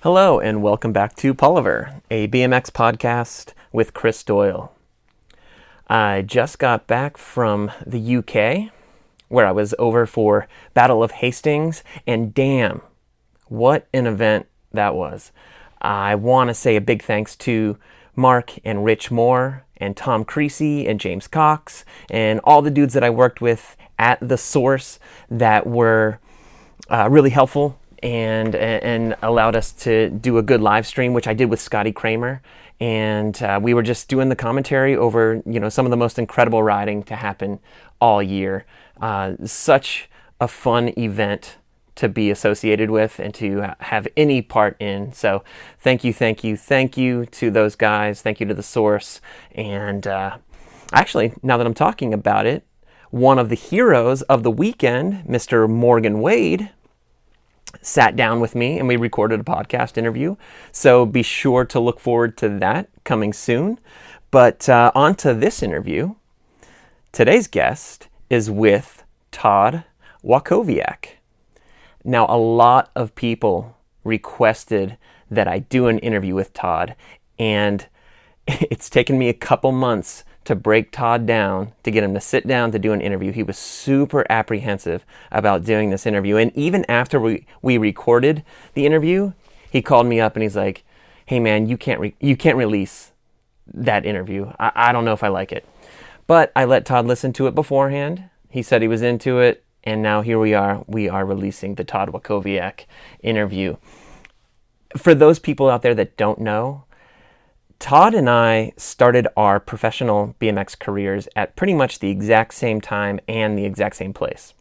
Hello and welcome back to Palaver, a BMX podcast with Chris Doyle. I just got back from the UK, where I was over for Battle of Hastings, and damn, what an event that was. I want to say a big thanks to Mark and Rich Moore and Tom Creasy and James Cox and all the dudes that I worked with at the source that were really helpful and allowed us to do a good live stream, which I did with Scotty Kramer. And we were just doing the commentary over, some of the most incredible riding to happen all year. Such a fun event to be associated with and to have any part in. So thank you to those guys. Thank you to the source. And actually, now that I'm talking about it, one of the heroes of the weekend, Mr. Morgan Wade, sat down with me and we recorded a podcast interview. So be sure to look forward to that coming soon. But on to this interview. Today's guest is with Todd Walkowiak. Now, a lot of people requested that I do an interview with Todd, and it's taken me a couple months to break Todd down, to get him to sit down to do an interview. He was super apprehensive about doing this interview. And even after we recorded the interview, he called me up and he's like, hey man, you can't release that interview. I don't know if I like it. But I let Todd listen to it beforehand. He said he was into it. And now here we are releasing the Todd Walkowiak interview. For those people out there that don't know, Todd and I started our professional BMX careers at pretty much the exact same time and the exact same place.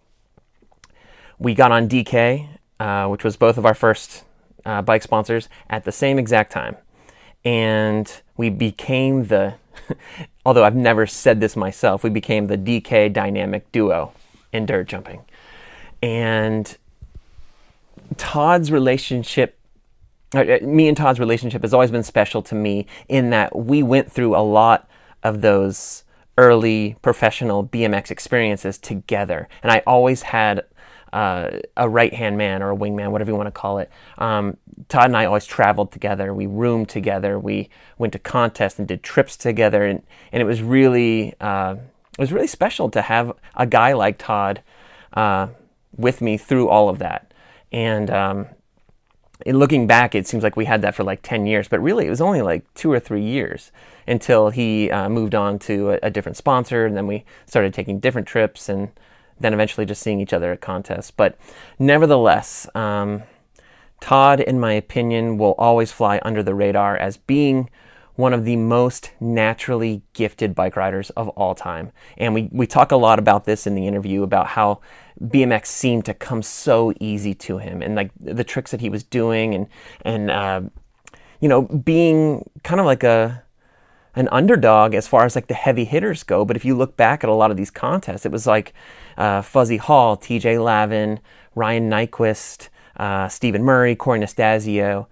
We got on DK, which was both of our first bike sponsors, at the same exact time. And we became although I've never said this myself, we became the DK dynamic duo in dirt jumping. And me and Todd's relationship has always been special to me in that we went through a lot of those early professional BMX experiences together. And I always had a right-hand man or a wingman, whatever you want to call it. Todd and I always traveled together. We roomed together. We went to contests and did trips together. And it was really special to have a guy like Todd with me through all of that. And looking back, it seems like we had that for like 10 years, but really it was only like 2 or 3 years until he moved on to a different sponsor, and then we started taking different trips, and then eventually just seeing each other at contests. But nevertheless, Todd, in my opinion, will always fly under the radar as being one of the most naturally gifted bike riders of all time. And we talk a lot about this in the interview, about how BMX seemed to come so easy to him, and like the tricks that he was doing, and being kind of like an underdog as far as like the heavy hitters go. But if you look back at a lot of these contests, it was like Fuzzy Hall, TJ Lavin, Ryan Nyquist, Stephen Murray, Corey Nastasio.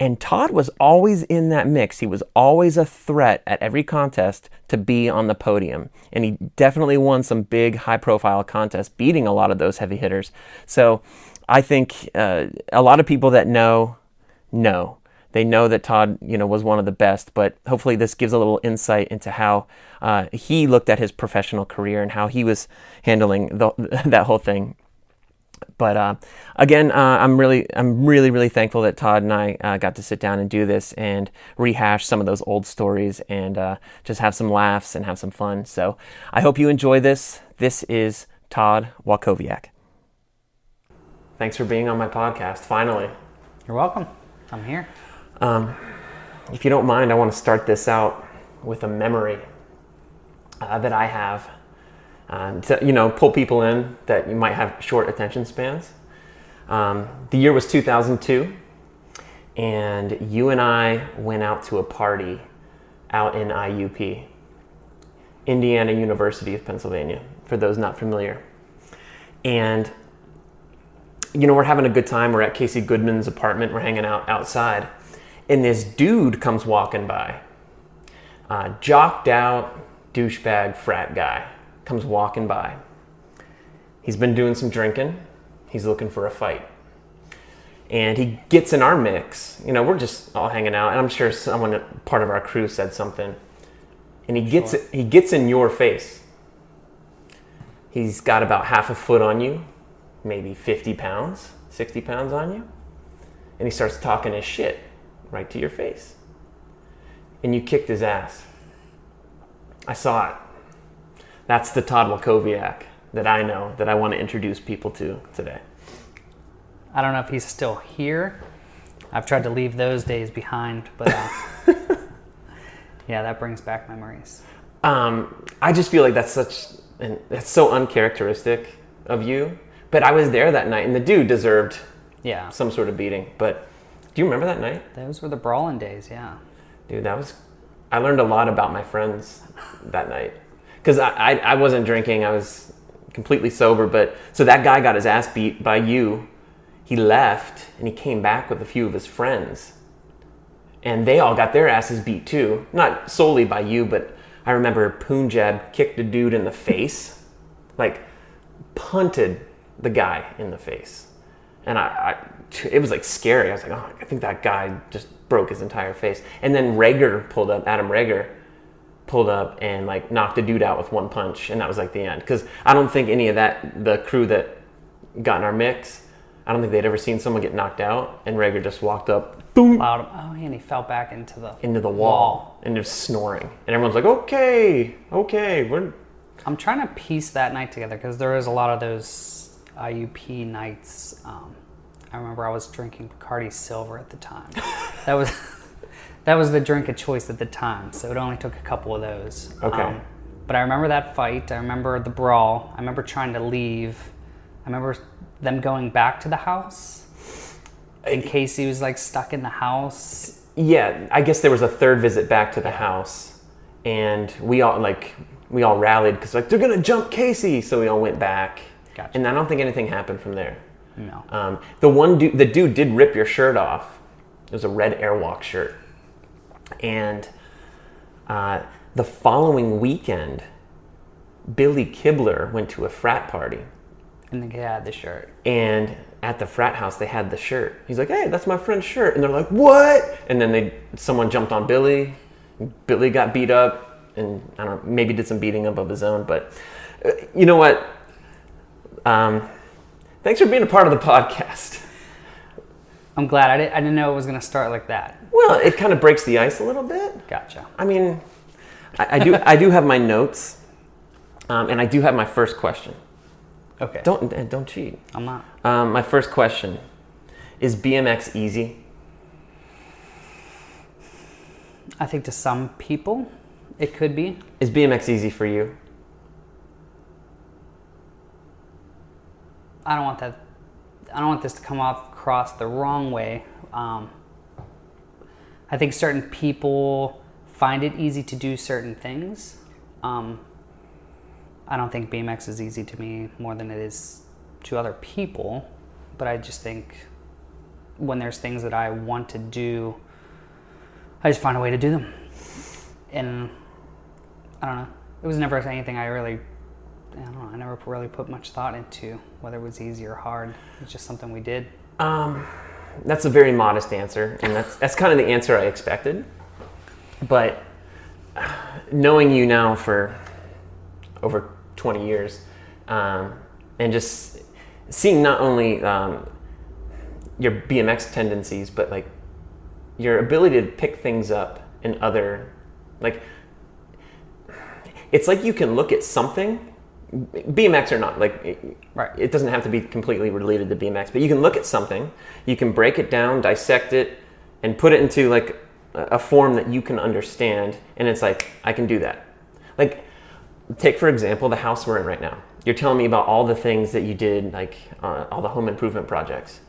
And Todd was always in that mix. He was always a threat at every contest to be on the podium. And he definitely won some big, high-profile contests, beating a lot of those heavy hitters. So I think a lot of people that know. They know that Todd, was one of the best. But hopefully this gives a little insight into how he looked at his professional career and how he was handling that whole thing. But again, I'm really thankful that Todd and I got to sit down and do this and rehash some of those old stories and just have some laughs and have some fun. So I hope you enjoy this. This is Todd Walkowiak. Thanks for being on my podcast, finally. You're welcome. I'm here. If you don't mind, I want to start this out with a memory that I have. To pull people in that you might have short attention spans. The year was 2002, and you and I went out to a party out in IUP, Indiana University of Pennsylvania, for those not familiar. And we're having a good time. We're at Casey Goodman's apartment. We're hanging out outside, and this dude comes walking by, jocked out douchebag frat guy. Comes walking by. He's been doing some drinking. He's looking for a fight. And he gets in our mix. You know, we're just all hanging out, and I'm sure someone, part of our crew, said something. And he gets in your face. He's got about half a foot on you, maybe 50 pounds, 60 pounds on you. And he starts talking his shit right to your face. And you kicked his ass. I saw it. That's the Todd Walkowiak that I know, that I want to introduce people to today. I don't know if he's still here. I've tried to leave those days behind, but yeah, that brings back memories. I just feel like that's so uncharacteristic of you. But I was there that night, and the dude deserved some sort of beating. But do you remember that night? Those were the brawling days, yeah. Dude, I learned a lot about my friends that night. Because I wasn't drinking, I was completely sober. But so that guy got his ass beat by you. He left, and he came back with a few of his friends. And they all got their asses beat too. Not solely by you, but I remember Punjab kicked a dude in the face. Like, punted the guy in the face. And it was like scary. I was like, oh, I think that guy just broke his entire face. And then Adam Rager pulled up and like knocked the dude out with one punch. And that was like the end. Because I don't think any of the crew that got in our mix, I don't think they'd ever seen someone get knocked out. And Rager just walked up, boom. And he fell back into the wall. And just snoring. And everyone's like, okay. I'm trying to piece that night together because there was a lot of those IUP nights. I remember I was drinking Bacardi Silver at the time. That was the drink of choice at the time, so it only took a couple of those. Okay. But I remember that fight. I remember the brawl. I remember trying to leave. I remember them going back to the house. And Casey was like stuck in the house. Yeah, I guess there was a third visit back to the house, and we all rallied because like they're gonna jump Casey, so we all went back. Gotcha. And I don't think anything happened from there. No. The dude did rip your shirt off. It was a red Airwalk shirt, and the following weekend, Billy Kibler went to a frat party. And they had the shirt. And at the frat house, they had the shirt. He's like, hey, that's my friend's shirt. And they're like, what? And then someone jumped on Billy. Billy got beat up. And I don't know, maybe did some beating up of his own. But you know what? Thanks for being a part of the podcast. I'm glad. I didn't know it was going to start like that. Well, it kind of breaks the ice a little bit. Gotcha. I mean, I do have my notes. And I do have my first question. Okay. Don't cheat. I'm not. My first question, is BMX easy? I think to some people, it could be. Is BMX easy for you? I don't want this to come across the wrong way. I think certain people find it easy to do certain things. I don't think BMX is easy to me more than it is to other people, but I just think when there's things that I want to do, I just find a way to do them. And I don't know, it was never anything I never really put much thought into whether it was easy or hard. It's just something we did. That's a very modest answer, and that's kind of the answer I expected. But knowing you now for over 20 years, and just seeing not only your BMX tendencies, but like your ability to pick things up in other, like, it's like you can look at something, BMX or not, like, right. It doesn't have to be completely related to BMX, but you can look at something, you can break it down, dissect it, and put it into like a form that you can understand, and it's like, I can do that. Like, take for example the house we're in right now. You're telling me about all the things that you did, like all the home improvement projects,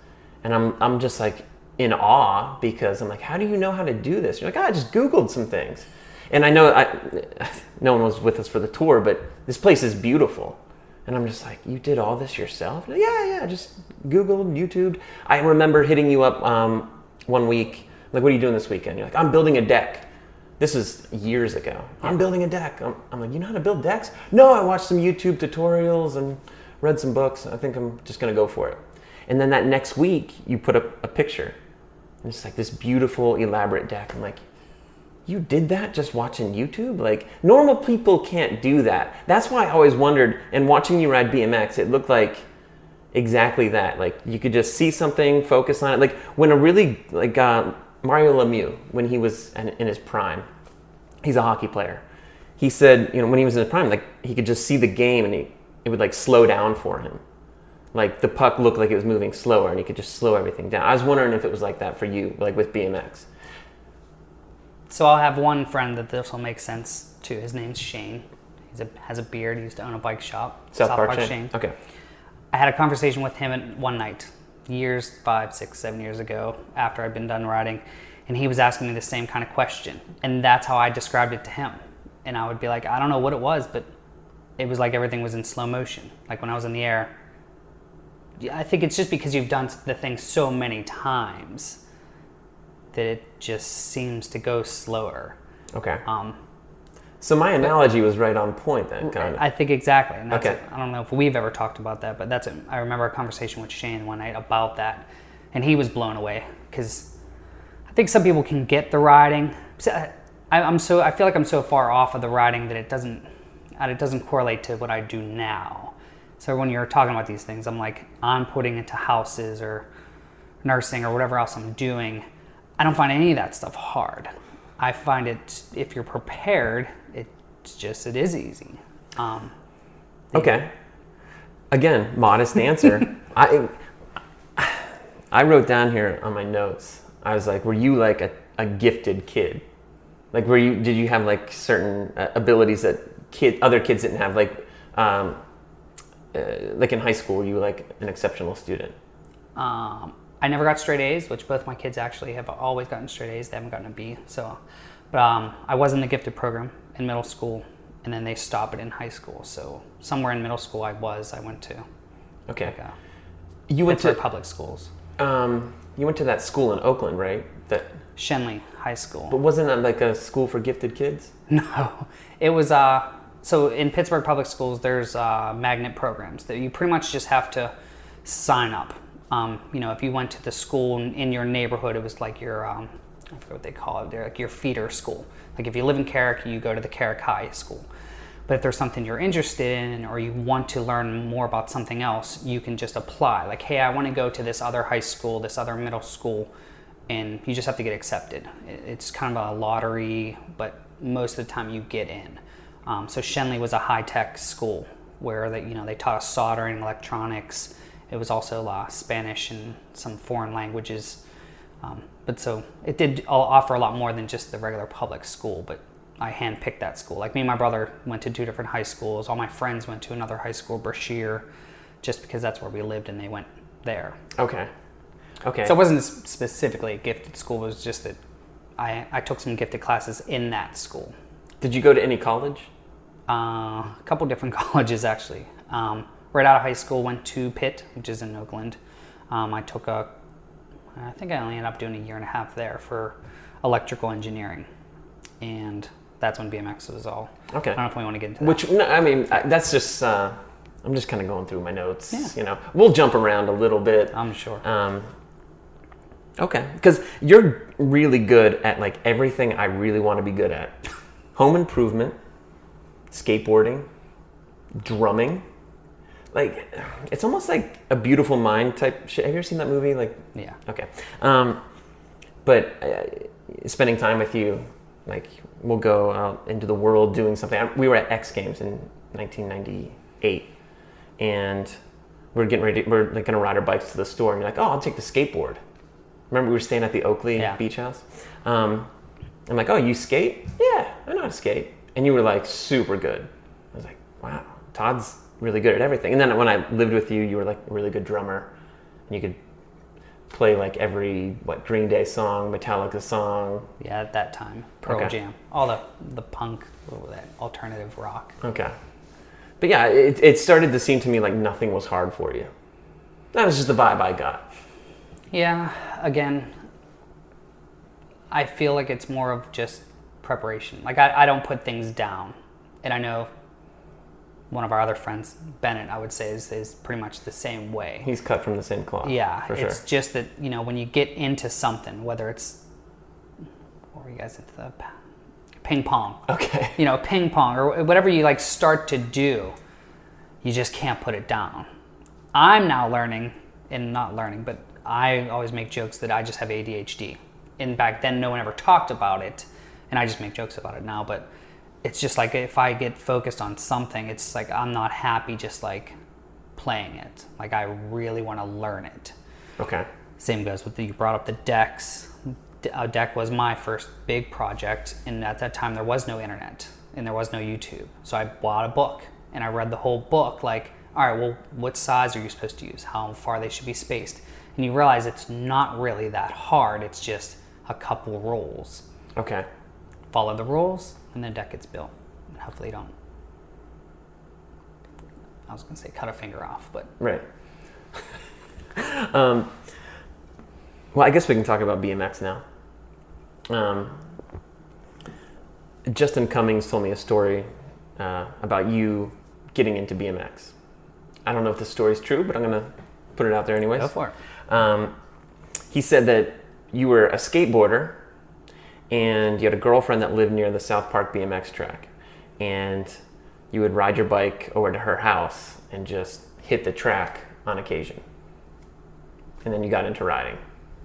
and I'm just like in awe because I'm like, how do you know how to do this? You're like, I just Googled some things, and I know no one was with us for the tour, but this place is beautiful, and I'm just like, you did all this yourself? Like, yeah, just Googled, YouTubed. I remember hitting you up one week, like, what are you doing this weekend? You're like, I'm building a deck. This is years ago. I'm building a deck. I'm like, you know how to build decks? No, I watched some YouTube tutorials and read some books. I think I'm just going to go for it. And then that next week, you put up a picture. And it's like this beautiful, elaborate deck. I'm like, you did that just watching YouTube? Like, normal people can't do that. That's why I always wondered, and watching you ride BMX, it looked like exactly that. Like, you could just see something, focus on it. Like, when a really, like, Mario Lemieux, when he was in his prime, he's a hockey player. He said, you know, when he was in his prime, like, he could just see the game and it would, like, slow down for him. Like, the puck looked like it was moving slower and he could just slow everything down. I was wondering if it was like that for you, like with BMX. So I'll have one friend that this will make sense to. His name's Shane. Has a beard. He used to own a bike shop. South Park Shane? Okay. I had a conversation with him one night, 5, 6, 7 years ago, after I'd been done riding, and he was asking me the same kind of question. And that's how I described it to him. And I would be like, I don't know what it was, but it was like everything was in slow motion. Like when I was in the air, I think it's just because you've done the thing so many times that it just seems to go slower. Okay. So my analogy was right on point then, kind of. I think exactly. And that's Okay. I don't know if we've ever talked about that, but I remember a conversation with Shane one night about that, and he was blown away because I think some people can get the riding. I feel like I'm so far off of the riding that it doesn't correlate to what I do now. So when you're talking about these things, I'm like, I'm putting into houses or nursing or whatever else I'm doing. I don't find any of that stuff hard. I find it, if you're prepared, it is easy. Okay. Again, modest answer. I wrote down here on my notes, I was like, were you like a gifted kid? Like, did you have like certain abilities that other kids didn't have? Like in high school, were you like an exceptional student? I never got straight A's, which both my kids actually have always gotten straight A's. They haven't gotten a B. But I was in the gifted program in middle school, and then they stopped it in high school. So somewhere in middle school, I went to. Okay. Like You went to public schools. You went to that school in Oakland, right? Shenley High School. But wasn't that like a school for gifted kids? No, it was. So in Pittsburgh public schools, there's magnet programs that you pretty much just have to sign up. If you went to the school in your neighborhood, it was like your, I forget what they call it, they're like your feeder school. Like if you live in Carrick, you go to the Carrick High School. But if there's something you're interested in or you want to learn more about something else, you can just apply. Like, hey, I want to go to this other high school, this other middle school, and you just have to get accepted. It's kind of a lottery, but most of the time you get in. So Shenley was a high-tech school where they taught us soldering, electronics. It was also Spanish and some foreign languages. But so it did offer a lot more than just the regular public school, but I handpicked that school. Like me and my brother went to 2 different high schools. All my friends went to another high school, Brashear, just because that's where we lived and they went there. Okay. So it wasn't specifically a gifted school. It was just that I took some gifted classes in that school. Did you go to any college? A couple different colleges, actually. Right out of high school, went to Pitt, which is in Oakland. I think I only ended up doing a year and a half there for electrical engineering. And that's when BMX was all. Okay. I don't know if we want to get into that. That's just, I'm just kind of going through my notes. Yeah. We'll jump around a little bit. I'm sure. Okay. Because you're really good at like everything I really want to be good at. Home improvement, skateboarding, drumming. Like, it's almost like a Beautiful Mind type shit. Have you ever seen that movie? Like, yeah. Okay. But spending time with you, like, we'll go out into the world doing something. We were at X Games in 1998, and we're like gonna ride our bikes to the store, and you're like, oh, I'll take the skateboard. Remember we were staying at the Oakley Beach House? I'm like, oh, you skate? Yeah, I know how to skate. And you were like super good. I was like, wow, Todd's really good at everything. And then when I lived with you, you were like a really good drummer. And you could play like every, Green Day song, Metallica song. Yeah, at that time. Pearl Jam. All the punk, that alternative rock. Okay. But yeah, it started to seem to me like nothing was hard for you. That was just the vibe I got. Yeah, again, I feel like it's more of just preparation. Like I don't put things down. And I know one of our other friends, Bennett, I would say is pretty much the same way. He's cut from the same cloth. Yeah, for it's sure. just that, when you get into something, whether it's, what were you guys into, the ping pong? Okay. Ping pong or whatever you like start to do, you just can't put it down. I'm now learning, and not learning, but I always make jokes that I just have ADHD. And back then, no one ever talked about it, and I just make jokes about it now. But it's just like if I get focused on something, it's like I'm not happy just like playing it. Like I really want to learn it. Okay. Same goes with you brought up the decks. A deck was my first big project, and at that time there was no internet and there was no YouTube. So I bought a book and I read the whole book. Like, all right, well, what size are you supposed to use? How far they should be spaced? And you realize it's not really that hard. It's just a couple rules. Okay. Follow the rules, and the deck gets built. And hopefully you don't, I was going to say cut a finger off, but. Right. Well, I guess we can talk about BMX now. Justin Cummings told me a story about you getting into BMX. I don't know if the story's true, but I'm going to put it out there anyways. Go for it. He said that you were a skateboarder and you had a girlfriend that lived near the South Park BMX track, and you would ride your bike over to her house and just hit the track on occasion. And then you got into riding.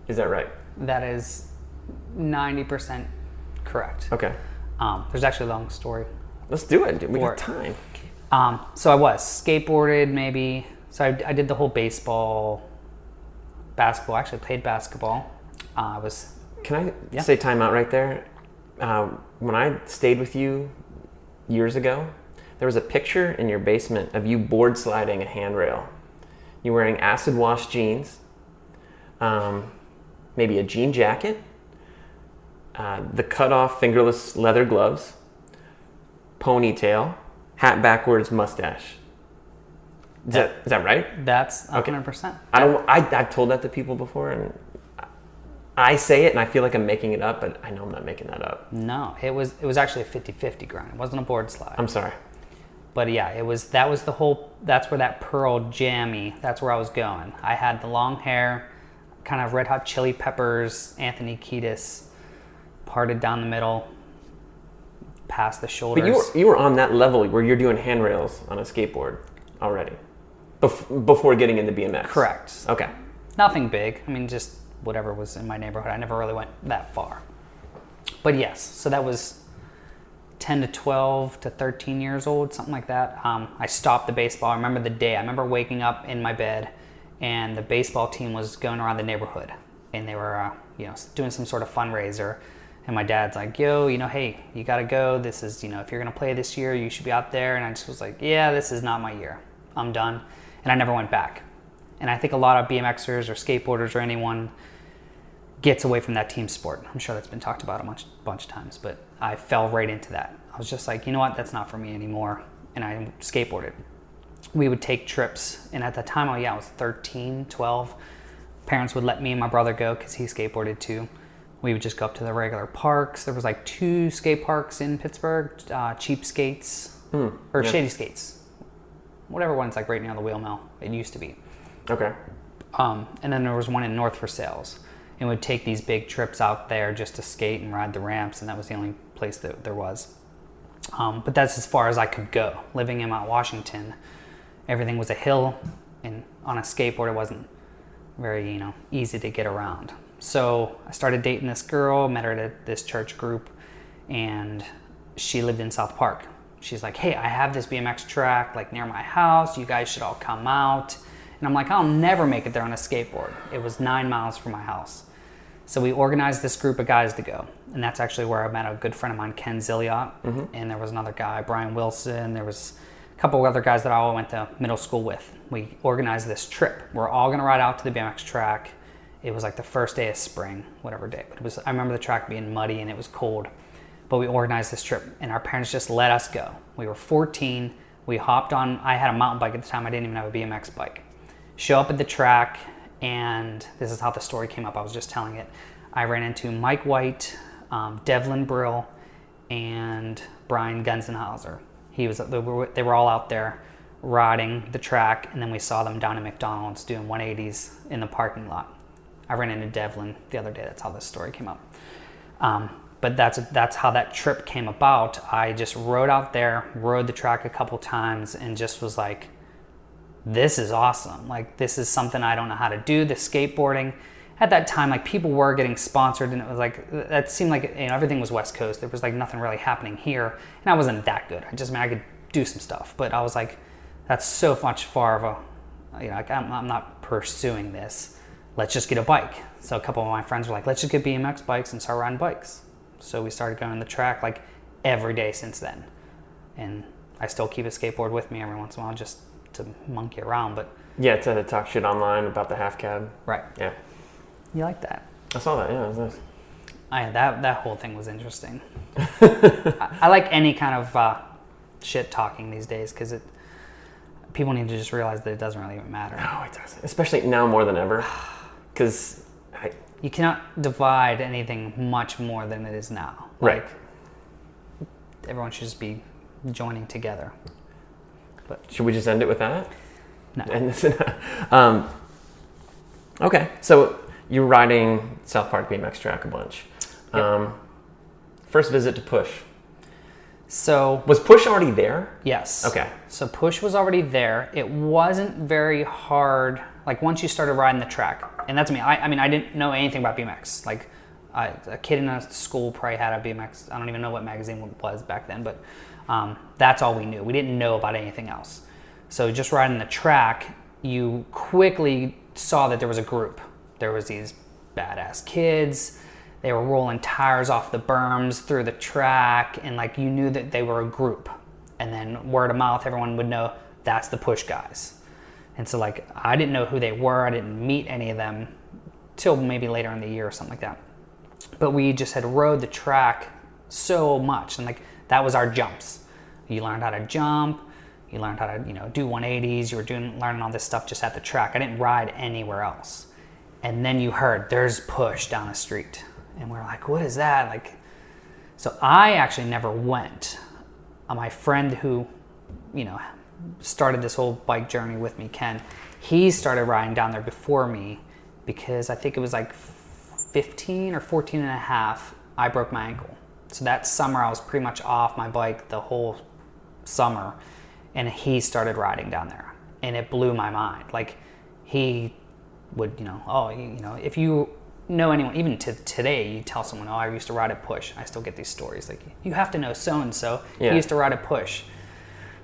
Is that right? That is 90% correct. Okay. There's actually a long story. Let's do it. We got time. So I was skateboarded maybe. So I did the whole baseball, basketball. I actually played basketball. Can I say time out right there? When I stayed with you years ago, there was a picture in your basement of you board sliding a handrail. You were wearing acid wash jeans, maybe a jean jacket, the cut-off fingerless leather gloves, ponytail, hat backwards, mustache. Is that right? That's 100%. I've told that to people before, and I say it and I feel like I'm making it up, but I know I'm not making that up. No, it was actually a 50-50 grind. It wasn't a board slide. I'm sorry. But yeah, that's where that pearl jammy, that's where I was going. I had the long hair, kind of Red Hot Chili Peppers, Anthony Kiedis, parted down the middle, past the shoulders. But you were on that level where you're doing handrails on a skateboard already, before getting into BMX. Correct. Okay. Nothing big. I mean, just whatever was in my neighborhood. I never really went that far. But yes, so that was 10 to 12 to 13 years old, something like that. I stopped the baseball. I remember the day. I remember waking up in my bed, and the baseball team was going around the neighborhood, and they were, doing some sort of fundraiser. And my dad's like, yo, hey, you got to go. This is, if you're going to play this year, you should be out there. And I just was like, yeah, this is not my year. I'm done. And I never went back. And I think a lot of BMXers or skateboarders or anyone gets away from that team sport. I'm sure that's been talked about a bunch of times, but I fell right into that. I was just like, you know what, that's not for me anymore. And I skateboarded. We would take trips. And at the time, I was 13, 12. Parents would let me and my brother go because he skateboarded too. We would just go up to the regular parks. There was like 2 skate parks in Pittsburgh, Cheap Skates, Shady Skates. Whatever one's like right near the wheel mill. It used to be. Okay. And then there was one in North Versailles. And we'd take these big trips out there just to skate and ride the ramps, and that was the only place that there was. But that's as far as I could go. Living in Mount Washington, everything was a hill, and on a skateboard it wasn't very, easy to get around. So I started dating this girl, met her at this church group, and she lived in South Park. She's like, hey, I have this BMX track like near my house. You guys should all come out. And I'm like, I'll never make it there on a skateboard. It was 9 miles from my house. So we organized this group of guys to go. And that's actually where I met a good friend of mine, Ken Zilliot. Mm-hmm. And there was another guy, Brian Wilson. There was a couple of other guys that I all went to middle school with. We organized this trip. We're all going to ride out to the BMX track. It was like the first day of spring, whatever day. But I remember the track being muddy and it was cold. But we organized this trip, and our parents just let us go. We were 14. We hopped on. I had a mountain bike at the time. I didn't even have a BMX bike. Show up at the track, and this is how the story came up. I was just telling it. I ran into Mike White, Devlin Brill, and Brian Gunzenhauser. They were all out there riding the track, and then we saw them down at McDonald's doing 180s in the parking lot. I ran into Devlin the other day. That's how this story came up. But that's how that trip came about. I just rode out there, rode the track a couple times, and just was like, this is awesome. Like, this is something I don't know how to do. The skateboarding at that time, like, people were getting sponsored, and it was like, that seemed like, you know, everything was West Coast. There was like nothing really happening here, and I wasn't that good. I could do some stuff, but I was like, that's so much far of a, you know, like, I'm not pursuing this. Let's just get a bike. So a couple of my friends were like, let's just get BMX bikes and start riding bikes. So we started going to the track like every day since then. And I still keep a skateboard with me every once in a while just to monkey around. But yeah, to talk shit online about the half cab. Right. Yeah. You like that? I saw that, yeah, it was nice. That whole thing was interesting. I like any kind of shit talking these days because people need to just realize that it doesn't really even matter. No, it doesn't. Especially now more than ever. Because you cannot divide anything much more than it is now. Right. Like, everyone should just be joining together. But should we just end it with that? No. Okay, so you're riding South Park BMX track a bunch. Yep. First visit to P.U.S.H. So Was P.U.S.H. already there? Yes. Okay. So P.U.S.H. was already there. It wasn't very hard. Like, once you started riding the track, and that's me. I mean, I didn't know anything about BMX. Like, a kid in a school probably had a BMX. I don't even know what magazine it was back then, but that's all we knew. We didn't know about anything else. So just riding the track, you quickly saw that there was a group. There was these badass kids. They were rolling tires off the berms through the track, and like, you knew that they were a group. And then word of mouth, everyone would know that's the P.U.S.H. guys. And so, like, I didn't know who they were. I didn't meet any of them till maybe later in the year or something like that. But we just had rode the track so much, and like, that was our jumps. You learned how to jump. You learned how to, you know, do 180s. You were learning all this stuff just at the track. I didn't ride anywhere else. And then you heard there's P.U.S.H. down the street, and we're like, what is that? Like, so I actually never went. My friend who, you know, started this whole bike journey with me, Ken, he started riding down there before me because I think it was like 15 or 14 and a half, I broke my ankle. So that summer I was pretty much off my bike the whole summer, and he started riding down there, and it blew my mind. Like, he would, you know, if you know anyone, even to today, you tell someone, I used to ride at P.U.S.H. I still get these stories like, you have to know so-and-so. Yeah. He used to ride at P.U.S.H.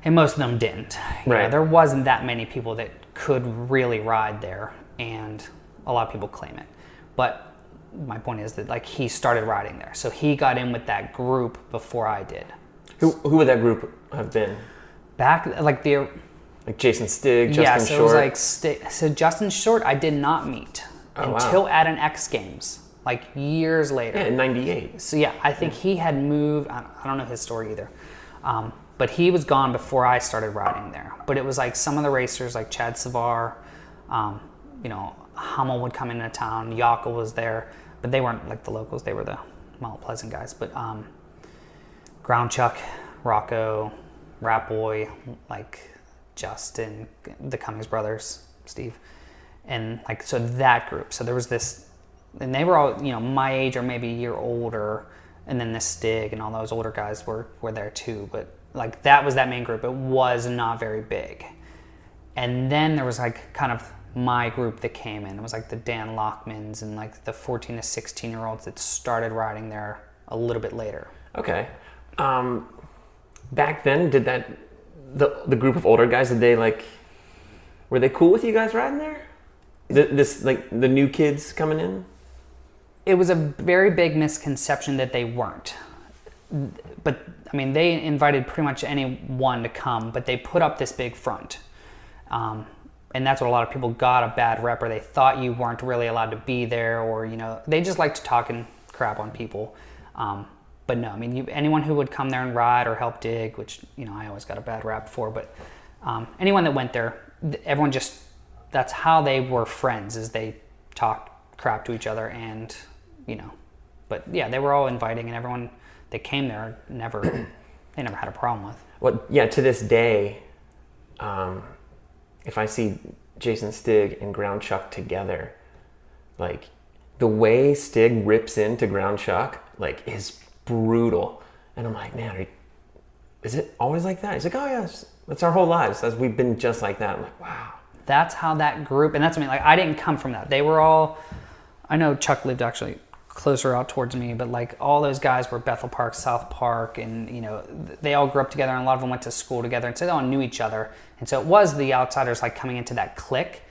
And most of them didn't. You right. know, there wasn't that many people that could really ride there, and a lot of people claim it. But my point is that, like, he started riding there, so he got in with that group before I did. Who would that group have been? Back, like Jason Stig, Justin Short? Yeah, so it was like, so Justin Short I did not meet until at an X Games, like years later. Yeah, in 98. So yeah, I think he had moved, I don't know his story either. But he was gone before I started riding there. But it was like some of the racers, like Chad Savar, you know, Hummel would come into town, Yako was there, but they weren't like the locals, they were the Mount Pleasant guys. But Ground Chuck, Rocco, Rat Boy, like Justin, the Cummings brothers, Steve, and like, so that group. So there was this, and they were all, you know, my age or maybe a year older, and then the Stig and all those older guys were there too. But like, that was that main group. It was not very big. And then there was like kind of my group that came in. It was like the Dan Lockmans and like the 14 to 16 year olds that started riding there a little bit later. Okay. Back then, did the group of older guys, were they cool with you guys riding there? This like the new kids coming in? It was a very big misconception that they weren't. But I mean, they invited pretty much anyone to come, but they put up this big front. And that's what a lot of people got a bad rep, or they thought you weren't really allowed to be there, or, you know, they just liked talking crap on people. But no, I mean, anyone who would come there and ride or help dig, which, you know, I always got a bad rap for, but anyone that went there, everyone just, that's how they were friends, is they talked crap to each other, and, you know, but yeah, they were all inviting, and everyone that came there they they never had a problem with. Well, yeah, to this day, if I see Jason Stig and Ground Chuck together, like the way Stig rips into Ground Chuck, like, is brutal. And I'm like, man, is it always like that? He's like, oh yes, that's our whole lives. We've been just like that. I'm like, wow. That's how that group, and that's what I mean, like, I didn't come from that. They were all, I know Chuck lived actually closer out towards me, but like all those guys were Bethel Park, South Park, and you know, they all grew up together, and a lot of them went to school together, and so they all knew each other. And so it was the outsiders like coming into that clique,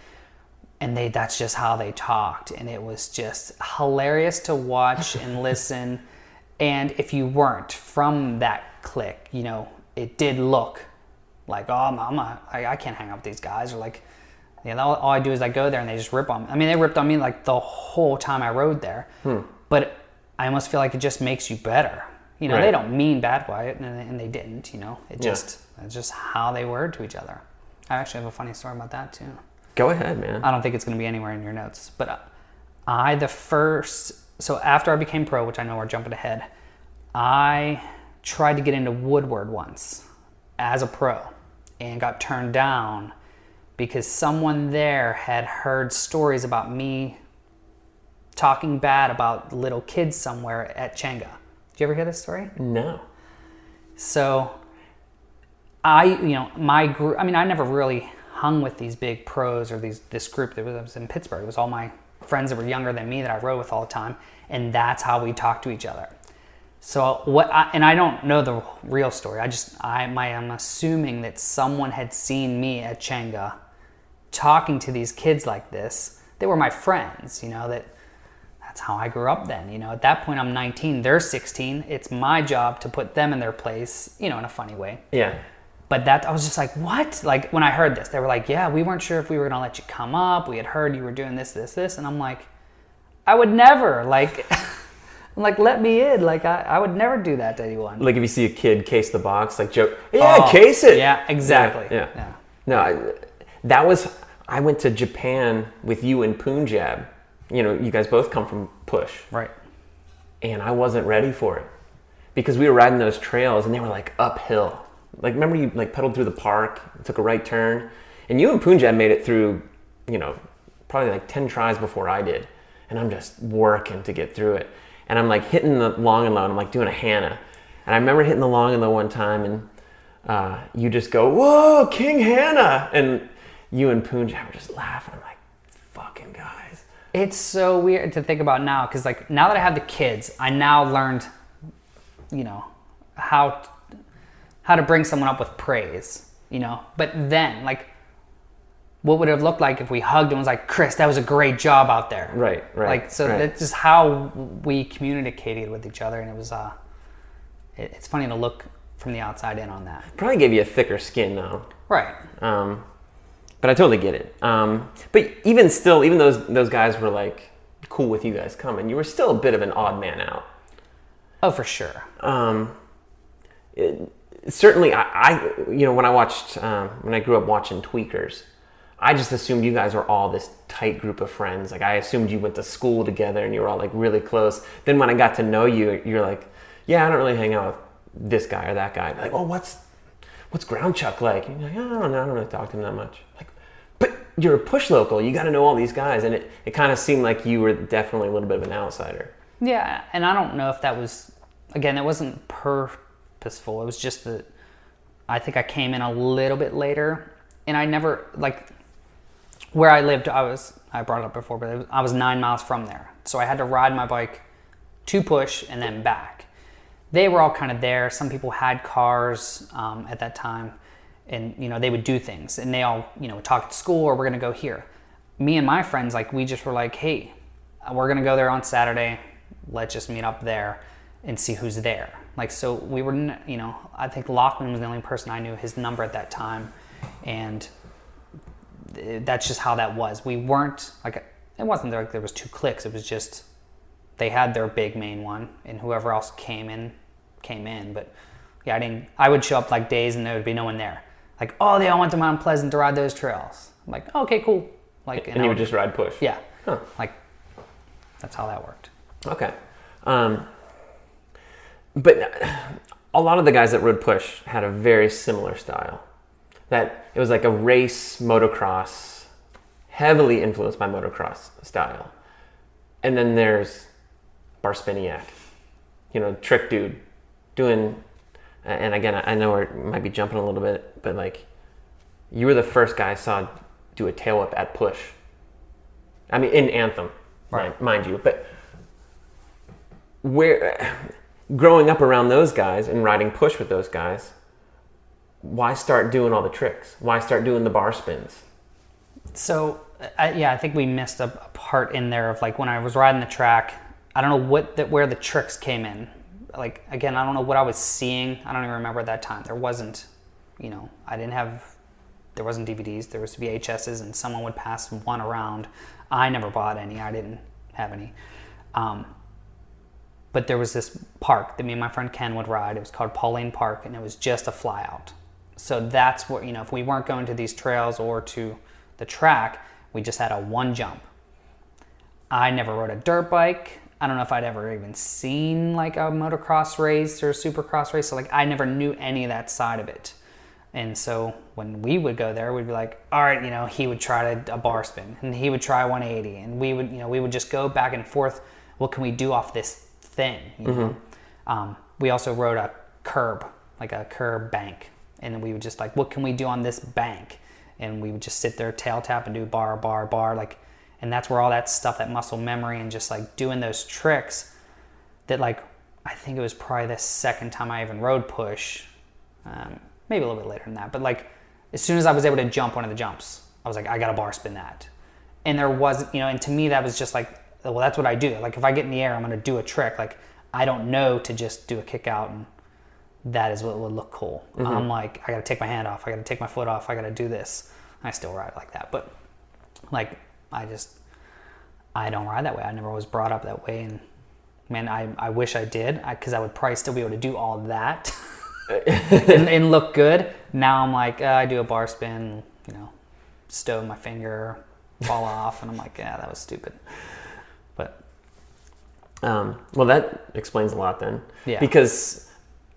and that's just how they talked, and it was just hilarious to watch and listen. And if you weren't from that clique, you know, it did look like, oh, I can't hang out with these guys, or like, you know, all I do is I go there and they just rip on me. I mean, they ripped on me like the whole time I rode there. But I almost feel like it just makes you better. You know, right. They don't mean bad by it, and they didn't, you know. It's just how they were to each other. I actually have a funny story about that, too. Go ahead, man. I don't think it's going to be anywhere in your notes. But so after I became pro, which I know we're jumping ahead, I tried to get into Woodward once as a pro and got turned down because someone there had heard stories about me talking bad about little kids somewhere at Changa. Did you ever hear this story? No. So my group, I mean, I never really hung with these big pros or this group that was in Pittsburgh. It was all my friends that were younger than me that I rode with all the time, and that's how we talked to each other. So and I don't know the real story. I'm assuming that someone had seen me at Changa talking to these kids like this. They were my friends, you know, that's how I grew up then. You know, at that point I'm 19, they're 16. It's my job to put them in their place, you know, in a funny way. Yeah. But I was just like, what? Like, when I heard this, they were like, yeah, we weren't sure if we were going to let you come up. We had heard you were doing this. And I'm like, I would never, like, I'm like, let me in. Like, I would never do that to anyone. Like, if you see a kid case the box, like, joke, case it. Yeah, exactly. Yeah. No, I went to Japan with you and Punjab. You know, you guys both come from P.U.S.H. Right. And I wasn't ready for it because we were riding those trails and they were like uphill. Like, remember you like pedaled through the park, took a right turn, and you and Punjab made it through, you know, probably like 10 tries before I did. And I'm just working to get through it. And I'm like hitting the long and low, and I'm like doing a Hannah. And I remember hitting the long and low one time, and you just go, whoa, King Hannah. And you and Punjab were just laughing. I'm like, fucking guys. It's so weird to think about now, because like now that I have the kids, I now learned, you know, how to bring someone up with praise, you know. But then, like, what would it have looked like if we hugged and was like, Chris, that was a great job out there. Right. Like, so that's just how we communicated with each other, and it was it's funny to look from the outside in on that. Probably gave you a thicker skin though. Right. But I totally get it. But even still, even those guys were like cool with you guys coming, you were still a bit of an odd man out. Oh, for sure. Certainly, I you know, when I grew up watching Tweakers, I just assumed you guys were all this tight group of friends. Like, I assumed you went to school together and you were all like really close. Then when I got to know you, you're like, yeah, I don't really hang out with this guy or that guy. Like, oh, what's Ground Chuck like? And you're like, I don't really talk to him that much. Like, but you're a P.U.S.H. local. You got to know all these guys. And it kind of seemed like you were definitely a little bit of an outsider. Yeah, and I don't know if that was, again, it wasn't purposeful. It was just that I think I came in a little bit later, and I never, like, where I lived, I brought it up before, but I was 9 miles from there. So I had to ride my bike to P.U.S.H. and then back. They were all kind of there. Some people had cars at that time, and, you know, they would do things, and they all, you know, would talk at school, or we're going to go here. Me and my friends, like, we just were like, hey, we're going to go there on Saturday. Let's just meet up there and see who's there. Like, so we were, you know, I think Lachlan was the only person I knew his number at that time, and that's just how that was. We weren't, like, it wasn't like there was two cliques. It was just they had their big main one, and whoever else came in. But yeah, I would show up like days and there would be no one there. Like, oh, they all went to Mount Pleasant to ride those trails. I'm like, oh, okay, cool. Like, and you would just ride P.U.S.H. Yeah. Huh. Like, that's how that worked. Okay. But a lot of the guys that rode P.U.S.H. had a very similar style. That it was like a race motocross, heavily influenced by motocross style. And then there's Barspiniak, trick dude, doing, and again, I know I might be jumping a little bit, but like, you were the first guy I saw do a tail whip at P.U.S.H. I mean, in Anthem, right, mind you, but growing up around those guys and riding P.U.S.H. with those guys, why start doing all the tricks? Why start doing the bar spins? So, I think we missed a part in there of like when I was riding the track, I don't know where the tricks came in. Like, again, I don't know what I was seeing. I don't even remember at that time. There wasn't, there wasn't DVDs. There was VHSs, and someone would pass one around. I never bought any. I didn't have any. But there was this park that me and my friend Ken would ride. It was called Pauline Park, and it was just a fly out. So that's what, if we weren't going to these trails or to the track, we just had a one jump. I never rode a dirt bike. I don't know if I'd ever even seen like a motocross race or a supercross race. So like I never knew any of that side of it. And so when we would go there, we'd be like, all right, he would try a bar spin and he would try 180, and we would just go back and forth. What can we do off this thing? We also rode a curb, like a curb bank. And then we would just like, what can we do on this bank? And we would just sit there, tail tap, and do bar, like, and that's where all that stuff, that muscle memory and just like doing those tricks that like, I think it was probably the second time I even rode P.U.S.H. Maybe a little bit later than that. But like, as soon as I was able to jump one of the jumps, I was like, I got to bar spin that. And there was, and to me that was just like, well, that's what I do. Like if I get in the air, I'm going to do a trick. Like I don't know to just do a kick out and that is what would look cool. I'm like, I got to take my hand off. I got to take my foot off. I got to do this. I still ride like that. But like, I don't ride that way. I never was brought up that way. And man, I wish I did, because I would probably still be able to do all that and look good. Now I'm like, I do a bar spin, stove my finger, fall off. And I'm like, yeah, that was stupid. But. Well, that explains a lot then. Yeah. Because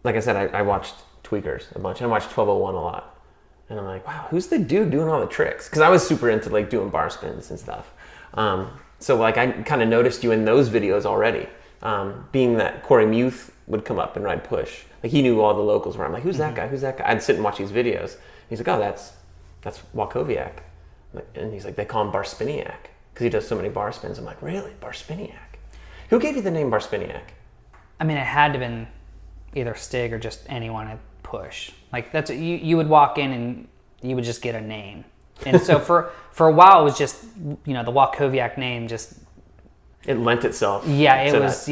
like I said, I watched Tweakers a bunch. I watched 1201 a lot. And I'm like, wow, who's the dude doing all the tricks? Because I was super into like doing bar spins and stuff. So like I kind of noticed you in those videos already. Being that Corey Muth would come up and ride P.U.S.H. Like he knew all the locals where I'm like, who's that guy? Who's that guy? I'd sit and watch these videos. He's like, oh, that's Walkowiak. And he's like, they call him Barspiniak because he does so many bar spins. I'm like, really? Barspiniak? Who gave you the name Barspiniak? I mean, it had to have been either Stig or just anyone at P.U.S.H. Like that's you would walk in and you would just get a name. And so for a while it was just the Walkowiak name just it lent itself. Yeah, it was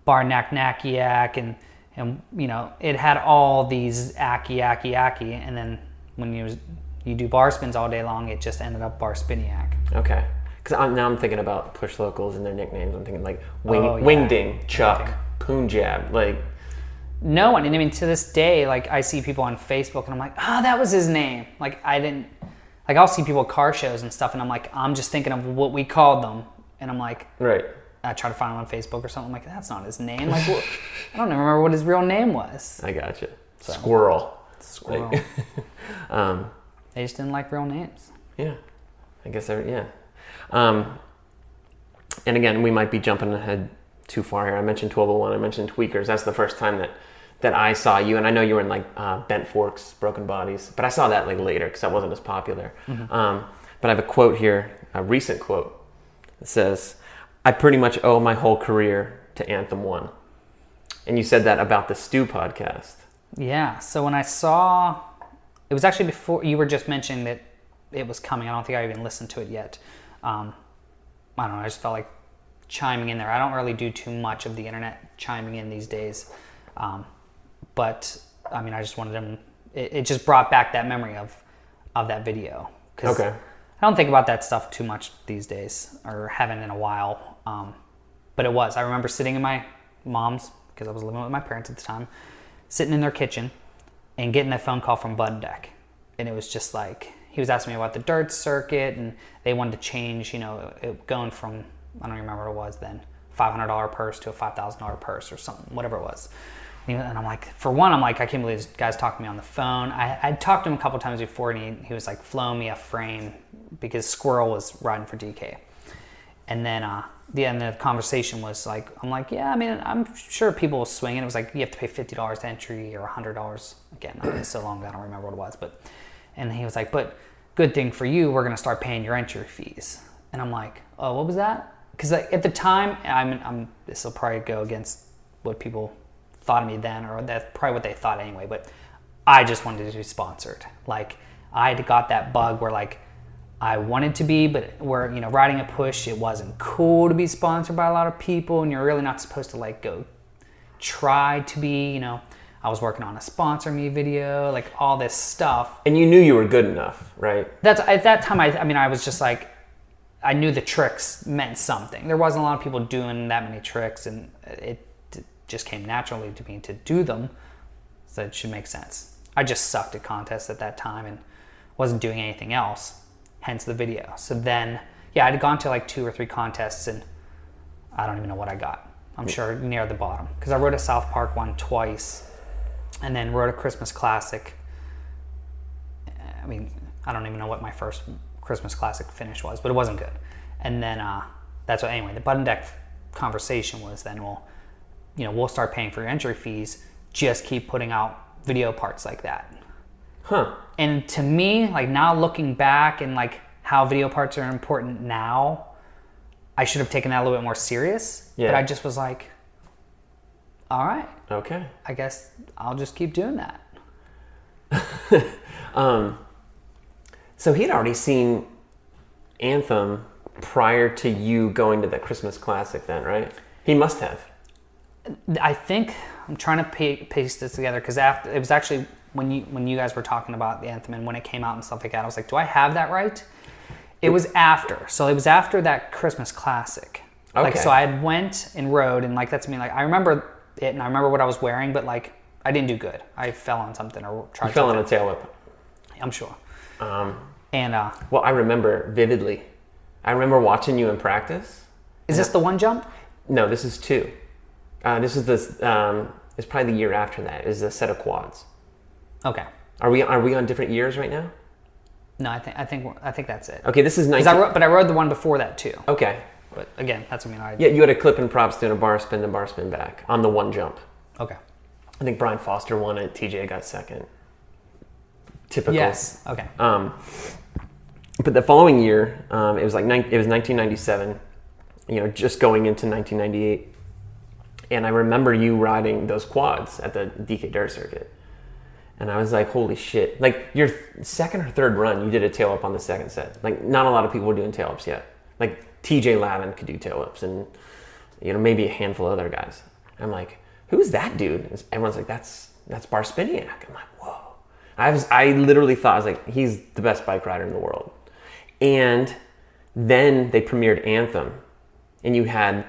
Bar Nakiak and it had all these aki, and then when you do bar spins all day long, it just ended up Barspiniak. Okay. Because now I'm thinking about P.U.S.H. locals and their nicknames. I'm thinking like Wingding, Chuck, Punjab, like. No one, and I mean to this day, like I see people on Facebook and I'm like, that was his name. Like I'll see people at car shows and stuff and I'm like, I'm just thinking of what we called them. And I'm like, right. I try to find him on Facebook or something. I'm like, that's not his name. Like, I don't even remember what his real name was. I gotcha. So, Squirrel. Like, they just didn't like real names. Yeah. I guess, yeah. And again, we might be jumping ahead too far here. I mentioned 1201. I mentioned Tweakers. That's the first time that I saw you. And I know you were in like Bent Forks, Broken Bodies. But I saw that like later because that wasn't as popular. But I have a quote here, a recent quote. It says, I pretty much owe my whole career to Anthem 1. And you said that about the Stew podcast. Yeah. So when I saw, it was actually before you were just mentioning that it was coming. I don't think I even listened to it yet. I don't know. I just felt like chiming in there. I don't really do too much of the internet chiming in these days. But I mean, I just wanted them, it just brought back that memory of that video. Okay. I don't think about that stuff too much these days, or haven't in a while. But it was. I remember sitting in my mom's, because I was living with my parents at the time, sitting in their kitchen and getting that phone call from Bud Deck. And it was just like, he was asking me about the dirt circuit, and they wanted to change, it going from, I don't even remember what it was then, $500 purse to a $5,000 purse or something, whatever it was. And I'm like, for one, I'm like, I can't believe this guy's talking to me on the phone. I'd talked to him a couple times before, and he was like flown me a frame because Squirrel was riding for DK. And then the end of the conversation was like, I'm like, yeah, I mean, I'm sure people will swing it. It was like, you have to pay $50 entry or $100. Again, it's so long ago, I don't remember what it was. And he was like, but good thing for you, we're going to start paying your entry fees. And I'm like, oh, what was that? Because at the time, this will probably go against what people thought of me then, or that's probably what they thought anyway, but I just wanted to be sponsored. Like, I had got that bug where like, I wanted to be, but where, riding a push, it wasn't cool to be sponsored by a lot of people, and you're really not supposed to like go try to be, I was working on a sponsor me video, like all this stuff. And you knew you were good enough, right? At that time, I was just like, I knew the tricks meant something. There wasn't a lot of people doing that many tricks, and it just came naturally to me to do them, so it should make sense. I just sucked at contests at that time and wasn't doing anything else. Hence the video. So then, yeah, I'd gone to like 2 or 3 contests, and I don't even know what I got. I'm sure near the bottom. Because I rode a South Park one twice, and then rode a Christmas Classic. I mean, I don't even know what my first Christmas Classic finish was, but it wasn't good. And then that's what, anyway, the button deck conversation was then, well, we'll start paying for your entry fees. Just keep putting out video parts like that. Huh. And to me, like now looking back and like how video parts are important now, I should have taken that a little bit more serious. Yeah. But I just was like, all right. Okay. I guess I'll just keep doing that. So he'd already seen Anthem prior to you going to the Christmas Classic then, right? He must have. I think I'm trying to paste this together because it was actually when you guys were talking about the Anthem and when it came out and stuff like that, I was like, do I have that right? It was after. So it was after that Christmas Classic. Okay. Like, so I had went and rode, and like that's me. Like I remember it, and I remember what I was wearing, but like I didn't do good. I fell on something or tried. You fell on a tail whip. I'm sure. Well, I remember vividly. I remember watching you in practice. Is this the one jump? No, this is 2. This is it's probably the year after that. Is a set of quads. Okay. Are we on different years right now? No, I think that's it. Okay, this is 19. But I rode the one before that too. Okay. But again, that's what I mean. Yeah, you had a clip and props doing a bar spin to bar spin back on the one jump. Okay. I think Brian Foster won it. TJ got second. Typical. Yes. Okay. But the following year, it was 1997. Just going into 1998. And I remember you riding those quads at the DK Dirt Circuit. And I was like, holy shit. Like, your second or third run, you did a tail up on the second set. Like, not a lot of people were doing tail ups yet. Like, TJ Lavin could do tail ups and, maybe a handful of other guys. I'm like, who's that dude? And everyone's like, that's Bar Spiniak. I'm like, whoa. I literally thought, I was like, he's the best bike rider in the world. And then they premiered Anthem. And you had...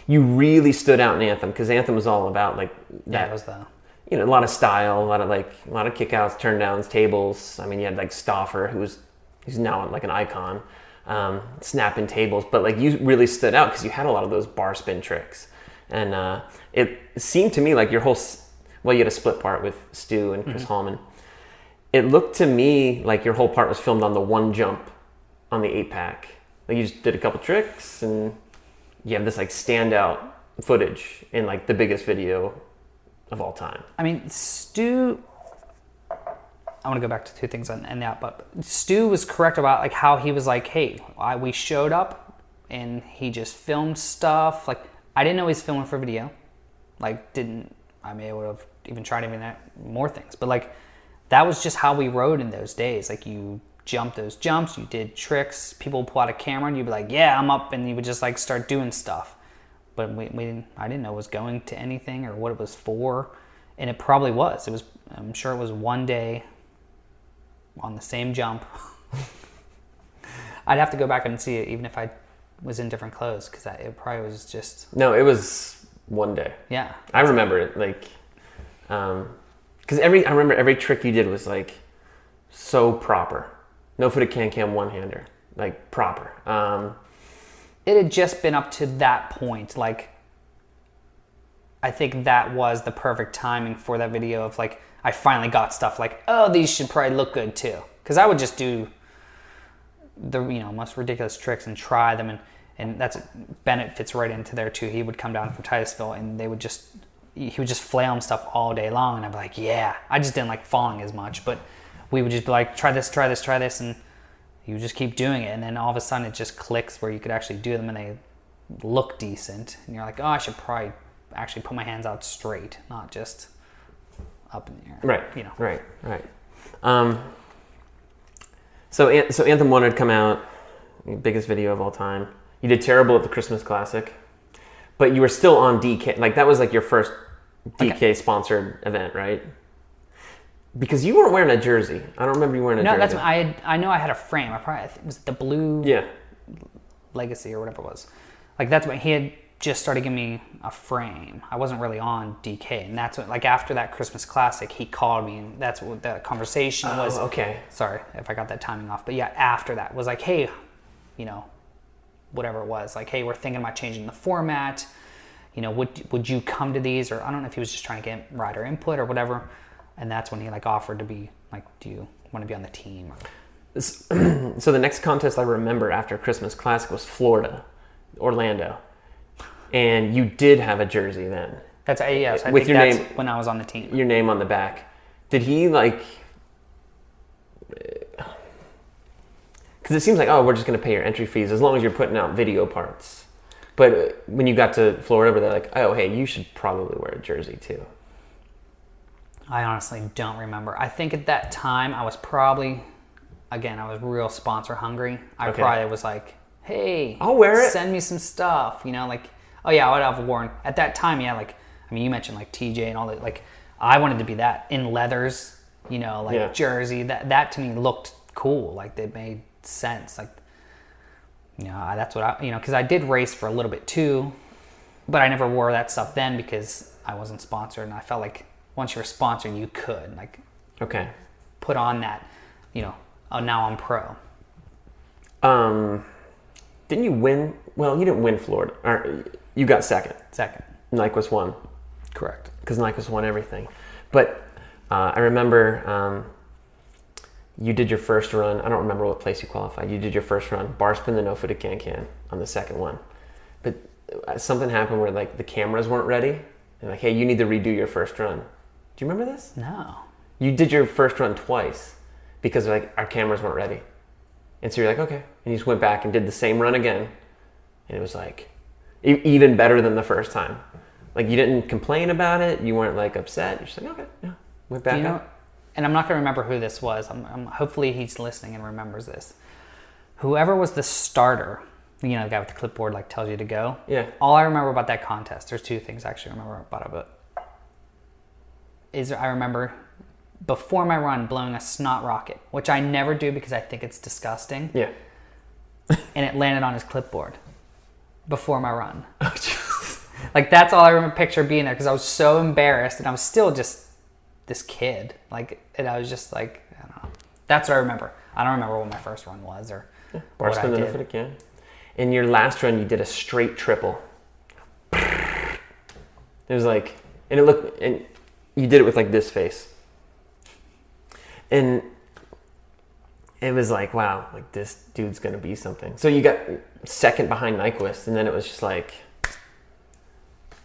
you really stood out in Anthem because Anthem was all about like that. Yeah, it was the a lot of style, a lot of kickouts, turn downs, tables. I mean, you had like Stauffer, who's now like an icon, snapping tables. But like you really stood out because you had a lot of those bar spin tricks, and it seemed to me like your whole you had a split part with Stu and Chris Hallman. It looked to me like your whole part was filmed on the one jump on the 8-pack. Like you just did a couple tricks and you have this like standout footage in like the biggest video of all time. I mean, Stu, I want to go back to 2 things on that, but Stu was correct about like how he was like, hey, we showed up and he just filmed stuff. Like I didn't know he was filming for video. Like I would have even tried more things, but like that was just how we rode in those days. Like you jumped those jumps, you did tricks, people would pull out a camera and you'd be like, yeah, I'm up, and you would just like start doing stuff. But I didn't know it was going to anything or what it was for, and it probably was. I'm sure it was one day on the same jump. I'd have to go back and see it even if I was in different clothes because it probably was just... No, it was one day. Yeah. I remember it like, because I remember every trick you did was like so proper. No footed can one-hander, like proper. It had just been up to that point. Like, I think that was the perfect timing for that video of like, I finally got stuff like, oh, these should probably look good too. Because I would just do the most ridiculous tricks and try them, and that's Bennett fits right into there too. He would come down from Titusville and he would just flail him stuff all day long, and I'd be like, yeah. I just didn't like falling as much, but we would just be like, try this, and you just keep doing it, and then all of a sudden it just clicks where you could actually do them and they look decent, and you're like, oh, I should probably actually put my hands out straight, not just up in the air. Right. Right. So Anthem 1 had come out, biggest video of all time. You did terrible at the Christmas Classic, but you were still on DK. Like, that was like your first DK sponsored event, right? Because you weren't wearing a jersey. I don't remember you wearing a jersey. No, I know I had a frame. It was the blue Legacy or whatever it was. Like, that's when he had just started giving me a frame. I wasn't really on DK, and that's what, like, after that Christmas Classic, he called me, and that's what the conversation was. Okay. Sorry if I got that timing off, but yeah, after that was like, hey, whatever it was, like, hey, we're thinking about changing the format. Would you come to these? Or I don't know if he was just trying to get rider input or whatever. And that's when he like offered to be like, do you want to be on the team? So the next contest I remember after Christmas Classic was Florida, Orlando. And you did have a jersey then. That's yes. I with think your that's name, when I was on the team. Your name on the back. Did he like? Because it seems like, oh, we're just going to pay your entry fees as long as you're putting out video parts. But when you got to Florida, they're like, oh, hey, you should probably wear a jersey too. I honestly don't remember. I think at that time I was probably, again, I was real sponsor hungry. I probably was like, hey, I'll wear it. Send me some stuff. Like, oh yeah, I would have worn at that time. Yeah, like, I mean, you mentioned like TJ and all that. Like, I wanted to be that in leathers. Jersey. That to me looked cool. Like, they made sense. Like, that's what I, because I did race for a little bit too, but I never wore that stuff then because I wasn't sponsored, and I felt like once you were sponsored, you could like, put on that, oh, now I'm pro. Didn't you win? Well, you didn't win Florida. Or you got second. Nyquist won. Correct. Because Nyquist won everything. But I remember you did your first run. I don't remember what place you qualified. You did your first run, bar spin the no-footed can-can on the second one. But something happened where like the cameras weren't ready. And like, hey, you need to redo your first run. Do you remember this? No. You did your first run twice because like our cameras weren't ready. And so you're like, okay. And you just went back and did the same run again. And it was like even better than the first time. Like, you didn't complain about it. You weren't like upset. You're just like, okay, yeah. Went back up. And I'm not going to remember who this was. Hopefully he's listening and remembers this. Whoever was the starter, the guy with the clipboard like tells you to go. Yeah. All I remember about that contest, there's two things I actually remember about it. I remember before my run blowing a snot rocket, which I never do because I think it's disgusting. Yeah. And it landed on his clipboard before my run. Like, that's all I remember picture being there because I was so embarrassed, and I was still just this kid. Like, and I was just like, I don't know. That's what I remember. I don't remember what my first run was or bar spin the no-footed can. In your last run, you did a straight triple. It was like, and it looked, and you did it with like this face. And it was like, wow, like this dude's gonna be something. So you got second behind Nyquist, and then it was just like,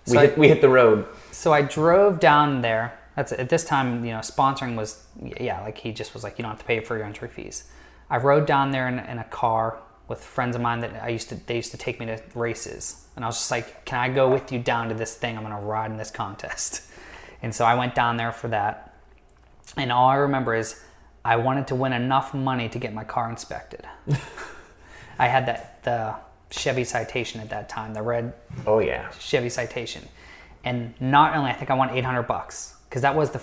we hit the road. So I drove down there. That's at this time, sponsoring was, like he just was like, you don't have to pay for your entry fees. I rode down there in a car with friends of mine that they used to take me to races. And I was just like, can I go with you down to this thing? I'm going to ride in this contest. And so I went down there for that. And all I remember is I wanted to win enough money to get my car inspected. I had the Chevy Citation at that time, the red Chevy Citation. And not only, I think I won $800 because that was the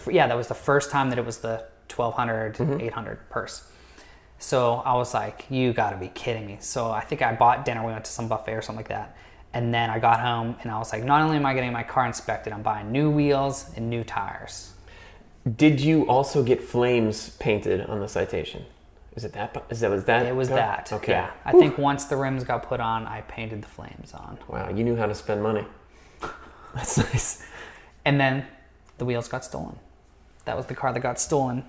first time that it was the 1,200, 800 purse. So I was like, you got to be kidding me. So I think I bought dinner. We went to some buffet or something like that. And then I got home and I was like, not only am I getting my car inspected, I'm buying new wheels and new tires. Did you also get flames painted on the Citation? Was that? It was that. Okay. Yeah. I think once the rims got put on, I painted the flames on. Wow, you knew how to spend money. That's nice. And then the wheels got stolen. That was the car that got stolen,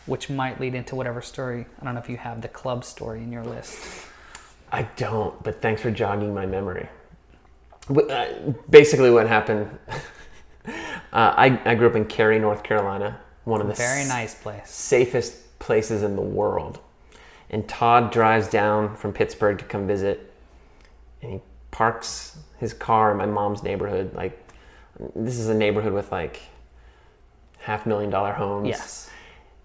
which might lead into whatever story. I don't know if you have the club story in your list. I don't, but thanks for jogging my memory. Basically what happened, I grew up in Cary, North Carolina, one of the very nice place, safest places in the world. And Todd drives down from Pittsburgh to come visit, and he parks his car in my mom's neighborhood. Like, this is a neighborhood with like $500,000 homes. Yes.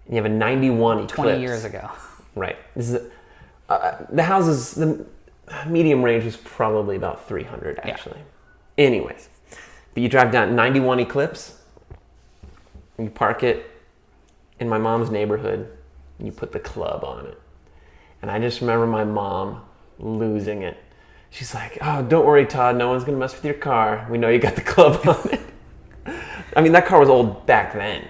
And you have a 91 Eclipse. 20 years ago. Right. This is the houses, the medium range was probably about 300 actually. Yeah. Anyways, but you drive down 91 Eclipse, you park it in my mom's neighborhood, and you put the club on it. And I just remember my mom losing it. She's like, "Oh, don't worry, Todd. No one's going to mess with your car. We know you got the club on it." I mean, that car was old back then.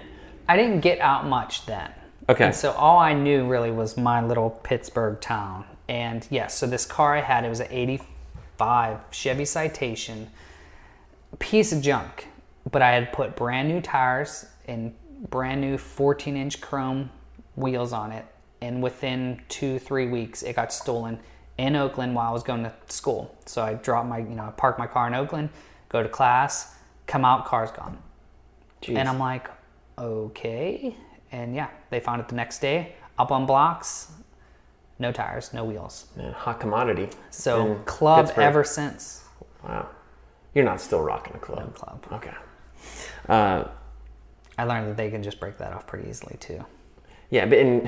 I didn't get out much then. Okay. And so all I knew really was my little Pittsburgh town. And yes, so this car I had, it was an 85 Chevy Citation, piece of junk. But I had put brand new tires and brand new 14-inch chrome wheels on it. And within 2-3 weeks, it got stolen in Oakland while I was going to school. So I I parked my car in Oakland, go to class, come out, car's gone. Jeez. And I'm like, okay. And yeah, they found it the next day, up on blocks, no tires, no wheels. Man, hot commodity. So club Pittsburgh. Ever since. Wow. You're not still rocking a club? No club. Okay. I learned that they can just break that off pretty easily too. Yeah, but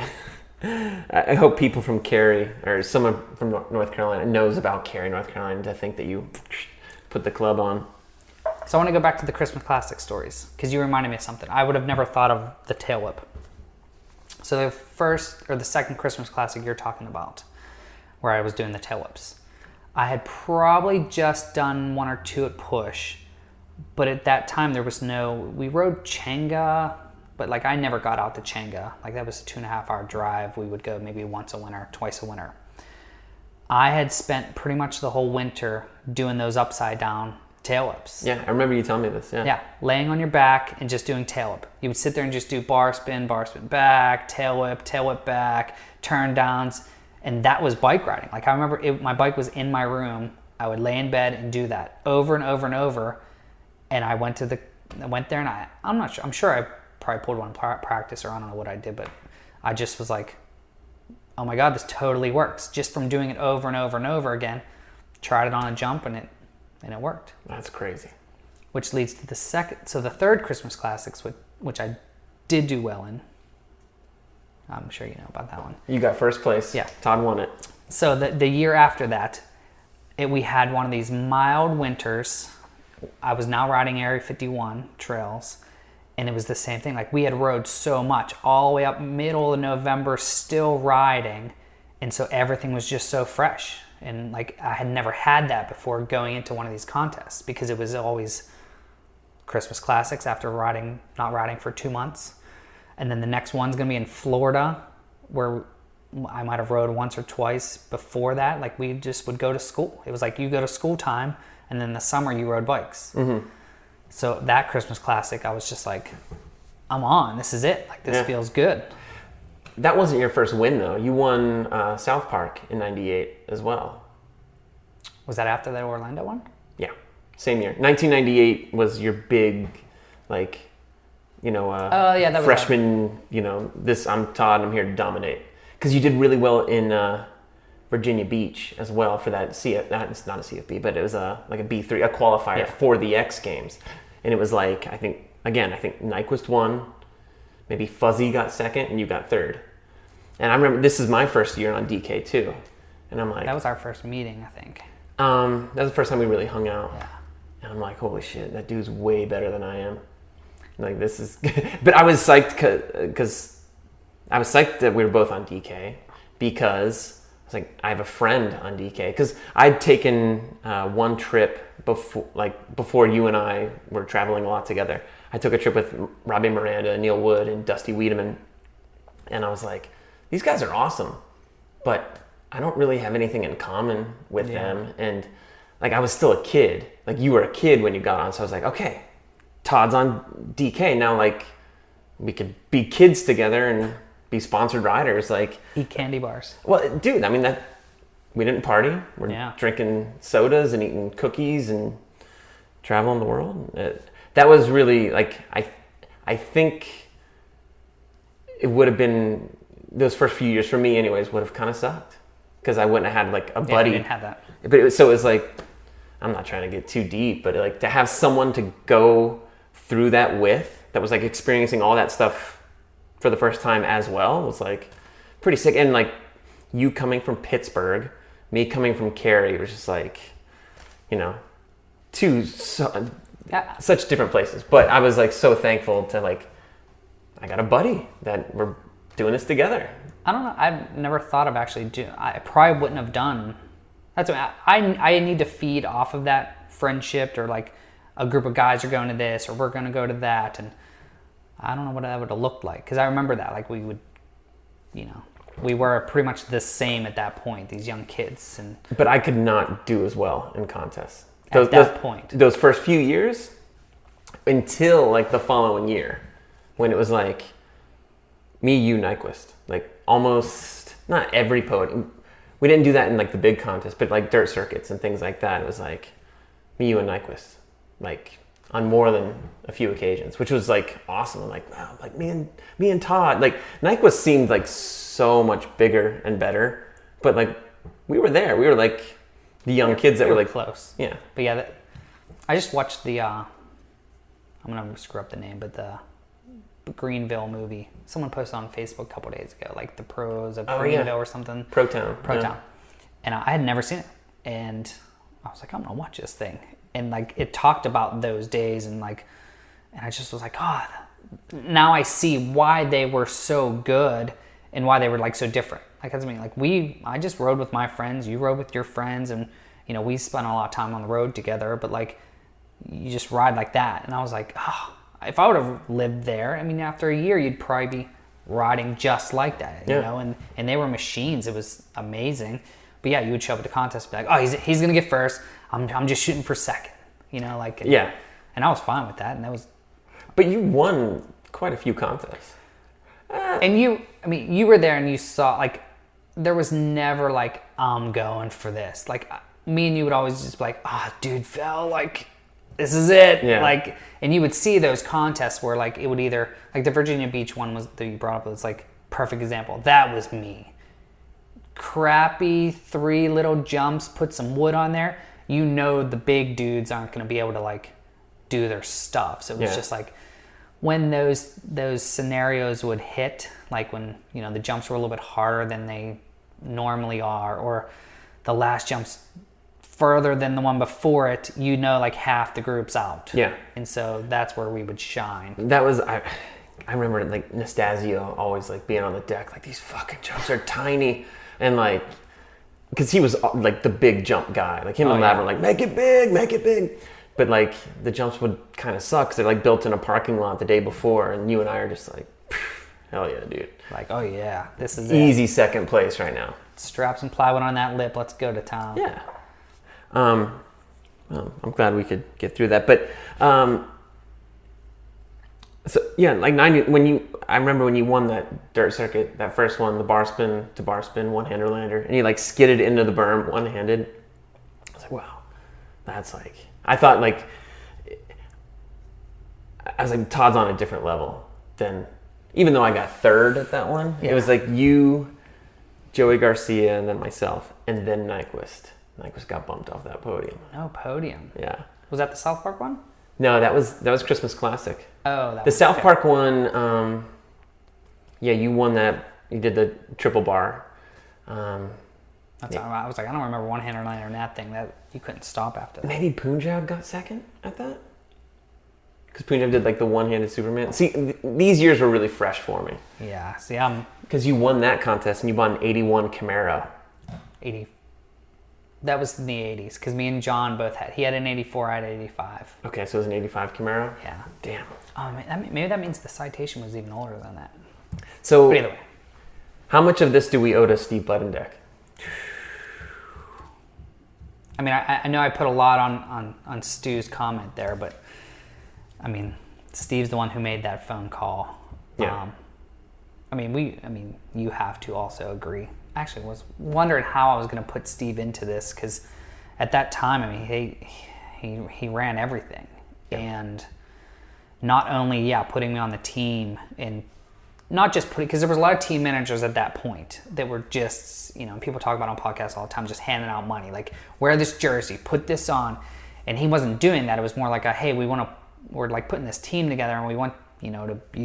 I hope people from Cary or someone from North Carolina knows about Cary, North Carolina, to think that you put the club on. So I want to go back to the Christmas classic stories because you reminded me of something. I would have never thought of the tail whip. So the first or the second Christmas classic you're talking about, where I was doing the tail whips, I had probably just done 1 or 2 at P.U.S.H, but at that time there was we rode Changa, but like I never got out to Changa. Like that was a 2.5-hour drive. We would go maybe once a winter, twice a winter. I had spent pretty much the whole winter doing those upside down tail whips. Yeah, I remember you telling me this. Yeah. Yeah, laying on your back and just doing tail whip. You would sit there and just do bar spin back, tail whip back, turn downs, and that was bike riding. Like I remember my bike was in my room. I would lay in bed and do that over and over and over. And I went there and I'm not sure. I'm sure I probably pulled one practice or I don't know what I did, but I just was like, oh my God, this totally works. Just from doing it over and over and over again. Tried it on a jump and it worked. That's crazy. Which leads to the third Christmas classics, which I did do well in. I'm sure you know about that one. You got first place. Yeah. Todd won it. So the year after that, we had one of these mild winters. I was now riding Area 51 trails, and it was the same thing. Like we had rode so much all the way up middle of November, still riding, and so everything was just so fresh. And like I had never had that before going into one of these contests because it was always Christmas classics after not riding for 2 months. And then the next one's gonna be in Florida where I might have rode once or twice before that. Like we just would go to school. It was like you go to school time and then the summer you rode bikes. Mm-hmm. So that Christmas classic, I was just like, I'm on, this is it. Like this feels good. That wasn't your first win, though. You won South Park in '98 as well. Was that after that Orlando one? Yeah, same year. 1998 was your big, like, that was freshman. I'm Todd. I'm here to dominate. Because you did really well in Virginia Beach as well for that It's not a CFB, but it was like a B3, a qualifier for the X Games, and it was like I think Nyquist won. Maybe Fuzzy got second and you got third. And I remember this is my first year on DK too. And I'm like... That was our first meeting, I think. That was the first time we really hung out. Yeah. And I'm like, holy shit, that dude's way better than I am. Like this is... But I was psyched that we were both on DK because I was like, I have a friend on DK. Because I'd taken one trip before you and I were traveling a lot together. I took a trip with Robbie Miranda, Neil Wood, and Dusty Wiedemann, and I was like, these guys are awesome, but I don't really have anything in common with them, and like I was still a kid. Like you were a kid when you got on, so I was like, okay, Todd's on DK. Now, like, we could be kids together and be sponsored riders. Like, eat candy bars. Well, dude, I mean, that we didn't party. We're drinking sodas and eating cookies and traveling the world. That was really, like, I think it would have been, those first few years for me anyways, would have kind of sucked. Because I wouldn't have had, like, a buddy. I didn't have that. But it was like, I'm not trying to get too deep, but, like, to have someone to go through that with, that was, like, experiencing all that stuff for the first time as well, was, like, pretty sick. And, like, you coming from Pittsburgh, me coming from Cary, was just, like, you know, such different places. But I was, like, so thankful to, like, I got a buddy that we're doing this together. I don't know. I've never thought of actually doing. I probably wouldn't have done. That's what I need to feed off of that friendship, or like a group of guys are going to this, or we're going to go to that, and I don't know what that would have looked like, because I remember that, like, we would, you know, we were pretty much the same at that point, these young kids, and but I could not do as well in contests at that point. Those first few years, until like the following year, when it was like me, you, Nyquist, like almost not every podium. We didn't do that in like the big contests, but like dirt circuits and things like that. It was like me, you, and Nyquist, like on more than a few occasions, which was like awesome. I'm like, wow, like me and Todd. Like Nyquist seemed like so much bigger and better, but like we were there. We were like the young kids that were like close. Yeah, but yeah, I just watched the. I'm gonna screw up the name, but the Greenville movie. Someone posted on Facebook a couple days ago, like the pros of Greenville or something. Pro Town. And I had never seen it, and I was like, I'm gonna watch this thing, and like it talked about those days, and like, and I just was like, oh, now I see why they were so good and why they were like so different. Like, I mean, like I just rode with my friends, you rode with your friends, and you know, we spent a lot of time on the road together, but like you just ride like that, and I was like, oh, if I would have lived there, I mean, after a year, you'd probably be riding just like that, you know? And they were machines. It was amazing. But yeah, you would show up at the contest and be like, oh, he's going to get first. I'm just shooting for second, you know? Like, and I was fine with that. And that was... But you won quite a few contests. And you were there and you saw, like, there was never like, I'm going for this. Like, me and you would always just be like, dude fell, like... This is it. Yeah. Like, and you would see those contests where like it would either, like the Virginia Beach one was that you brought up, it's like perfect example. That was me. Crappy 3 little jumps, put some wood on there. You know the big dudes aren't going to be able to like do their stuff. So it was just like when those scenarios would hit, like when, you know, the jumps were a little bit harder than they normally are, or the last jumps further than the one before it, you know, like half the group's out. Yeah. And so that's where we would shine. That was, I remember like Nastasio always like being on the deck, like these fucking jumps are tiny. And like, because he was like the big jump guy. Like him and Lav were like, make it big. But like the jumps would kind of suck because they're like built in a parking lot the day before. And you and I are just like, hell yeah, dude. Like, oh yeah, this is easy second place right now. Strap some plywood on that lip. Let's go to town. Yeah. Well, I'm glad we could get through that, but so yeah, like 90 I remember when you won that dirt circuit, that first one, the bar spin to bar spin, one-hander lander, and you like skidded into the berm one-handed. I was like, wow, that's like, I thought like, I was like, Todd's on a different level than, even though I got third at that one, it was like you, Joey Garcia, and then myself, and then Nyquist. Nyquist got bumped off that podium. No podium. Yeah. Was that the South Park one? No, that was Christmas Classic. Oh, that the South Park one. You won that. You did the triple bar. That's I was like, I don't remember one-hander liner in that thing. That you couldn't stop after that. Maybe Punjab got second at that. Because Punjab did like the one-handed Superman. See, these years were really fresh for me. Yeah. See, because you won that contest and you bought an '81 Camaro. 80. That was in the 80s, because me and John both had. He had an 84, I had an 85. Okay, so it was an 85 Camaro? Yeah. Damn. Maybe that means the Citation was even older than that. So, but either way. How much of this do we owe to Steve Buttendeck? I mean, I know I put a lot on Stu's comment there, but I mean, Steve's the one who made that phone call. Yeah. You have to also agree. I actually was wondering how I was going to put Steve into this, because at that time, I mean, he ran everything. Yeah. And not only, putting me on the team, and not just putting, because there was a lot of team managers at that point that were just, people talk about on podcasts all the time, just handing out money, like, wear this jersey, put this on. And he wasn't doing that. It was more like hey, we're like putting this team together, and we want, you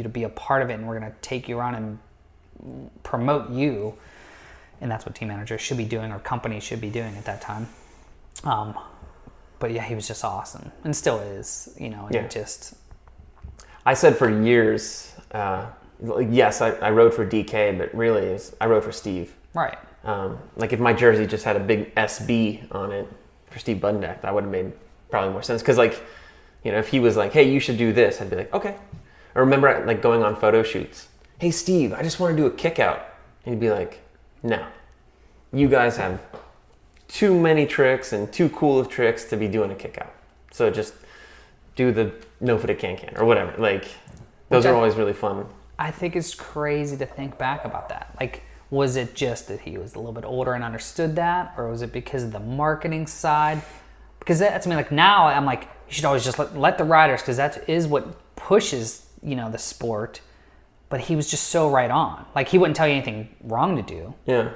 to be a part of it, and we're going to take you around and promote you. And that's what team managers should be doing, or companies should be doing at that time. But yeah, he was just awesome, and still is, just. I said for years, yes, I rode for DK, but really I rode for Steve. Right. Like if my jersey just had a big SB on it for Steve Bundeck, that would have made probably more sense. Because if he was like, hey, you should do this, I'd be like, okay. I remember like going on photo shoots. Hey, Steve, I just want to do a kick out. And he'd be like, no, you guys have too many tricks and too cool of tricks to be doing a kick out. So just do the no-footed can-can or whatever. Like, those are always really fun. I think it's crazy to think back about that. Like, was it just that he was a little bit older and understood that? Or was it because of the marketing side? Because that's, like now I'm like, you should always just let the riders, because that is what pushes, the sport. But he was just so right on. Like, he wouldn't tell you anything wrong to do. Yeah.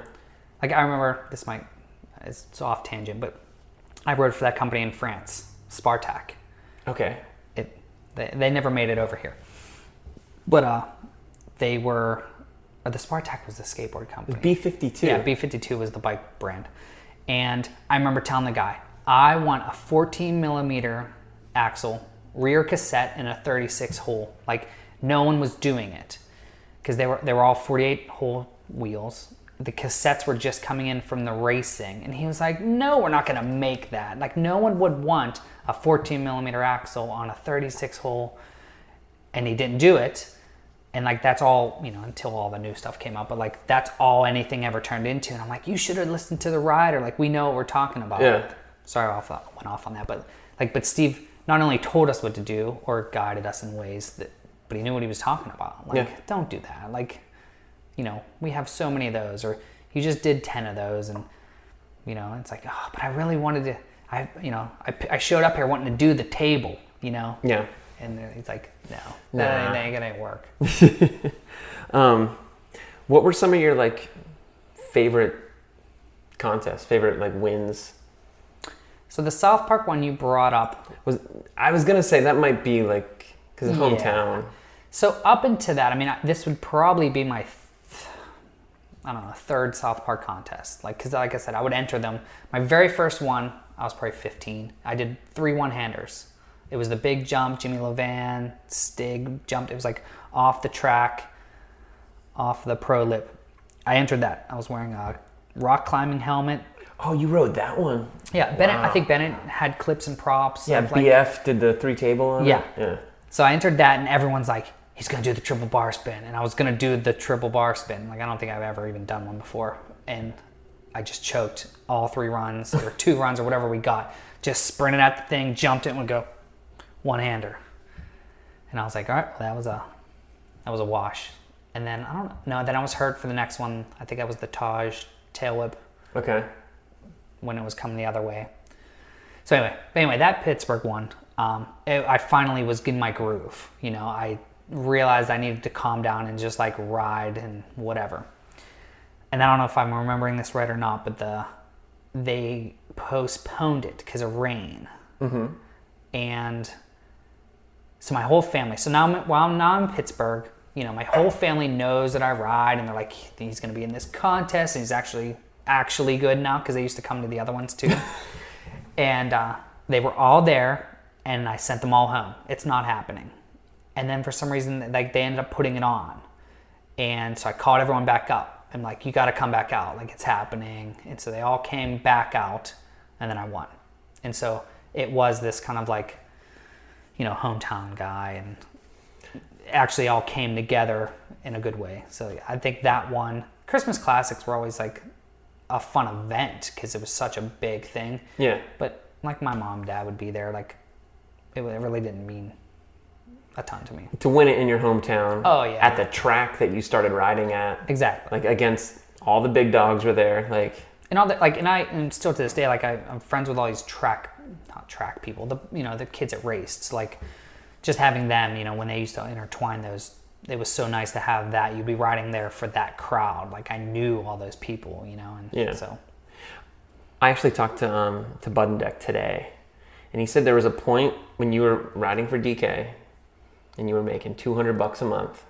Like, I remember, it's off tangent, but I rode for that company in France, Spartak. Okay. They never made it over here. But they were, the Spartak was the skateboard company. B52. Yeah, B52 was the bike brand. And I remember telling the guy, I want a 14 millimeter axle, rear cassette, and a 36 hole. Like, no one was doing it, because they were all 48 hole wheels. The cassettes were just coming in from the racing, and he was like, no, we're not going to make that. Like, no one would want a 14 millimeter axle on a 36 hole, and he didn't do it. And like, that's all, until all the new stuff came out, but like, that's all anything ever turned into. And I'm like, you should have listened to the rider. Like, we know what we're talking about. Yeah. Sorry, I went off on that, but Steve not only told us what to do or guided us in ways but he knew what he was talking about. Like, Don't do that. Like, we have so many of those, or you just did 10 of those, and it's like, oh, but I really wanted to. I showed up here wanting to do the table. Yeah. And he's like, no, that ain't work. What were some of your like favorite contests, favorite like wins? So the South Park one you brought up I was gonna say that might be like because of hometown. Yeah. So up into that, this would probably be my, third South Park contest. Because like I said, I would enter them. My very first one, I was probably 15. I did 3 one-handers. It was the big jump. Jimmy Levan, Stig jumped. It was like off the track, off the pro lip. I entered that. I was wearing a rock climbing helmet. Oh, you rode that one? Yeah, Bennett. Wow. I think Bennett had clips and props. Yeah, BF did the 3 table on it. Yeah. So I entered that, and everyone's like, he's going to do the triple bar spin. And I was going to do the triple bar spin. Like, I don't think I've ever even done one before. And I just choked all 3 runs, or 2 runs, or whatever we got. Just sprinted at the thing, jumped it, and would go one-hander. And I was like, all right, well, that was a wash. And then, I don't know. No, then I was hurt for the next one. I think that was the Taj tail whip. Okay. When it was coming the other way. So anyway, that Pittsburgh one, I finally was in my groove. I realized I needed to calm down and just like ride and whatever. And I don't know if I'm remembering this right or not, but they postponed it because of rain. Mm-hmm. And so my whole family, now I'm in Pittsburgh, my whole family knows that I ride, and they're like, he's going to be in this contest, and he's actually good now, because they used to come to the other ones too. And they were all there, and I sent them all home. It's not happening. And then for some reason, like, they ended up putting it on. And so I called everyone back up. I'm like, you got to come back out. Like, it's happening. And so they all came back out, and then I won. And so it was this kind of like, hometown guy, and actually all came together in a good way. So I think that one, Christmas Classics were always like a fun event because it was such a big thing. Yeah. But like, my mom and dad would be there. Like, it really didn't mean a ton to me. To win it in your hometown. Oh, yeah. At the track that you started riding at. Exactly. Like against all the big dogs were there. Like, and all that, like, and still to this day, like I'm friends with all these not track people, the kids that raced. So, like, just having them, when they used to intertwine those, it was so nice to have that. You'd be riding there for that crowd. Like, I knew all those people, and so. I actually talked to Buddendeck today, and he said there was a point when you were riding for DK, and you were making $200 a month.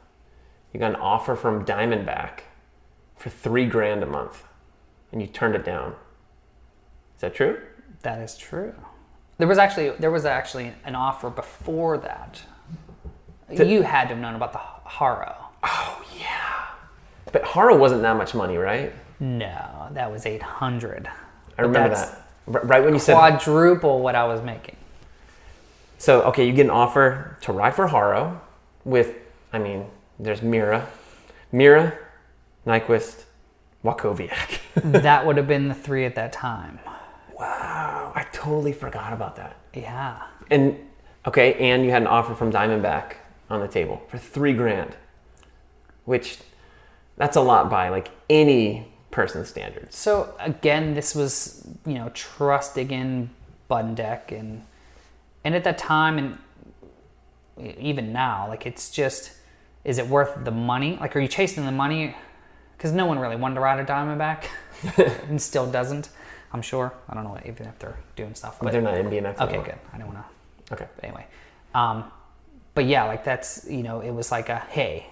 You got an offer from Diamondback for $3,000 a month, and you turned it down. Is that true? That is true. There was actually an offer before that. You had to have known about the Haro. Oh yeah, but Haro wasn't that much money, right? No, that was $800. I remember that. Right when you said quadruple what I was making. So okay, you get an offer to ride for Haro with, there's Mira, Nyquist, Walkowiak. That would have been the three at that time. Wow, I totally forgot about that. Yeah. And you had an offer from Diamondback on the table for $3,000, which that's a lot by like any person's standards. So again, this was trusting in Buddendeck and at that time and even now, like it's just, is it worth the money? Like, are you chasing the money? Because no one really wanted to ride a Diamondback and still doesn't. I'm sure. I don't know even if they're doing stuff. But they're not in BMX Okay, anymore. good. I don't want to. Okay. But anyway. But yeah, like that's, it was like a, hey,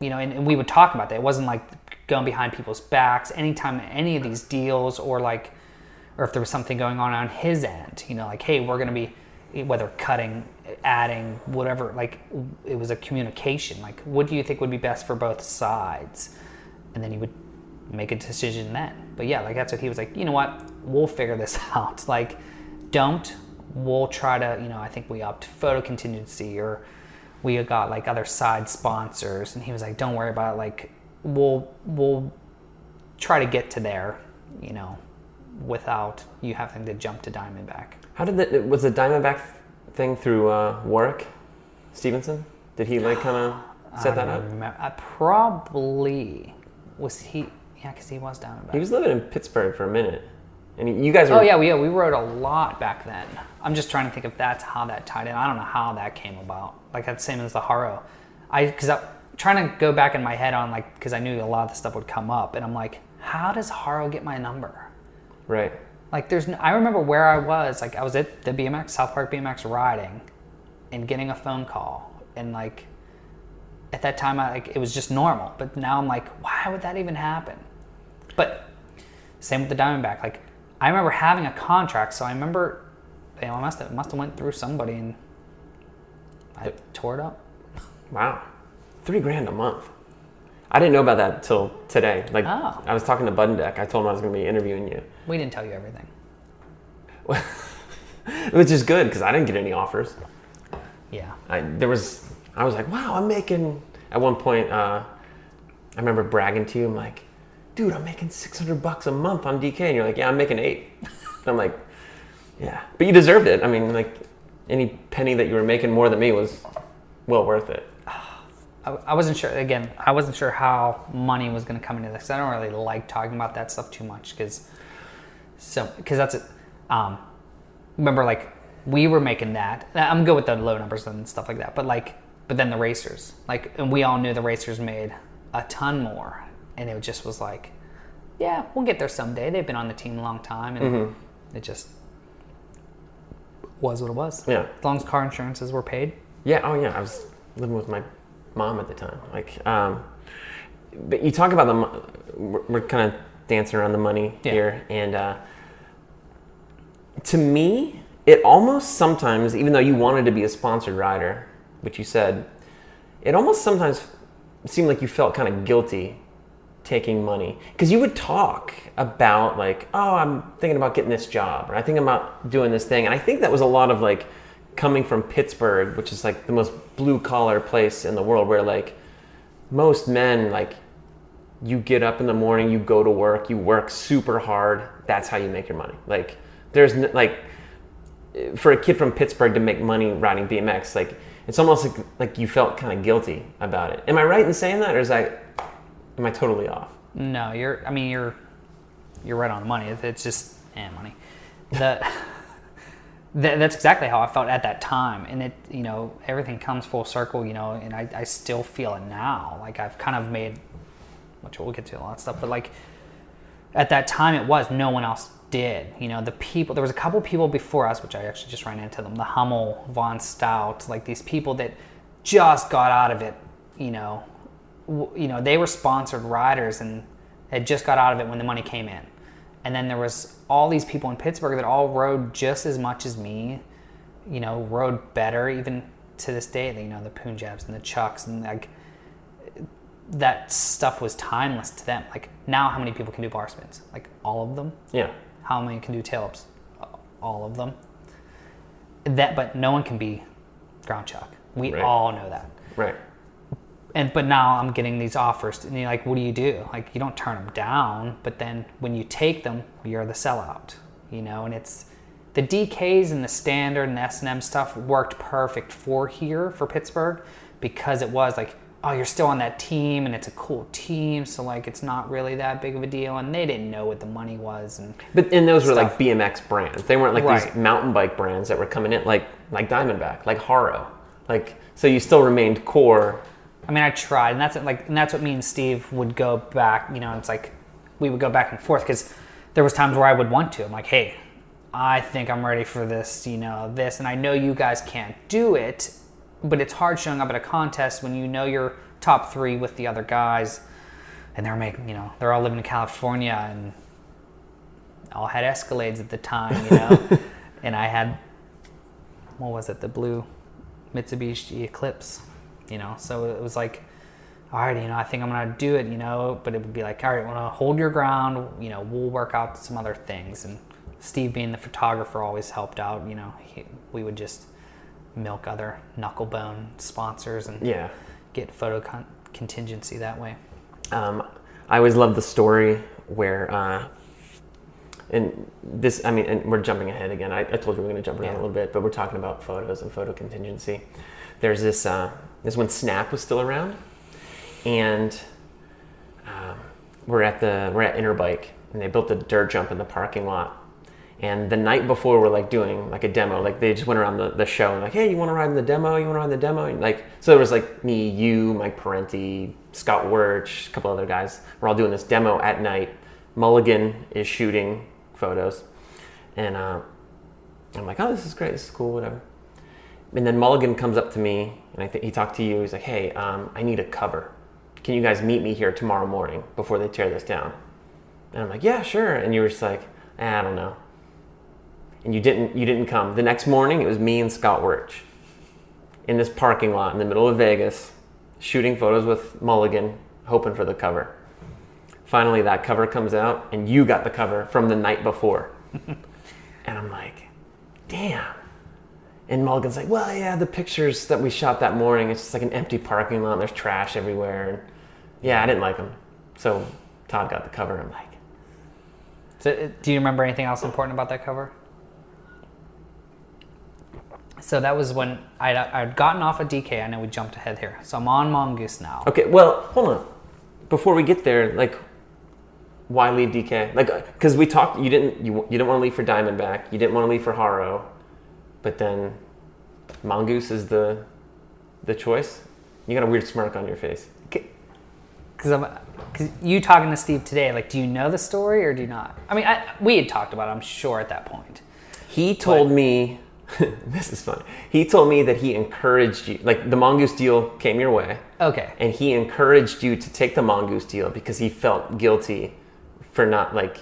and we would talk about that. It wasn't like going behind people's backs anytime any of these deals or if there was something going on his end, like, hey, we're going to be, whether cutting, adding, whatever, like it was a communication. Like, what do you think would be best for both sides? And then you would make a decision then. But yeah, like that's what he was like, you know what, we'll figure this out. Like, we'll try to, I think we upped photo contingency or we got like other side sponsors. And he was like, don't worry about it. Like, we'll try to get to there, without you having to jump to Diamondback. How did was the Diamondback thing through Warwick Stevenson? Did he like kind of set that up? I probably was he. Yeah, because he was Diamondback. He was living in Pittsburgh for a minute, and you guys were. Oh yeah, we rode a lot back then. I'm just trying to think if that's how that tied in. I don't know how that came about. Like that's the same as the Haro. Because I'm trying to go back in my head on because I knew a lot of the stuff would come up, and I'm like, how does Haro get my number? Right. Like I remember where I was. Like I was at the BMX South Park BMX riding, and getting a phone call, and like at that time it was just normal. But now I'm like, why would that even happen? But same with the Diamondback. Like I remember having a contract, so I remember, I must have went through somebody, and I tore it up. Wow, $3,000 a month. I didn't know about that till today. Like I was talking to Buddendeck. I told him I was going to be interviewing you. We didn't tell you everything. Which is good because I didn't get any offers. Yeah. I was like, wow, I'm making. At one point, I remember bragging to you. I'm like, dude, I'm making $600 a month on DK, and you're like, yeah, I'm making $8. I'm like, yeah, but you deserved it. I mean, like, any penny that you were making more than me was well worth it. I wasn't sure. Again, I wasn't sure how money was going to come into this. I don't really like talking about that stuff too much because that's it. Remember, like we were making that. I'm good with the low numbers and stuff like that. But then the racers, and we all knew the racers made a ton more, and it just was like, yeah, we'll get there someday. They've been on the team a long time, and it just was what it was. Yeah. As long as car insurances were paid. Yeah. Oh yeah. I was living with my mom at the time. But you talk about we're kind of dancing around the money here, and to me, it almost sometimes, even though you wanted to be a sponsored rider, which you said, it almost sometimes seemed like you felt kind of guilty taking money because you would talk about like, oh, I'm thinking about getting this job, or I think about doing this thing, and I think that was a lot of like coming from Pittsburgh, which is like the most blue collar place in the world, where like most men, like you get up in the morning, you go to work, you work super hard. That's how you make your money. Like there's like for a kid from Pittsburgh to make money riding BMX, like it's almost like you felt kind of guilty about it. Am I right in saying that, or am I totally off? No, you're right on the money. It's just money. That's exactly how I felt at that time, and it, everything comes full circle, and I still feel it now. Like I've kind of made, which we'll get to a lot of stuff, but like at that time it was no one else did. The people, there was a couple people before us, which I actually just ran into them, the Hummel, Von Stout, like these people that just got out of it. They were sponsored riders and had just got out of it when the money came in. And then there was all these people in Pittsburgh that all rode just as much as me, rode better even to this day. The Punjabs and the Chucks, and like that stuff was timeless to them. Like now, how many people can do bar spins? Like all of them. Yeah. How many can do tail ups? All of them. But no one can be ground chuck. We all know that. Right. But now I'm getting these offers, and you're like, what do? Like, you don't turn them down, but then when you take them, you're the sellout, and it's the DKs and the standard and the S&M stuff worked perfect for Pittsburgh, because it was like, oh, you're still on that team and it's a cool team, so like it's not really that big of a deal, and they didn't know what the money was. But those were like BMX brands. They weren't like these mountain bike brands that were coming in like Diamondback, like Haro, like, so you still remained core. I mean, I tried, and that's what me and Steve would go back. It's like we would go back and forth, because there was times where I would want to. I'm like, hey, I think I'm ready for this, this, and I know you guys can't do it, but it's hard showing up at a contest when you're top 3 with the other guys, and they're making, they're all living in California and all had Escalades at the time, and I had, what was it, the blue Mitsubishi Eclipse. So it was like, all right, I think I'm going to do it, but it would be like, all right, want to hold your ground, we'll work out some other things. And Steve, being the photographer, always helped out. We would just milk other knucklebone sponsors and get photo contingency that way. I always loved the story where, and we're jumping ahead again. I told you we're going to jump around a little bit, but we're talking about photos and photo contingency. There's this when Snap was still around, and we're at Interbike, and they built the dirt jump in the parking lot. And the night before, we're like doing like a demo. Like they just went around the show and like, hey, you want to ride in the demo? You want to ride in the demo? And like, so there was like me, you, Mike Parenti, Scott Wirch, a couple other guys. We're all doing this demo at night. Mulligan is shooting photos, and I'm like, oh, this is great. This is cool. Whatever. And then Mulligan comes up to me, and I think he talked to you. He's like, hey, I need a cover. Can you guys meet me here tomorrow morning before they tear this down? And I'm like, yeah, sure. And you were just like, I don't know. And you didn't come. The next morning, it was me and Scott Wirch in this parking lot in the middle of Vegas, shooting photos with Mulligan, hoping for the cover. Finally, that cover comes out, and you got the cover from the night before. And I'm like, damn. And Mulligan's like, well, yeah, the pictures that we shot that morning, it's just like an empty parking lot, and there's trash everywhere. And yeah, I didn't like them. So Todd got the cover. I'm like. So, do you remember anything else important about that cover? So that was when I'd gotten off a DK. I know we jumped ahead here. So I'm on Mongoose now. Okay, well, hold on. Before we get there, like, why leave DK? Like, because we talked, you didn't want to leave for Diamondback. You didn't want to leave for Haro. But then Mongoose is the choice. You got a weird smirk on your face. Because you talking to Steve today, like, do you know the story or do you not? I mean, we had talked about it, I'm sure, at that point. He told me, this is funny. He told me that he encouraged you, like the Mongoose deal came your way. Okay. And he encouraged you to take the Mongoose deal because he felt guilty for not, like,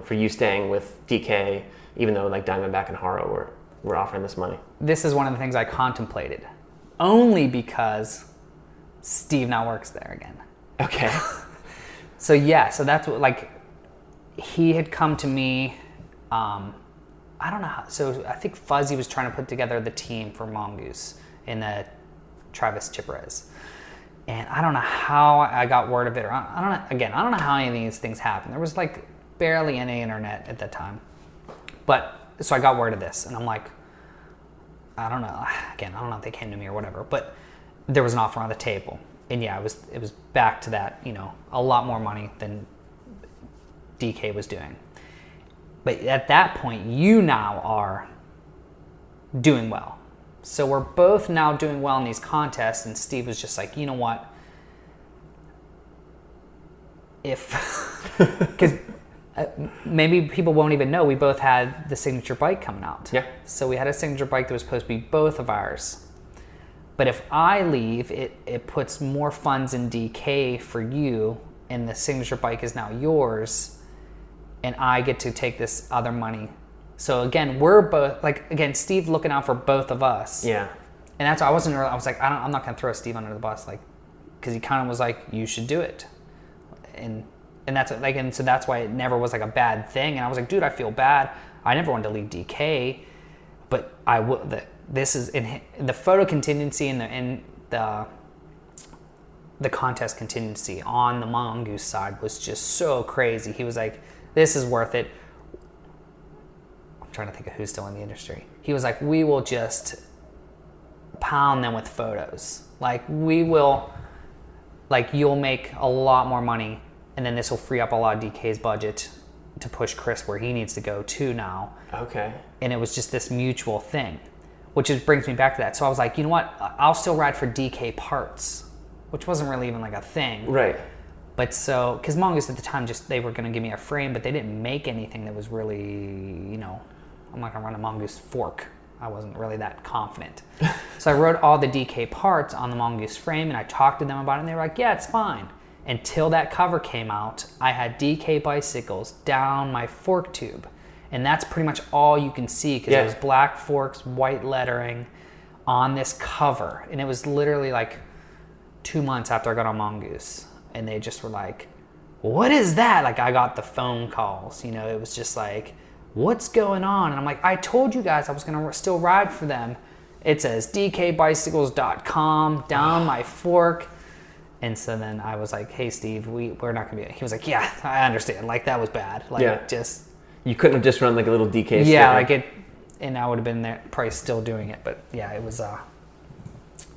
for you staying with DK, even though like Diamondback and Haro were offering this money. This is one of the things I contemplated, only because Steve now works there again. Okay. So that's what, like, he had come to me, I don't know how, so I think Fuzzy was trying to put together the team for Mongoose in the Travis Chiprez. And I don't know how I got word of it, or I don't know how any of these things happened. There was like barely any internet at that time. But, so I got word of this, and I'm like, I don't know. Again, I don't know if they came to me or whatever, but there was an offer on the table. And yeah, it was back to that, a lot more money than DK was doing. But at that point, you now are doing well. So we're both now doing well in these contests, and Steve was just like, you know what? Because maybe people won't even know, we both had the signature bike coming out. Yeah. So we had a signature bike that was supposed to be both of ours. But if I leave, it puts more funds in DK for you, and the signature bike is now yours, and I get to take this other money. So again, we're both, Steve looking out for both of us. Yeah. And that's why I was like, I'm not going to throw Steve under the bus, because he kind of was like, you should do it. And that's and so that's why it never was like a bad thing. And I was like, dude, I feel bad. I never wanted to leave DK, but I would. This is in the photo contingency and the contest contingency on the Mongoose side was just so crazy. He was like, this is worth it. I'm trying to think of who's still in the industry. He was like, we will just pound them with photos. We will, you'll make a lot more money, and then this will free up a lot of DK's budget to push Chris where he needs to go to now. Okay. And it was just this mutual thing, which brings me back to that. So I was like, you know what? I'll still ride for DK parts, which wasn't really even a thing. Right. But so, because Mongoose at the time, they were going to give me a frame, but they didn't make anything that was really, I'm not going to run a Mongoose fork. I wasn't really that confident. So I wrote all the DK parts on the Mongoose frame, and I talked to them about it, and they were like, yeah, it's fine. Until that cover came out, I had DK bicycles down my fork tube. And that's pretty much all you can see, because it was black forks, white lettering on this cover. And it was literally 2 months after I got on Mongoose. And they just were like, what is that? I got the phone calls, it was just like, what's going on? And I'm like, I told you guys I was going to still ride for them. It says dkbicycles.com down my fork. And so then I was like, hey, Steve, we're not going to be... He was like, yeah, I understand. That was bad. Just... You couldn't have just run a little DK sticker. Yeah, and I would have been there, probably still doing it. But yeah, it was...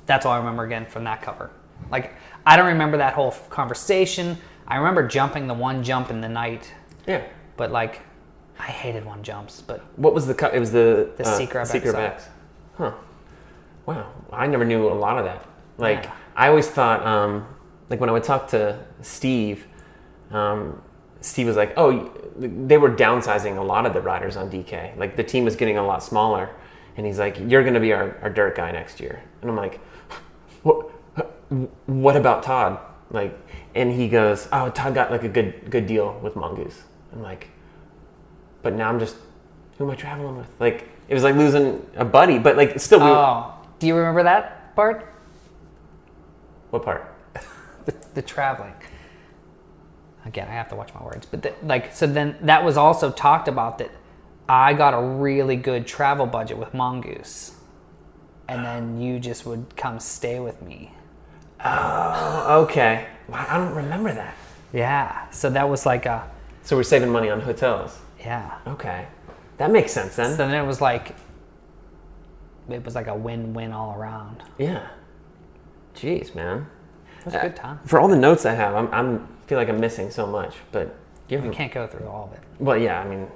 That's all I remember again from that cover. I don't remember that whole conversation. I remember jumping the one jump in the night. Yeah. But I hated one jumps. But what was the... It was the Secret X. Huh. Wow. I never knew a lot of that. I always thought... when I would talk to Steve, Steve was like, oh, they were downsizing a lot of the riders on DK. The team was getting a lot smaller. And he's like, you're going to be our dirt guy next year. And I'm like, what about Todd? And he goes, oh, Todd got a good deal with Mongoose. I'm like, but now I'm just, who am I traveling with? It was like losing a buddy, but still. Do you remember that part? What part? The traveling. Again, I have to watch my words. But so then that was also talked about, that I got a really good travel budget with Mongoose. And then you just would come stay with me. Oh, okay. Wow, I don't remember that. Yeah. So that was So we're saving money on hotels. Yeah. Okay. That makes sense then. So then it was a win-win all around. Yeah. Jeez, man. It was a good time. For all the notes I have, I feel like I'm missing so much, but... We can't go through all of it. Well, yeah, I mean,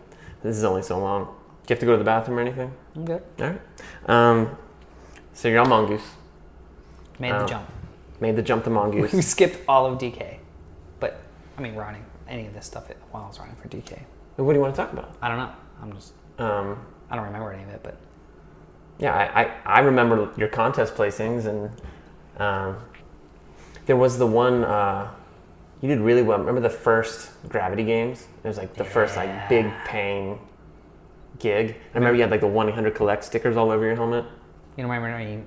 this is only so long. Do you have to go to the bathroom or anything? I'm good. All right. So you're on Mongoose. Made the jump. Made the jump to Mongoose. We skipped all of DK. But, running any of this stuff while I was running for DK. What do you want to talk about? I don't know. I'm just... I don't remember any of it, but... Yeah, I remember your contest placings, and there was the one... you did really well. Remember the first Gravity Games? It was the first big paying gig. I remember you had the 1-800-COLLECT stickers all over your helmet. You don't remember any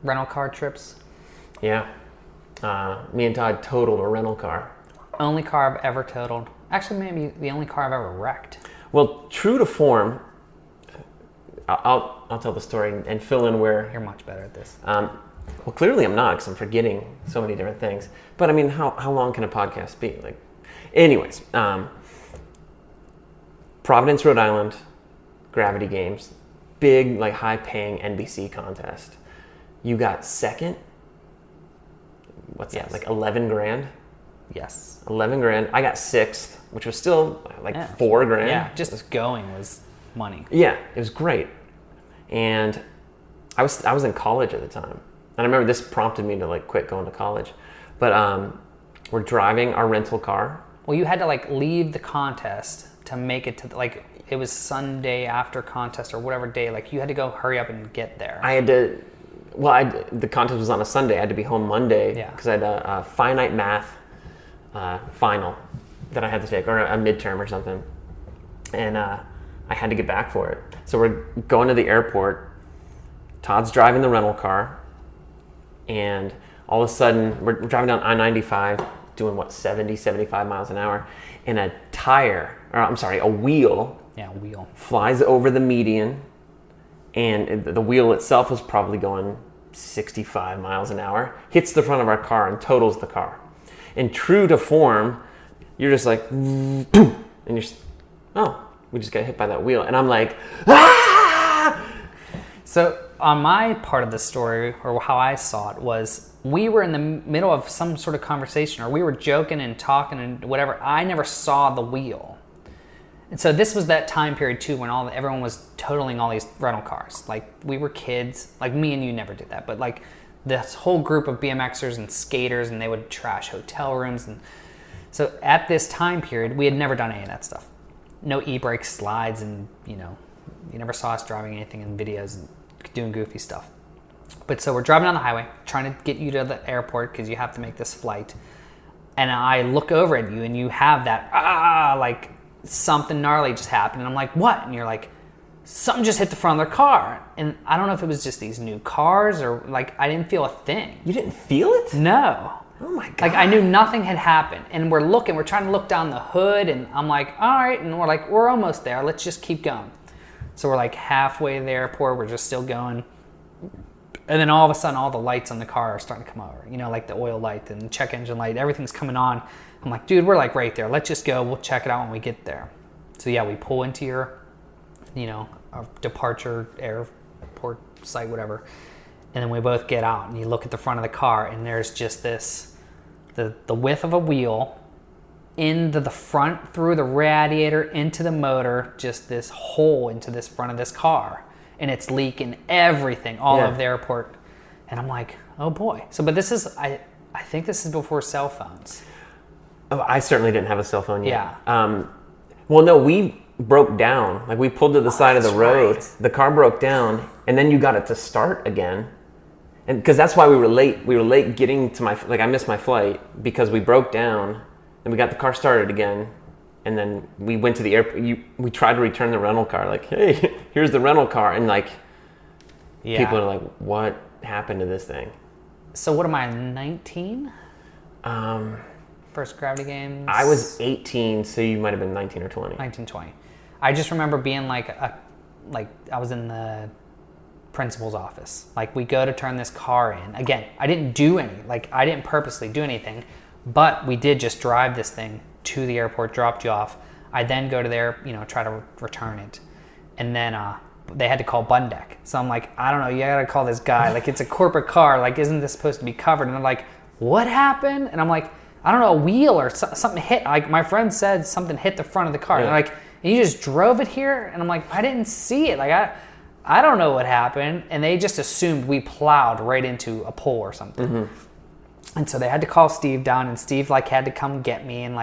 rental car trips? Yeah. Me and Todd totaled a rental car. Only car I've ever totaled. Actually, maybe the only car I've ever wrecked. Well, true to form, I'll tell the story and fill in where... You're much better at this. Well, clearly I'm not, because I'm forgetting so many different things. But how long can a podcast be? Anyways, Providence, Rhode Island, Gravity Games. big, like high-paying NBC contest. You got second. What's that? Like 11 grand. Yes. 11 grand. I got sixth, which was still like 4 grand. Yeah, just going was money. Yeah, it was great. And I was in college at the time. And I remember this prompted me to like quit going to college. But we're driving our rental car. Well, you had to like leave the contest to make it to like it was Sunday after contest or whatever day. Like you had to go hurry up and get there. I had to. Well, the contest was on a Sunday. I had to be home Monday because I had a finite math final that I had to take, or a midterm or something. And I had to get back for it. So we're going to the airport. Todd's driving the rental car. And all of a sudden, we're driving down I-95, doing 70, 75 miles an hour. And a wheel. Yeah, wheel. Flies over the median. And the wheel itself was probably going 65 miles an hour, hits the front of our car and totals the car. And true to form, you're just like, boom, and you're, we just got hit by that wheel. And I'm like, ah! So on my part of the story, or how I saw it, was we were in the middle of some sort of conversation, or we were joking and talking and whatever. I never saw the wheel. And so this was that time period too when everyone was totaling all these rental cars. Like we were kids, like me and you never did that, but like this whole group of BMXers and skaters, and they would trash hotel rooms. And so at this time period, we had never done any of that stuff. No e-brake slides, and you never saw us driving anything in videos and doing goofy stuff. But so we're driving down the highway, trying to get you to the airport because you have to make this flight. And I look over at you and you have that, like, something gnarly just happened. And I'm like, what? And you're like, something just hit the front of their car. And I don't know if it was just these new cars or like, I didn't feel a thing. You didn't feel it? No. Oh my God. Like I knew nothing had happened. And we're trying to look down the hood, and I'm like, all right. And we're like, we're almost there. Let's just keep going. So we're like halfway to the airport. We're just still going. And then all of a sudden, all the lights on the car are starting to come over. Like the oil light and check engine light, everything's coming on. I'm like, dude, we're like right there. Let's just go. We'll check it out when we get there. So yeah, we pull into your, our departure airport site, whatever. And then we both get out, and you look at the front of the car, and there's just this, the width of a wheel into the front, through the radiator, into the motor, just this hole into this front of this car. And it's leaking everything, all of the airport. And I'm like, oh boy. So, but this is, I think this is before cell phones. Oh, I certainly didn't have a cell phone yet. Yeah. Well, no, we broke down. Like we pulled to the side of the road. Right. The car broke down, and then you got it to start again. And because that's why we were late. We were late getting to I missed my flight because we broke down, and we got the car started again. And then we went to the airport. We tried to return the rental car. Like, hey, here's the rental car. And like, people are like, what happened to this thing? So what am I, 19? First Gravity Games? I was 18, so you might have been 19 or 20. 19, 20. I just remember being like I was in the principal's office. Like we go to turn this car in. Again, I didn't do I didn't purposely do anything, but we did just drive this thing to the airport, dropped you off. I then go to there, try to return it. And then they had to call Bun Deck. So I'm like, I don't know, you gotta call this guy. Like it's a corporate car, like isn't this supposed to be covered? And they're like, what happened? And I'm like, I don't know, a wheel or something hit. Like my friend said something hit the front of the car. Yeah. And they're like, and you just drove it here? And I'm like, I didn't see it. Like I don't know what happened. And they just assumed we plowed right into a pole or something. Mm-hmm. And so they had to call Steve down, and Steve had to come get me, and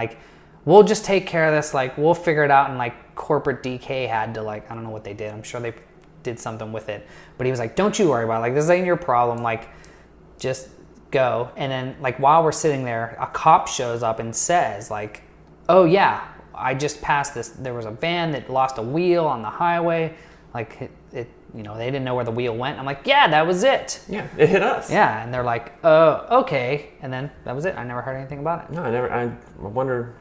we'll just take care of this. We'll figure it out. And corporate DK had to I don't know what they did. I'm sure they did something with it. But he was like, don't you worry about it. This ain't your problem. Just go. And then while we're sitting there, a cop shows up and says oh yeah, I just passed this. There was a van that lost a wheel on the highway. They didn't know where the wheel went. I'm like, yeah, that was it. Yeah, it hit us. Yeah, and they're like, oh, okay. And then that was it. I never heard anything about it. No, I never. I wonder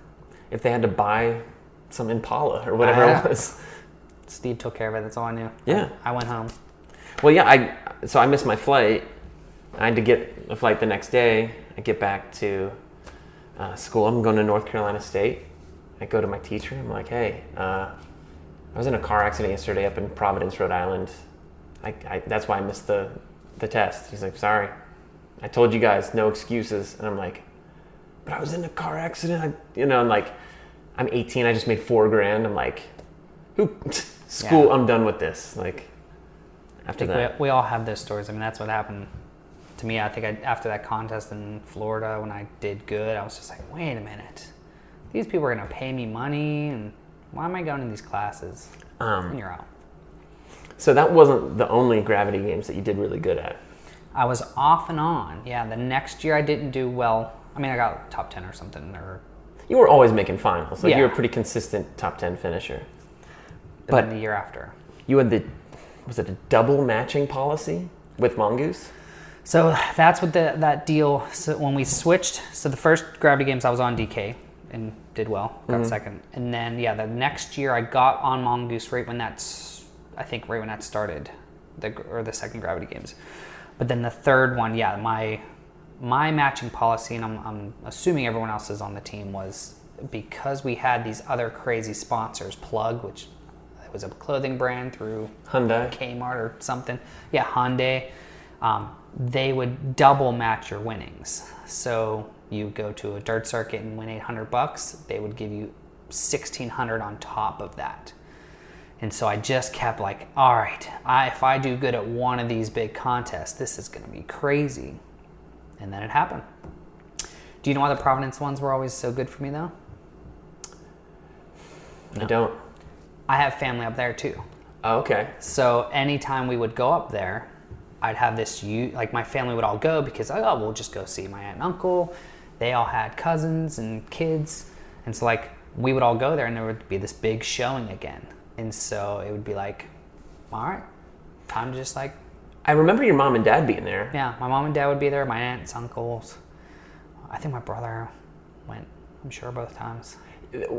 if they had to buy some Impala or whatever it was. Steve took care of it. That's all I knew. Yeah. I went home. Well, yeah, so I missed my flight. I had to get a flight the next day. I get back to school. I'm going to North Carolina State. I go to my teacher. I'm like, hey, I was in a car accident yesterday up in Providence, Rhode Island. That's why I missed the test. He's like, sorry. I told you guys, no excuses. And I'm like, but I was in a car accident. I'm like, I'm 18. I just made $4,000. I'm like, school, I'm done with this. Like, after that. We all have those stories. I mean, that's what happened to me. I think after that contest in Florida, when I did good, I was just like, wait a minute. These people are going to pay me money, and why am I going to these classes? And you're out. So that wasn't the only gravity games that you did really good at. I was off and on. Yeah, the next year I didn't do well. I mean, I got top 10 or something. You were always making finals. Like, yeah. You were a pretty consistent top 10 finisher. But the year after. You had was it a double matching policy with Mongoose? So that's what that deal, so when we switched, so the first gravity games I was on DK and did well, got second. And then, the next year I got on Mongoose right when that started, the second gravity games. But then the third one, my matching policy, and I'm assuming everyone else is on the team, was because we had these other crazy sponsors, Plug, which was a clothing brand through Hyundai, Kmart or something. Yeah, Hyundai. They would double match your winnings. So you go to a dirt circuit and win $800, they would give you $1,600 on top of that. And so I just kept like, all right, if I do good at one of these big contests, this is going to be crazy. And then it happened. Do you know why the Providence ones were always so good for me, though? No. I don't. I have family up there, too. Oh, okay. So anytime we would go up there, I'd have this, like my family would all go because, we'll just go see my aunt and uncle. They all had cousins and kids. And so, like, we would all go there and there would be this big showing again. And so it would be like, all right, time to just like... I remember your mom and dad being there. Yeah, my mom and dad would be there, my aunts, uncles. I think my brother went, I'm sure, both times.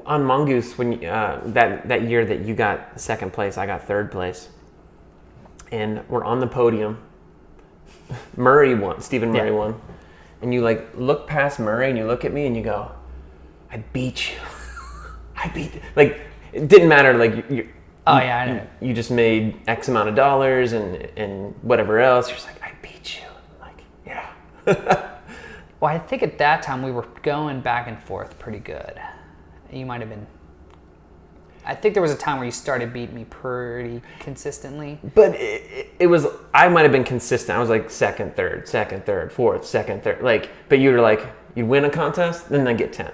On Mongoose, when that year that you got second place, I got third place. And we're on the podium. Murray won, Stephen Murray won. And you like look past Murray and you look at me and you go, I beat you. I beat you. Like, it didn't matter, like, I know. You just made X amount of dollars and whatever else. You're just like, I beat you. I'm like, yeah. Well, I think at that time we were going back and forth pretty good. You might have been... I think there was a time where you started beating me pretty consistently. But it was... I might have been consistent. I was like second, third, fourth, second, third. Like, but you were like, you'd win a contest, then get 10th.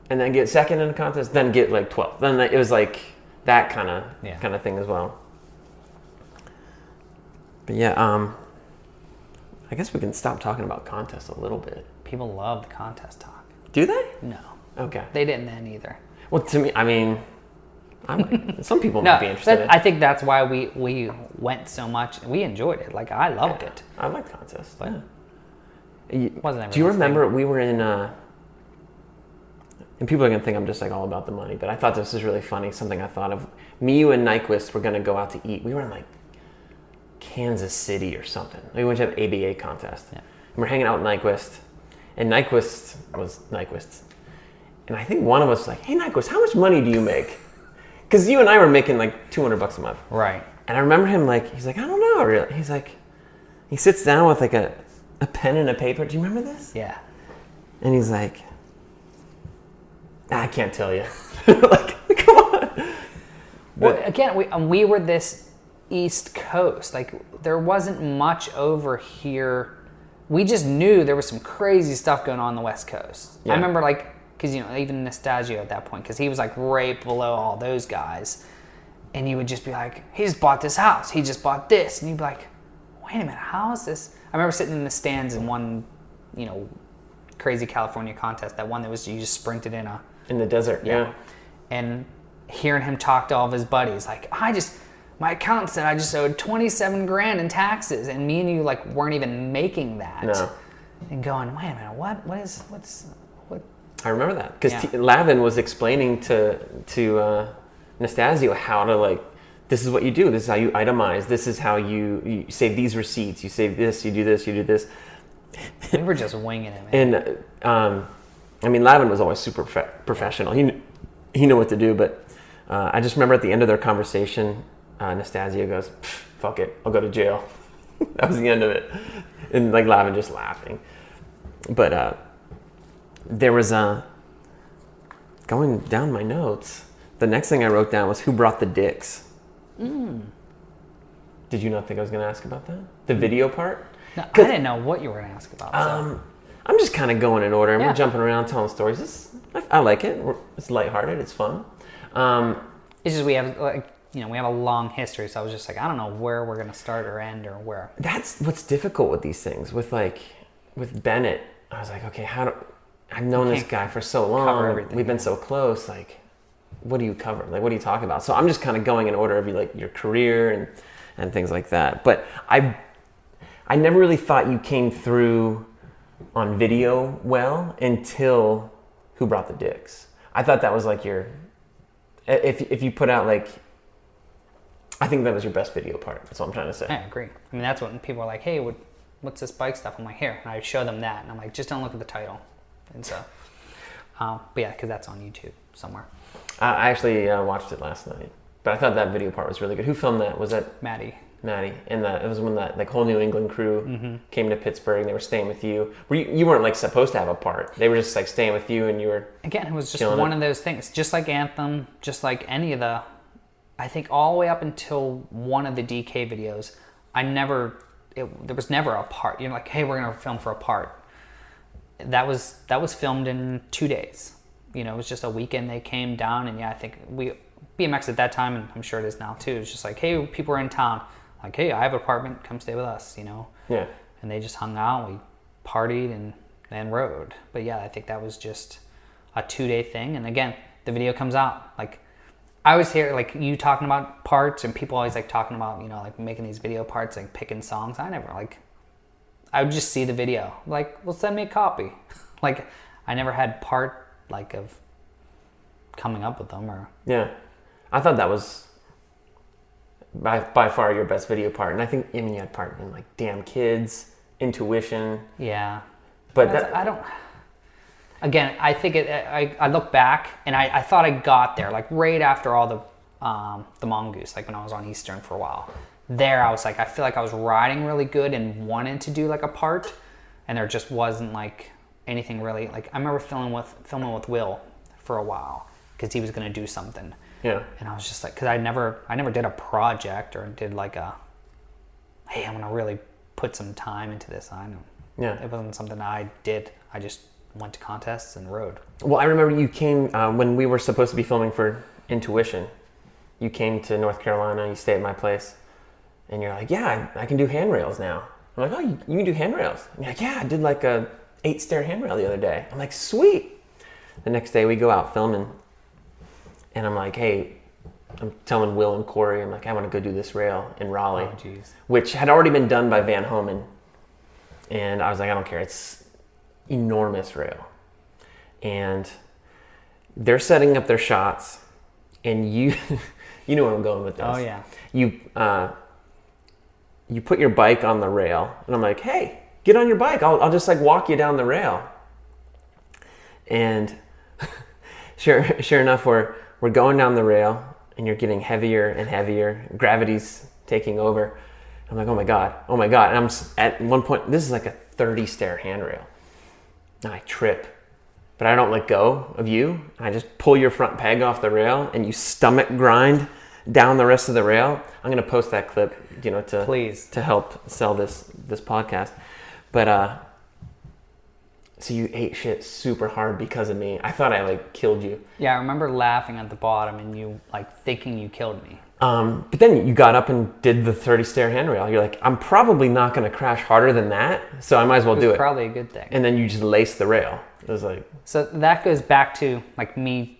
And then get second in a contest, then get like 12th. Then it was like that kind of thing as well. But yeah, I guess we can stop talking about contests a little bit. People love the contest talk. Do they? No. Okay. They didn't then either. Well, to me, I mean, some people might be interested. I think that's why we went so much. We enjoyed it. Like, I loved it. I like contests. But wasn't do you remember we were in... and people are going to think I'm just like all about the money, but I thought this was really funny, something I thought of. Me, you, and Nyquist were going to go out to eat. We were in like Kansas City or something. We went to an ABA contest. Yeah. And we're hanging out with Nyquist, and Nyquist was Nyquist. And I think one of us was like, hey, Nyquist, how much money do you make? Because you and I were making like $200 a month. Right. And I remember him like, he's like, I don't know, really. He's like, he sits down with like a pen and a paper. Do you remember this? Yeah. And he's like, I can't tell you. Like, come on. Well, again, we were this East Coast. Like, there wasn't much over here. We just knew there was some crazy stuff going on the West Coast. Yeah. I remember, like, because, even Nastasio at that point, because he was, like, right below all those guys. And you would just be like, he just bought this house. He just bought this. And you'd be like, wait a minute, how is this? I remember sitting in the stands in one, crazy California contest, that one that was you just sprinted in the desert, yeah. And hearing him talk to all of his buddies, like, my accountant said I just owed $27,000 in taxes, and me and you like weren't even making that. No. And going, wait a minute, what? I remember that because Lavin was explaining to Nastasio how to, like, this is what you do. This is how you itemize. This is how you save these receipts. You save this. You do this. You do this. We were just winging it, man. And Lavin was always super professional. He knew what to do, but I just remember at the end of their conversation, Anastasia goes, "Fuck it, I'll go to jail." That was the end of it, and like Lavin just laughing. But there was going down my notes. The next thing I wrote down was who brought the dicks. Did you not think I was going to ask about that? The video part? No, I didn't know what you were going to ask about. So. I'm just kind of going in order, and we're jumping around telling stories. I like it. It's lighthearted. It's fun. It's just we have a long history, so I was just like, I don't know where we're going to start or end or where. That's what's difficult with these things. With Bennett, I was like, okay, I've known this guy for so long. We've been so close. Like, what do you cover? Like, what do you talk about? So I'm just kind of going in order of your career and things like that. But I never really thought you came through on video well until Who Brought the Dicks. I thought that was like if you put out I think that was your best video part. That's what I'm trying to say. I agree. I mean, that's when people are like, hey, what's this bike stuff? I'm like, here. And I show them that. And I'm like, just don't look at the title. And so, but yeah, because that's on YouTube somewhere. I actually watched it last night. But I thought that video part was really good. Who filmed that? Was that Maddie? And it was when that whole New England crew came to Pittsburgh and they were staying with you. You weren't supposed to have a part. They were just staying with you and you were... Again, it was just one of those things. Just like Anthem, just like any of the... I think all the way up until one of the DK videos, there was never a part. You're like, hey, we're going to film for a part. That was filmed in 2 days. It was just a weekend they came down and I think BMX at that time, and I'm sure it is now too, it was just like, hey, people are in town. Like, hey, I have an apartment, come stay with us, Yeah. And they just hung out, we partied and rode. But yeah, I think that was just a 2-day thing. And again, the video comes out. I always hear you talking about parts, and people always talking about, making these video parts, picking songs. I never I would just see the video. Well, send me a copy. I never had part of coming up with them or... Yeah. I thought that was by far your best video part. And I think, you had part in Damn Kids, Intuition. Yeah. But I don't... Again, I think I look back and I thought I got there, right after all the Mongoose, when I was on Eastern for a while. There, I was I feel like I was riding really good and wanted to do a part, and there just wasn't anything really. I remember filming with Will for a while because he was going to do something. Yeah. And I was just because I never did a project or did hey, I'm going to really put some time into this. I know. Yeah. It wasn't something I did. I just went to contests and rode. Well, I remember you came when we were supposed to be filming for Intuition. You came to North Carolina. You stayed at my place, and you're like, "Yeah, I can do handrails now." I'm like, "Oh, you can do handrails?" And you're like, "Yeah, I did a 8-stair handrail the other day." I'm like, "Sweet." The next day we go out filming, and I'm like, "Hey," I'm telling Will and Corey, I'm like, "I want to go do this rail in Raleigh," Oh, jeez. Which had already been done by Van Homan, and I was like, "I don't care. It's enormous rail," and they're setting up their shots, and you know where I'm going with this. Oh yeah. You put your bike on the rail, and I'm like, "Hey, get on your bike. I'll just walk you down the rail." And sure enough, we're going down the rail, and you're getting heavier and heavier. Gravity's taking over. I'm like, oh my god. And I'm at one point. This is a 30-stair handrail. And I trip, but I don't let go of you. I just pull your front peg off the rail, and you stomach grind down the rest of the rail. I'm gonna post that clip, Please. to help sell this podcast. But so you ate shit super hard because of me. I thought I killed you. Yeah, I remember laughing at the bottom and you thinking you killed me. But then you got up and did the 30-stair handrail. You're like, I'm probably not going to crash harder than that, so I might as well do it. Probably a good thing. And then you just laced the rail. It was So that goes back to me.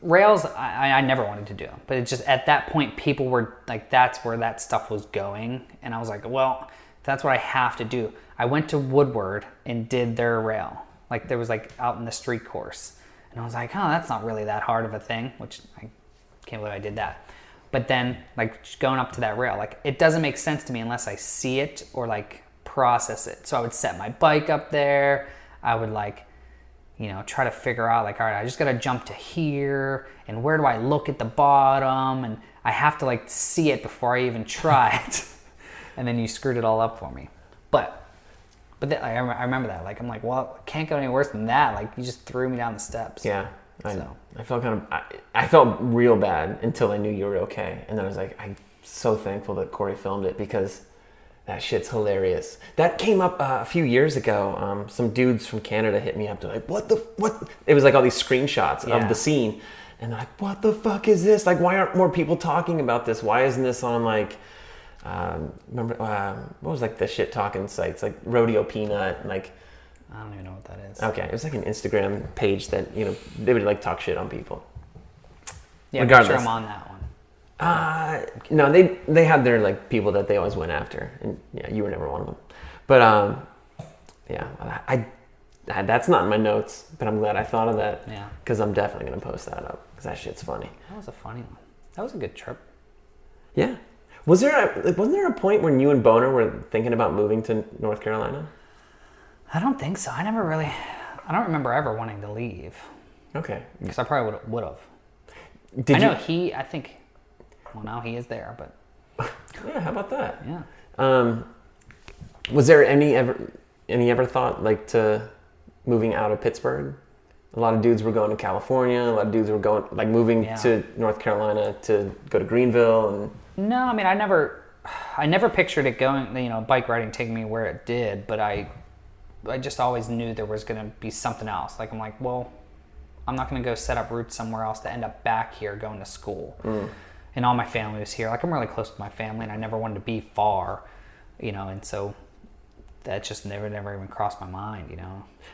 Rails, I never wanted to do them, but it's just at that point people were that's where that stuff was going, and I was like, well, that's what I have to do. I went to Woodward and did their rail. There was out in the street course, and I was like, oh, that's not really that hard of a thing, which I can't believe I did that. But then going up to that rail, it doesn't make sense to me unless I see it or process it. So I would set my bike up there. I would try to figure out like, all right, I just got to jump to here, and where do I look at the bottom, and I have to like see it before I even try it. And then you screwed it all up for me. But I remember that. Like, I'm like, well, it can't go any worse than that. Like, you just threw me down the steps. Yeah. I felt I felt real bad until I knew you were okay. And then I was like, I'm so thankful that Corey filmed it because that shit's hilarious. That came up a few years ago. Some dudes from Canada hit me up. They're like, what? It was like all these screenshots of the scene. And they're like, what the fuck is this? Like, why aren't more people talking about this? Why isn't this on like, remember, what was like the shit talking sites? Like Rodeo Peanut and like, I don't even know what that is. Okay, it was like an Instagram page that, they would like talk shit on people. Yeah, regardless. I'm sure I'm on that one. No, they had their like people that they always went after, and yeah, you were never one of them. But yeah, I that's not in my notes, but I'm glad I thought of that. Yeah, because I'm definitely gonna post that up because that shit's funny. That was a funny one. That was a good trip. Yeah, wasn't there a point when you and Boner were thinking about moving to North Carolina? I don't think so. I don't remember ever wanting to leave. Okay. Because I probably would have. Well, now he is there, but. Yeah, how about that? Yeah. Was there any ever thought like to moving out of Pittsburgh? A lot of dudes were going to California. A lot of dudes were moving to North Carolina to go to Greenville. And no, I mean, I never pictured it going, bike riding taking me where it did, but I just always knew there was going to be something else. Like, I'm like, well, I'm not going to go set up roots somewhere else to end up back here going to school. And all my family was here. Like, I'm really close to my family, and I never wanted to be far, and so that just never even crossed my mind,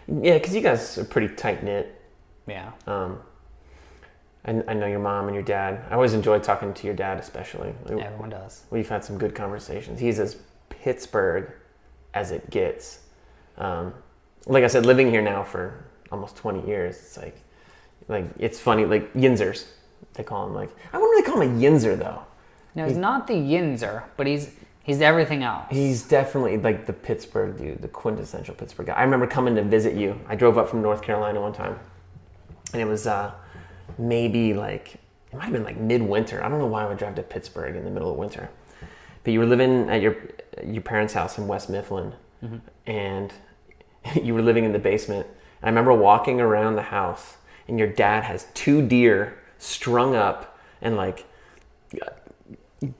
Yeah, because you guys are pretty tight-knit. Yeah. I know your mom and your dad. I always enjoy talking to your dad, especially. Everyone does. We've had some good conversations. He's as Pittsburgh as it gets. Like I said, living here now for almost 20 years, it's like it's funny, like Yinzers, they call him. Like, I wouldn't really call him a Yinzer though. No, he's not the Yinzer, but he's everything else. He's definitely like the Pittsburgh dude, the quintessential Pittsburgh guy. I remember coming to visit you. I drove up from North Carolina one time, and it was maybe like, it might have been like midwinter. I don't know why I would drive to Pittsburgh in the middle of winter, but you were living at your parents' house in West Mifflin, and you were living in the basement. And I remember walking around the house, and your dad has 2 deer strung up and like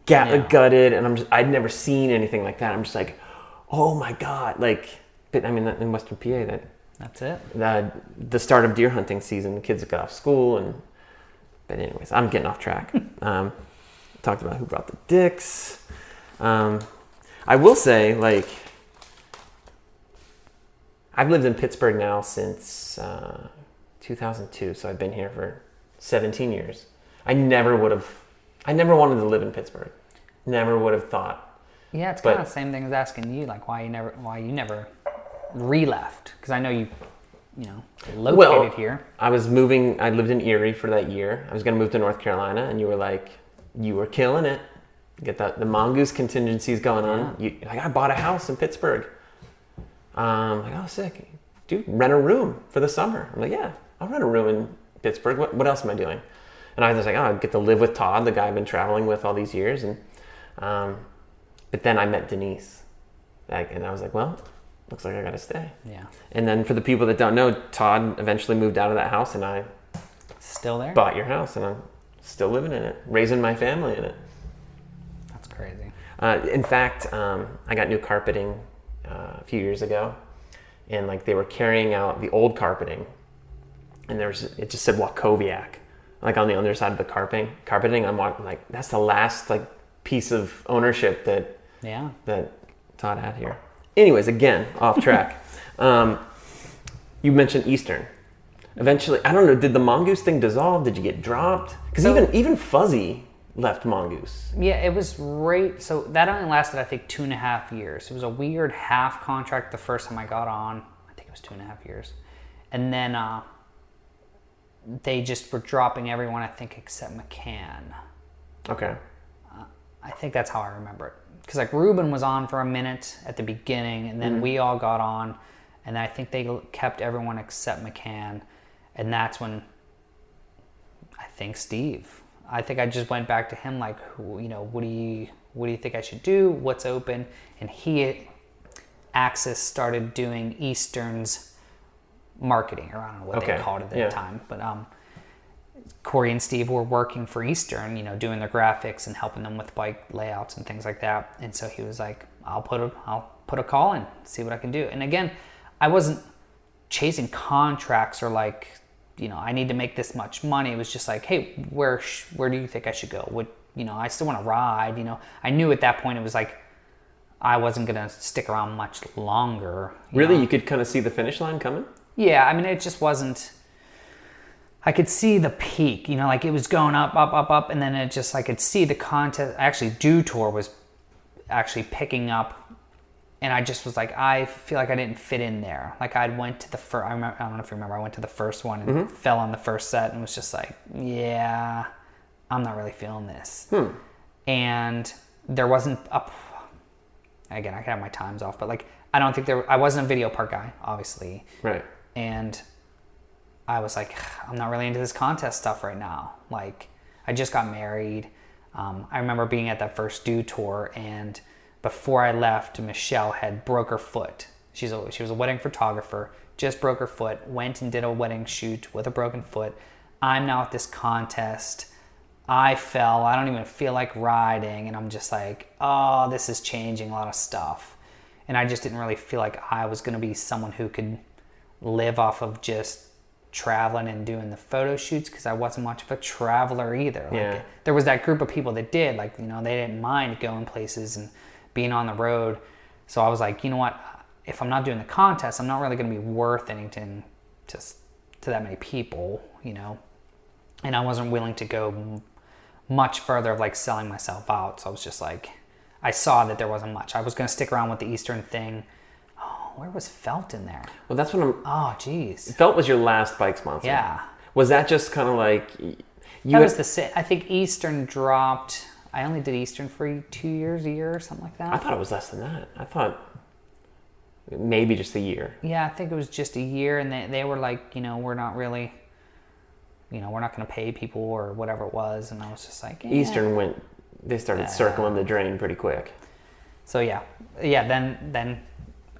gutted, and I'd never seen anything like that. I'm just like, oh my god! Like, but I mean, in Western PA, that's it. The start of deer hunting season, the kids got off school, but anyways, I'm getting off track. Talked about who brought the dicks. I will say, like, I've lived in Pittsburgh now since 2002, so I've been here for 17 years. I never wanted to live in Pittsburgh. Never would have thought. Yeah, it's kind of the same thing as asking you, like, why you never re-left? Because I know you located here. I was moving. I lived in Erie for that year. I was going to move to North Carolina, and you were like, you were killing it. Get the Mongoose contingencies going on. I bought a house in Pittsburgh. Like, oh, sick. Dude, rent a room for the summer. I'm like, yeah, I'll rent a room in Pittsburgh. What else am I doing? And I was like, I get to live with Todd, the guy I've been traveling with all these years. And but then I met Denise. And I was like, well, looks like I got to stay. Yeah. And then for the people that don't know, Todd eventually moved out of that house, and I still there? Bought your house, and I'm still living in it, raising my family in it. That's crazy. In fact, I got new carpeting a few years ago, and like they were carrying out the old carpeting, and it just said Walkowiak, like on the underside of the carpeting. I'm like, that's the last like piece of ownership that Todd had here. Anyways, again, off track. You mentioned Eastern. Eventually, I don't know, did the Mongoose thing dissolve? Did you get dropped? Because even Fuzzy left Mongoose. Yeah, it was right. So that only lasted, I think, 2.5 years. It was a weird half contract the first time I got on. I think it was 2.5 years. And then they just were dropping everyone, I think, except McCann. Okay. I think that's how I remember it. Because like Ruben was on for a minute at the beginning, and then we all got on, And I think they kept everyone except McCann. And that's when I think I think I just went back to him like, you know, what do you think I should do? What's open? And Axis started doing Eastern's marketing, or I don't know what they called it at the time. But Corey and Steve were working for Eastern, you know, doing their graphics and helping them with bike layouts and things like that. And so he was like, I'll put a call in, see what I can do. And again, I wasn't chasing contracts or like, you know, I need to make this much money. It was just like, hey, where do you think I should go? What, you know, I still want to ride, you know. I knew at that point it was like I wasn't going to stick around much longer. Really? You could kind of see the finish line coming? Yeah, I mean, it just wasn't, I could see the peak, you know, like it was going up, up, up, up, and then it just, I could see the contest, actually Dew Tour was actually picking up, and I just was like, I feel like I didn't fit in there. Like I went to the first, I don't know if you remember, I went to the first one and fell on the first set and was just like, yeah, I'm not really feeling this. And there wasn't again, I could have my times off, but like, I wasn't a video park guy, obviously. Right. And I was like, I'm not really into this contest stuff right now. Like, I just got married. I remember being at that first Dew Tour, and before I left, Michelle had broke her foot. She was a wedding photographer, just broke her foot, went and did a wedding shoot with a broken foot. I'm now at this contest. I fell. I don't even feel like riding, and I'm just like, oh, this is changing a lot of stuff. And I just didn't really feel like I was going to be someone who could live off of just traveling and doing the photo shoots, because I wasn't much of a traveler either. Like, there was that group of people that did, like, you know, they didn't mind going places and being on the road. So I was like, you know what, if I'm not doing the contest, I'm not really going to be worth anything to that many people, you know. And I wasn't willing to go much further of like selling myself out. So I was just like, I saw that there wasn't much. I was going to stick around with the Eastern thing. Oh, where was Felt in there? Well, that's what Oh, geez. Felt was your last bike sponsor. Yeah. Was that just kind of like... I think Eastern dropped... I only did Eastern for a year or something like that. I thought it was less than that. I thought maybe just a year. Yeah, I think it was just a year, and they were like, you know, we're not really... You know, we're not going to pay people or whatever it was. And I was just like, Eastern they started circling the drain pretty quick. So yeah, then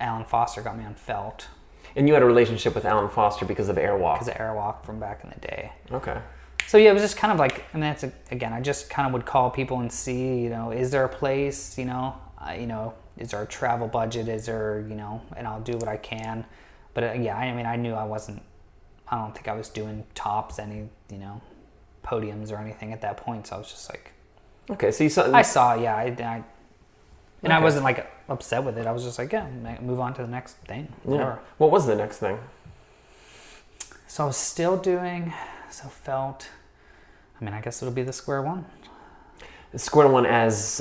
Alan Foster got me on Felt. And you had a relationship with Alan Foster because of Airwalk. Because of Airwalk from back in the day. Okay. So yeah, it was just kind of like, I mean, I just kind of would call people and see, you know, is there a place, you know, is there a travel budget, is there, you know, and I'll do what I can. But yeah, I mean, I knew I don't think I was doing tops, any, you know, podiums or anything at that point. So I was just like, okay, so you saw... I saw, yeah, I wasn't like upset with it. I was just like, yeah, move on to the next thing. Yeah. What was the next thing? So I was still doing, Felt, I mean, I guess it'll be the Square One. The Square One as,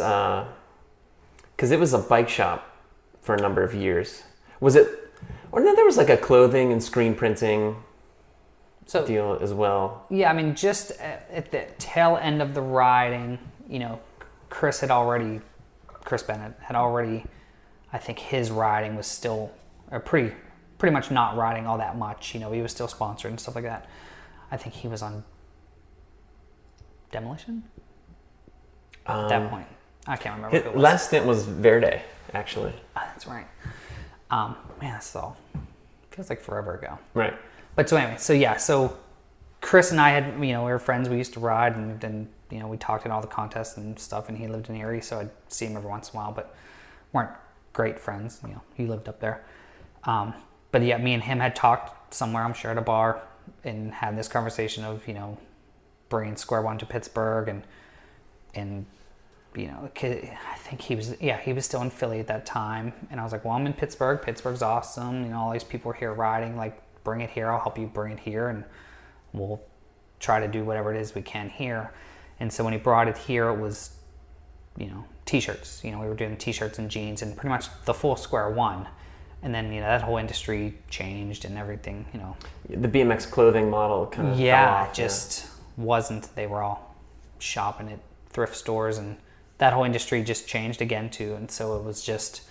because it was a bike shop for a number of years. Was it, or no, there was like a clothing and screen printing deal as well. Yeah, I mean, just at the tail end of the riding, you know, Chris Bennett had already, I think his riding was still pretty much not riding all that much. You know, he was still sponsored and stuff like that. I think he was on Demolition at that point. I can't remember what it was. Last stint was Verde, actually. That's right. Man, that's all. Feels like forever ago. Right. But so anyway, so Chris and I had, you know, we were friends. We used to ride, and then, you know, we talked in all the contests and stuff, and he lived in Erie, so I'd see him every once in a while, but weren't great friends. You know, he lived up there. But yeah, me and him had talked somewhere, I'm sure at a bar, and had this conversation of, you know, bringing Square One to Pittsburgh, and you know, I think he was still in Philly at that time, and I was like, well, I'm in Pittsburgh. Pittsburgh's awesome. You know, all these people are here riding. Like, bring it here. I'll help you bring it here, and we'll try to do whatever it is we can here. And so when he brought it here, it was, you know, t-shirts. You know, we were doing t-shirts and jeans and pretty much the full Square One. And then, you know, that whole industry changed and everything, you know. The BMX clothing model kind of fell off, just wasn't. They were all shopping at thrift stores, and that whole industry just changed again too. And so it was just,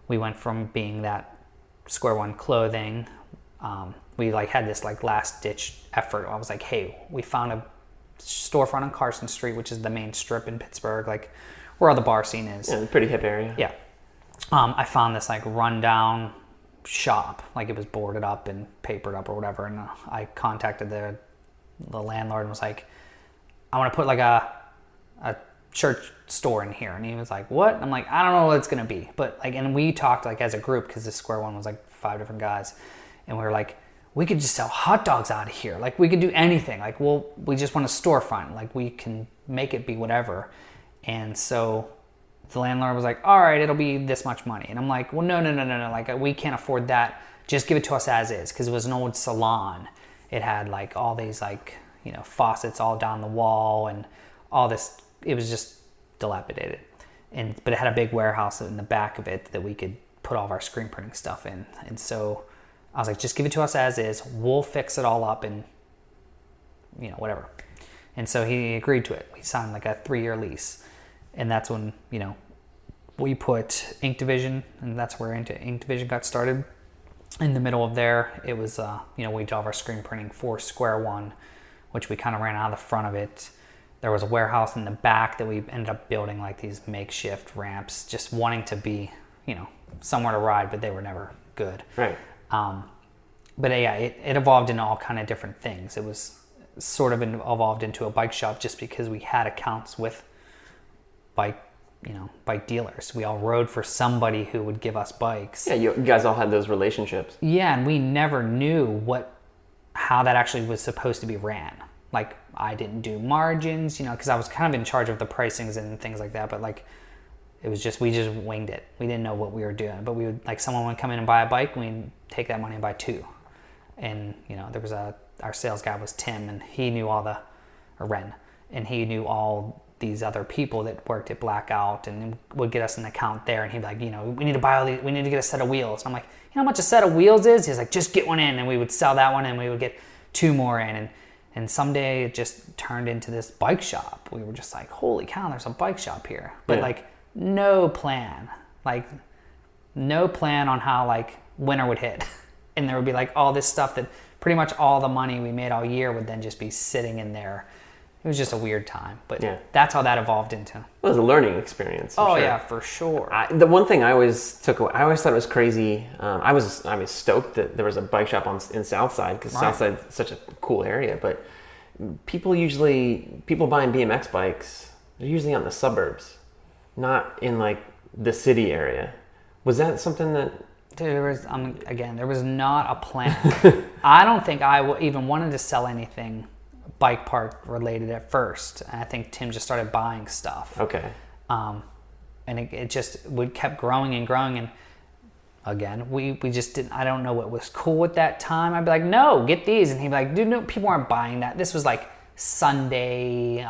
we went from being that Square One clothing. We like had this like last ditch effort. I was like, hey, we found a storefront on Carson Street, which is the main strip in Pittsburgh, like where all the bar scene is. Yeah, pretty hip area. Yeah. I found this like rundown shop, like it was boarded up and papered up or whatever, and I contacted the landlord and was like, I want to put like a church store in here. And he was like, what? And I'm like, I don't know what it's gonna be, but like, and we talked like as a group, because the Square One was like 5 different guys, and we were like, we could just sell hot dogs out of here, like we could do anything, like we just want a storefront, like we can make it be whatever. And so the landlord was like, all right, it'll be this much money. And I'm like, well, no, like we can't afford that, just give it to us as is, because it was an old salon. It had like all these like, you know, faucets all down the wall and all this. It was just dilapidated, but it had a big warehouse in the back of it that we could put all of our screen printing stuff in. And so I was like, just give it to us as is, we'll fix it all up and, you know, whatever. And so he agreed to it. We signed like a 3-year lease, and that's when, you know, we put Ink Division, and that's where Ink Division got started. In the middle of there, it was, you know, we did all of our screen printing for Square One, which we kind of ran out of the front of it. There was a warehouse in the back that we ended up building like these makeshift ramps, just wanting to be, you know, somewhere to ride, but they were never good. Right. But yeah, it evolved into all kind of different things. It was sort of evolved into a bike shop just because we had accounts with bike dealers. We all rode for somebody who would give us bikes. Yeah, you guys all had those relationships. Yeah, and we never knew how that actually was supposed to be ran. Like, I didn't do margins, you know, because I was kind of in charge of the pricings and things like that, but like, we just winged it. We didn't know what we were doing, but we would, like, someone would come in and buy a bike, we'd take that money and buy 2. And, you know, there was our sales guy was Tim, and he knew Ren, and he knew all these other people that worked at Blackout and would get us an account there, and he'd be like, you know, we need to buy all these, we need to get a set of wheels. And I'm like, you know how much a set of wheels is? He's like, just get one in, and we would sell that one, and we would get 2 more in, and someday it just turned into this bike shop. We were just like, holy cow, there's a bike shop here. But yeah. Like, no plan on how like winter would hit. And there would be like all this stuff that pretty much all the money we made all year would then just be sitting in there. It was just a weird time, but yeah. That's how that evolved into. It was a learning experience. Oh sure. Yeah, for sure. The one thing I always took away, I always thought it was crazy. I was stoked that there was a bike shop in Southside, because right. Southside is such a cool area. But people buying BMX bikes, they're usually out in the suburbs, not in like the city area. Was that something that? Dude, there was not a plan. I don't think I even wanted to sell anything bike park related at first. And I think Tim just started buying stuff. Okay. And it just kept growing and growing. And again, we just didn't, I don't know what was cool at that time. I'd be like, no, get these. And he'd be like, dude, no, people aren't buying that. This was like Sunday,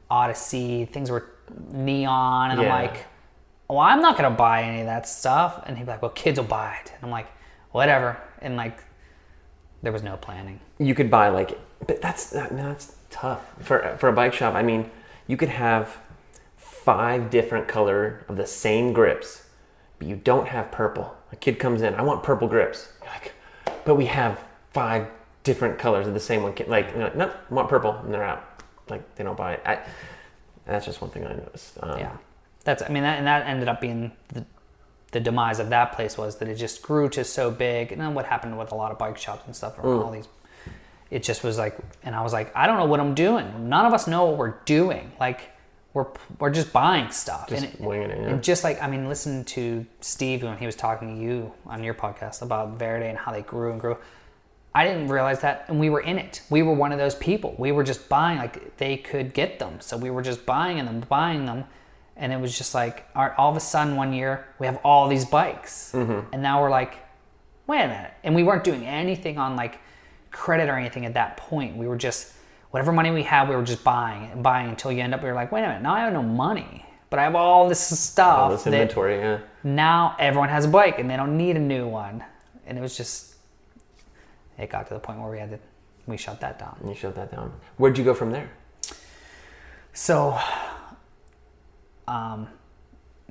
Odyssey, things were neon. And yeah. I'm like, well, I'm not going to buy any of that stuff. And he'd be like, well, kids will buy it. And I'm like, whatever. And like, there was no planning. You could buy like, but that's tough for a bike shop. I mean, you could have 5 different color of the same grips, but you don't have purple. A kid comes in, I want purple grips. You're like, but we have 5 different colors of the same one. Like, no, I want purple, and they're out. Like, they don't buy it. That's just one thing I noticed. Yeah. That ended up being the demise of that place, was that it just grew to so big. And then what happened with a lot of bike shops and stuff around all these, it just was like, and I was like, I don't know what I'm doing. None of us know what we're doing. Like, we're just buying stuff. Just winging it, yeah. And just like, I mean, listen to Steve when he was talking to you on your podcast about Verde and how they grew and grew. I didn't realize that, and we were in it. We were one of those people. We were just buying, like, they could get them. So we were just buying them. And it was just like, all of a sudden one year, we have all these bikes. Mm-hmm. And now we're like, wait a minute. And we weren't doing anything on like credit or anything at that point. We were just, whatever money we had, we were just buying until you end up, we were like, wait a minute, now I have no money, but I have all this stuff. All this inventory, yeah. Now everyone has a bike and they don't need a new one. And it was just, it got to the point where we shut that down. And you shut that down. Where'd you go from there? So,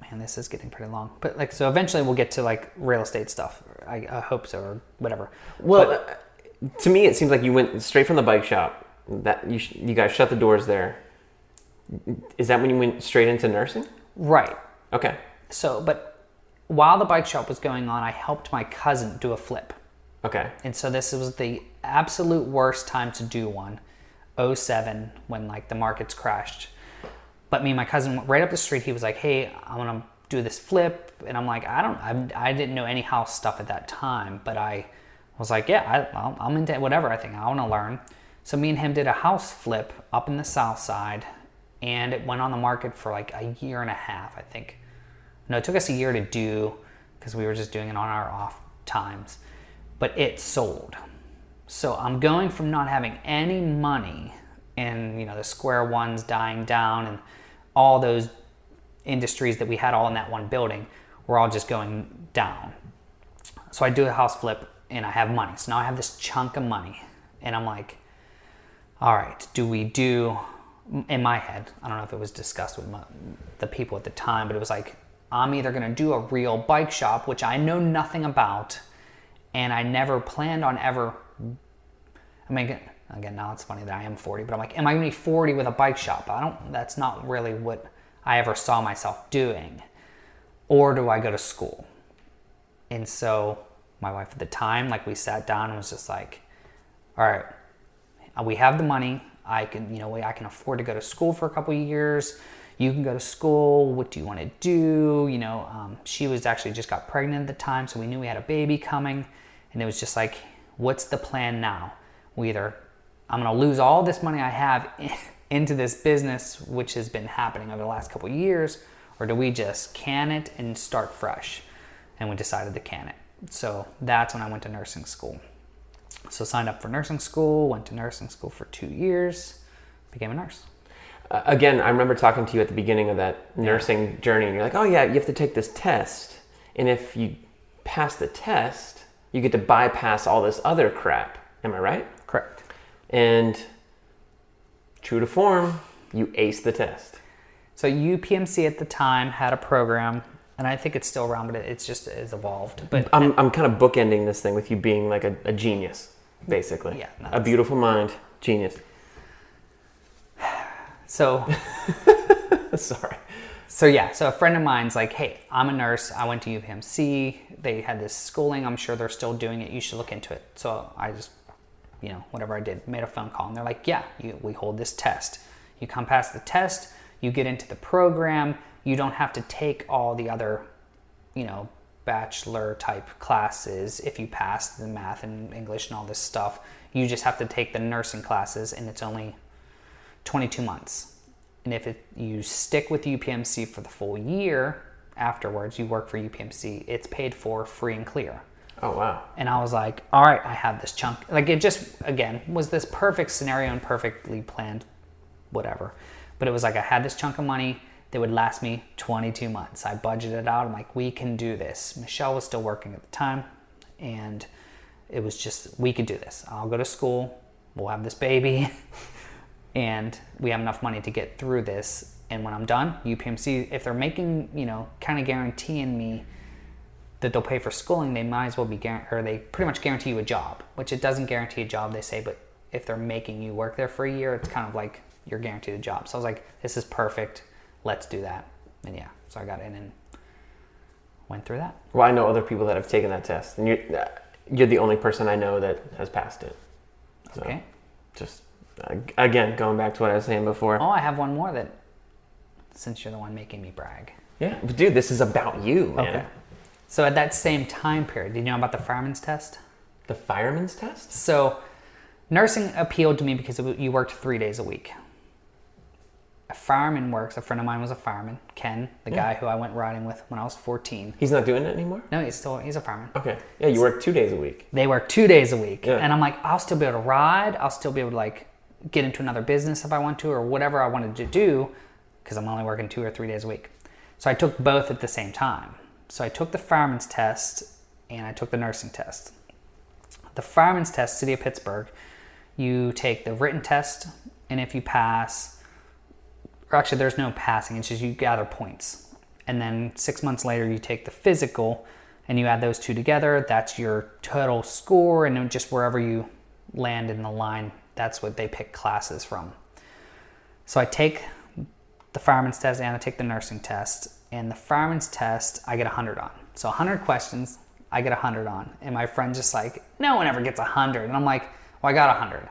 man, this is getting pretty long. But like, so eventually we'll get to like real estate stuff. I hope so, or whatever. Well, to me, it seems like you went straight from the bike shop. That you guys shut the doors there. Is that when you went straight into nursing? Right. Okay. So, but while the bike shop was going on, I helped my cousin do a flip. Okay. And so this was the absolute worst time to do one. 2007, when like the markets crashed. But me and my cousin went right up the street. He was like, hey, I want to do this flip. And I'm like, I didn't know any house stuff at that time, but I was like, yeah, I'm into whatever. I think I want to learn. So me and him did a house flip up in the south side, and it went on the market for like a year and a half, I think. No, it took us a year to do because we were just doing it on our off times, but it sold. So I'm going from not having any money and, you know, the square ones dying down and all those industries that we had all in that one building were all just going down. So I do a house flip and I have money. So now I have this chunk of money and I'm like, all right, do we do, in my head, I don't know if it was discussed with the people at the time, but it was like, I'm either going to do a real bike shop, which I know nothing about, and I never planned on ever, I mean, again, now it's funny that I am 40, but I'm like, am I going to be 40 with a bike shop? That's not really what I ever saw myself doing. Or do I go to school? And so my wife at the time, like we sat down and was just like, all right, we have the money. I can afford to go to school for a couple of years. You can go to school. What do you want to do? She was actually just got pregnant at the time, so we knew we had a baby coming. And it was just like, what's the plan now? I'm going to lose all this money I have into this business, which has been happening over the last couple of years, or do we just can it and start fresh? And we decided to can it. So that's when I went to nursing school. So signed up for nursing school, went to nursing school for 2 years, became a nurse. Again, I remember talking to you at the beginning of that nursing journey, and you're like, oh yeah, you have to take this test. And if you pass the test, you get to bypass all this other crap. Am I right? Correct. And true to form, you aced the test. So UPMC at the time had a program, and I think it's still around, but it's evolved. But I'm kind of bookending this thing with you being like a genius, basically. Yeah. No, a beautiful mind, genius. So, sorry. So a friend of mine's like, hey, I'm a nurse. I went to UPMC. They had this schooling. I'm sure they're still doing it. You should look into it. So I just, whatever I did, made a phone call. And they're like, yeah, we hold this test. You come past the test. You get into the program. You don't have to take all the other, bachelor type classes if you pass the math and English and all this stuff. You just have to take the nursing classes, and it's only 22 months. And if you stick with UPMC for the full year afterwards, you work for UPMC, it's paid for free and clear. Oh, wow. And I was like, all right, I have this chunk. Like, it just, again, was this perfect scenario and perfectly planned whatever. But it was like I had this chunk of money that would last me 22 months. I budgeted out. I'm like, we can do this. Michelle was still working at the time. And it was just, we could do this. I'll go to school. We'll have this baby. And we have enough money to get through this. And when I'm done, UPMC, if they're making, kind of guaranteeing me that they'll pay for schooling, they might as well be, they pretty much guarantee you a job, which it doesn't guarantee a job, they say, but if they're making you work there for a year, it's kind of like you're guaranteed a job. So I was like, this is perfect. Let's do that. And yeah, so I got in and went through that. Well, I know other people that have taken that test, and you're the only person I know that has passed it. So, okay. Just, again, going back to what I was saying before. Oh, I have one more that, since you're the one making me brag. Yeah, but dude, this is about you, man. Okay. So at that same time period, did you know about the fireman's test? The fireman's test? So nursing appealed to me because you worked 3 days a week. A fireman works, a friend of mine was a fireman, Ken, the guy who I went riding with when I was 14. He's not doing it anymore? No, he's a fireman. Okay. Yeah, you work 2 days a week. They work 2 days a week. Yeah. And I'm like, I'll still be able to ride. I'll still be able to get into another business if I want to, or whatever I wanted to do, because I'm only working 2 or 3 days a week. So I took both at the same time. So I took the fireman's test and I took the nursing test. The fireman's test, City of Pittsburgh, you take the written test, and if you pass, or actually there's no passing, it's just you gather points. And then 6 months later, you take the physical and you add those two together. That's your total score. And then just wherever you land in the line, that's what they pick classes from. So I take the fireman's test and I take the nursing test. And the fireman's test, I get 100 on. So 100 questions, I get 100 on. And my friend's just like, no one ever gets 100. And I'm like, well, I got 100.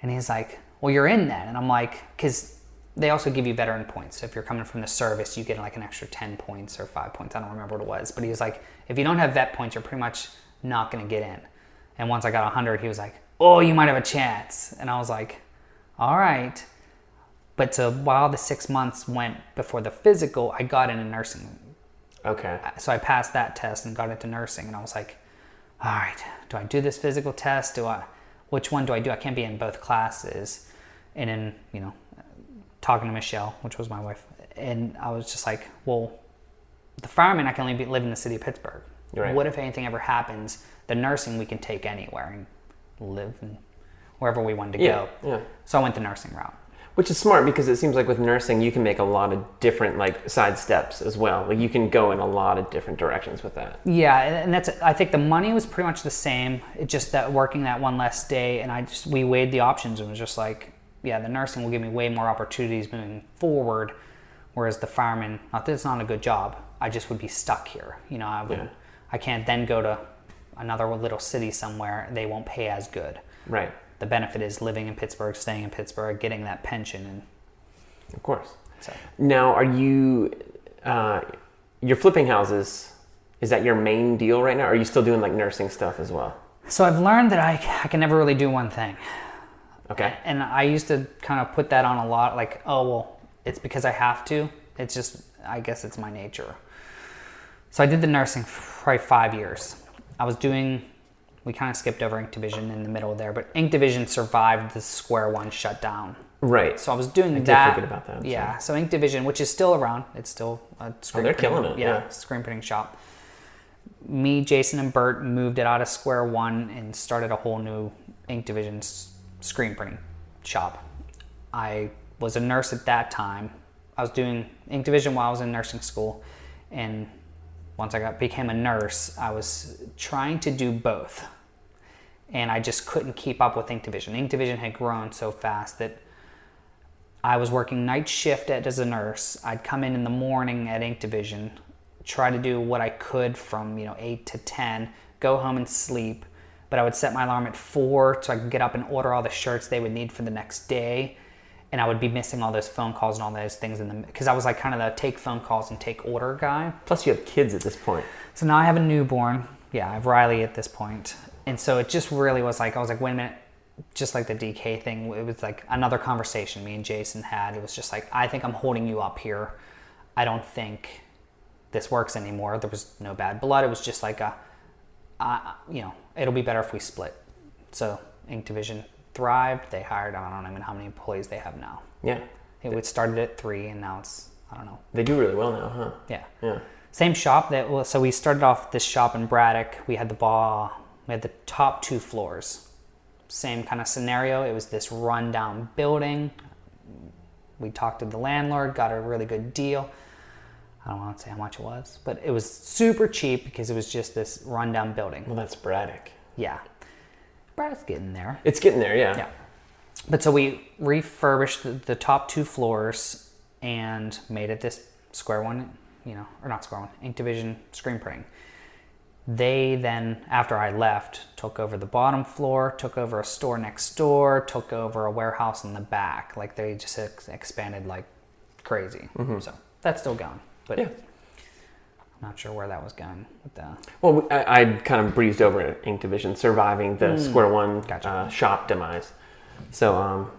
And he's like, well, you're in that. And I'm like, because they also give you veteran points. So if you're coming from the service, you get like an extra 10 points or 5 points. I don't remember what it was. But he was like, if you don't have vet points, you're pretty much not going to get in. And once I got 100, he was like, oh, you might have a chance. And I was like, all right. But so while the 6 months went before the physical, I got into nursing. Okay. So I passed that test and got into nursing. And I was like, all right, do I do this physical test? Which one do I do? I can't be in both classes. And then, talking to Michelle, which was my wife, and I was just like, well, the fireman, I can only live in the city of Pittsburgh. Right. What if anything ever happens? The nursing we can take anywhere and live wherever we wanted to go. Yeah. So I went the nursing route. Which is smart because it seems like with nursing, you can make a lot of different side steps as well. Like you can go in a lot of different directions with that. Yeah, and I think the money was pretty much the same. It just that working that one less day, and we weighed the options and was just like, yeah, the nursing will give me way more opportunities moving forward, whereas the fireman, not that it's not a good job, I just would be stuck here. I can't then go to another little city somewhere. They won't pay as good. Right. The benefit is living in Pittsburgh, staying in Pittsburgh, getting that pension. And of course. So. Now, are you, you're flipping houses, is that your main deal right now? Or are you still doing nursing stuff as well? So I've learned that I can never really do one thing. Okay. And I used to kind of put that on a lot, like, oh, well, it's because I have to. It's just, I guess it's my nature. So I did the nursing for probably 5 years. We kind of skipped over Ink Division in the middle there, but Ink Division survived the Square One shutdown. Right. So I was doing that. I did forget about that. Yeah. So Ink Division, which is still around, it's still a screen they're printing, killing it. Yeah. Screen printing shop. Me, Jason, and Bert moved it out of Square One and started a whole new Ink Division screen printing shop. I was a nurse at that time. I was doing Ink Division while I was in nursing school, and once I became a nurse, I was trying to do both, and I just couldn't keep up with Ink Division. Ink Division had grown so fast that I was working night shift as a nurse. I'd come in the morning at Ink Division, try to do what I could from 8 to 10, go home and sleep. But I would set my alarm at 4 so I could get up and order all the shirts they would need for the next day. And I would be missing all those phone calls and all those things because I was kind of the take phone calls and take order guy. Plus you have kids at this point. So now I have a newborn. Yeah, I have Riley at this point. And so it just really was I was like, wait a minute, just like the DK thing, it was like another conversation me and Jason had. It was just like, I think I'm holding you up here. I don't think this works anymore. There was no bad blood. It was just like it'll be better if we split. So Ink Division thrived. They hired, I don't know even how many employees they have now. Yeah. It started at 3 and now it's, I don't know. They do really well now, huh? Yeah. Yeah. Same shop. So we started off this shop in Braddock. We had the top 2 floors. Same kind of scenario. It was this rundown building. We talked to the landlord, got a really good deal. I don't want to say how much it was, but it was super cheap because it was just this rundown building. Well, that's Braddock. Yeah. Braddock's getting there. It's getting there, yeah. Yeah. But so we refurbished the top 2 floors and made it this Square One, or not Square One, Ink Division screen printing. They then, after I left, took over the bottom floor, took over a store next door, took over a warehouse in the back. They just expanded like crazy. Mm-hmm. So that's still going. But yeah. I'm not sure where that was going with that. Well, I kind of breezed over it, Ink Division, surviving the Square One shop demise. So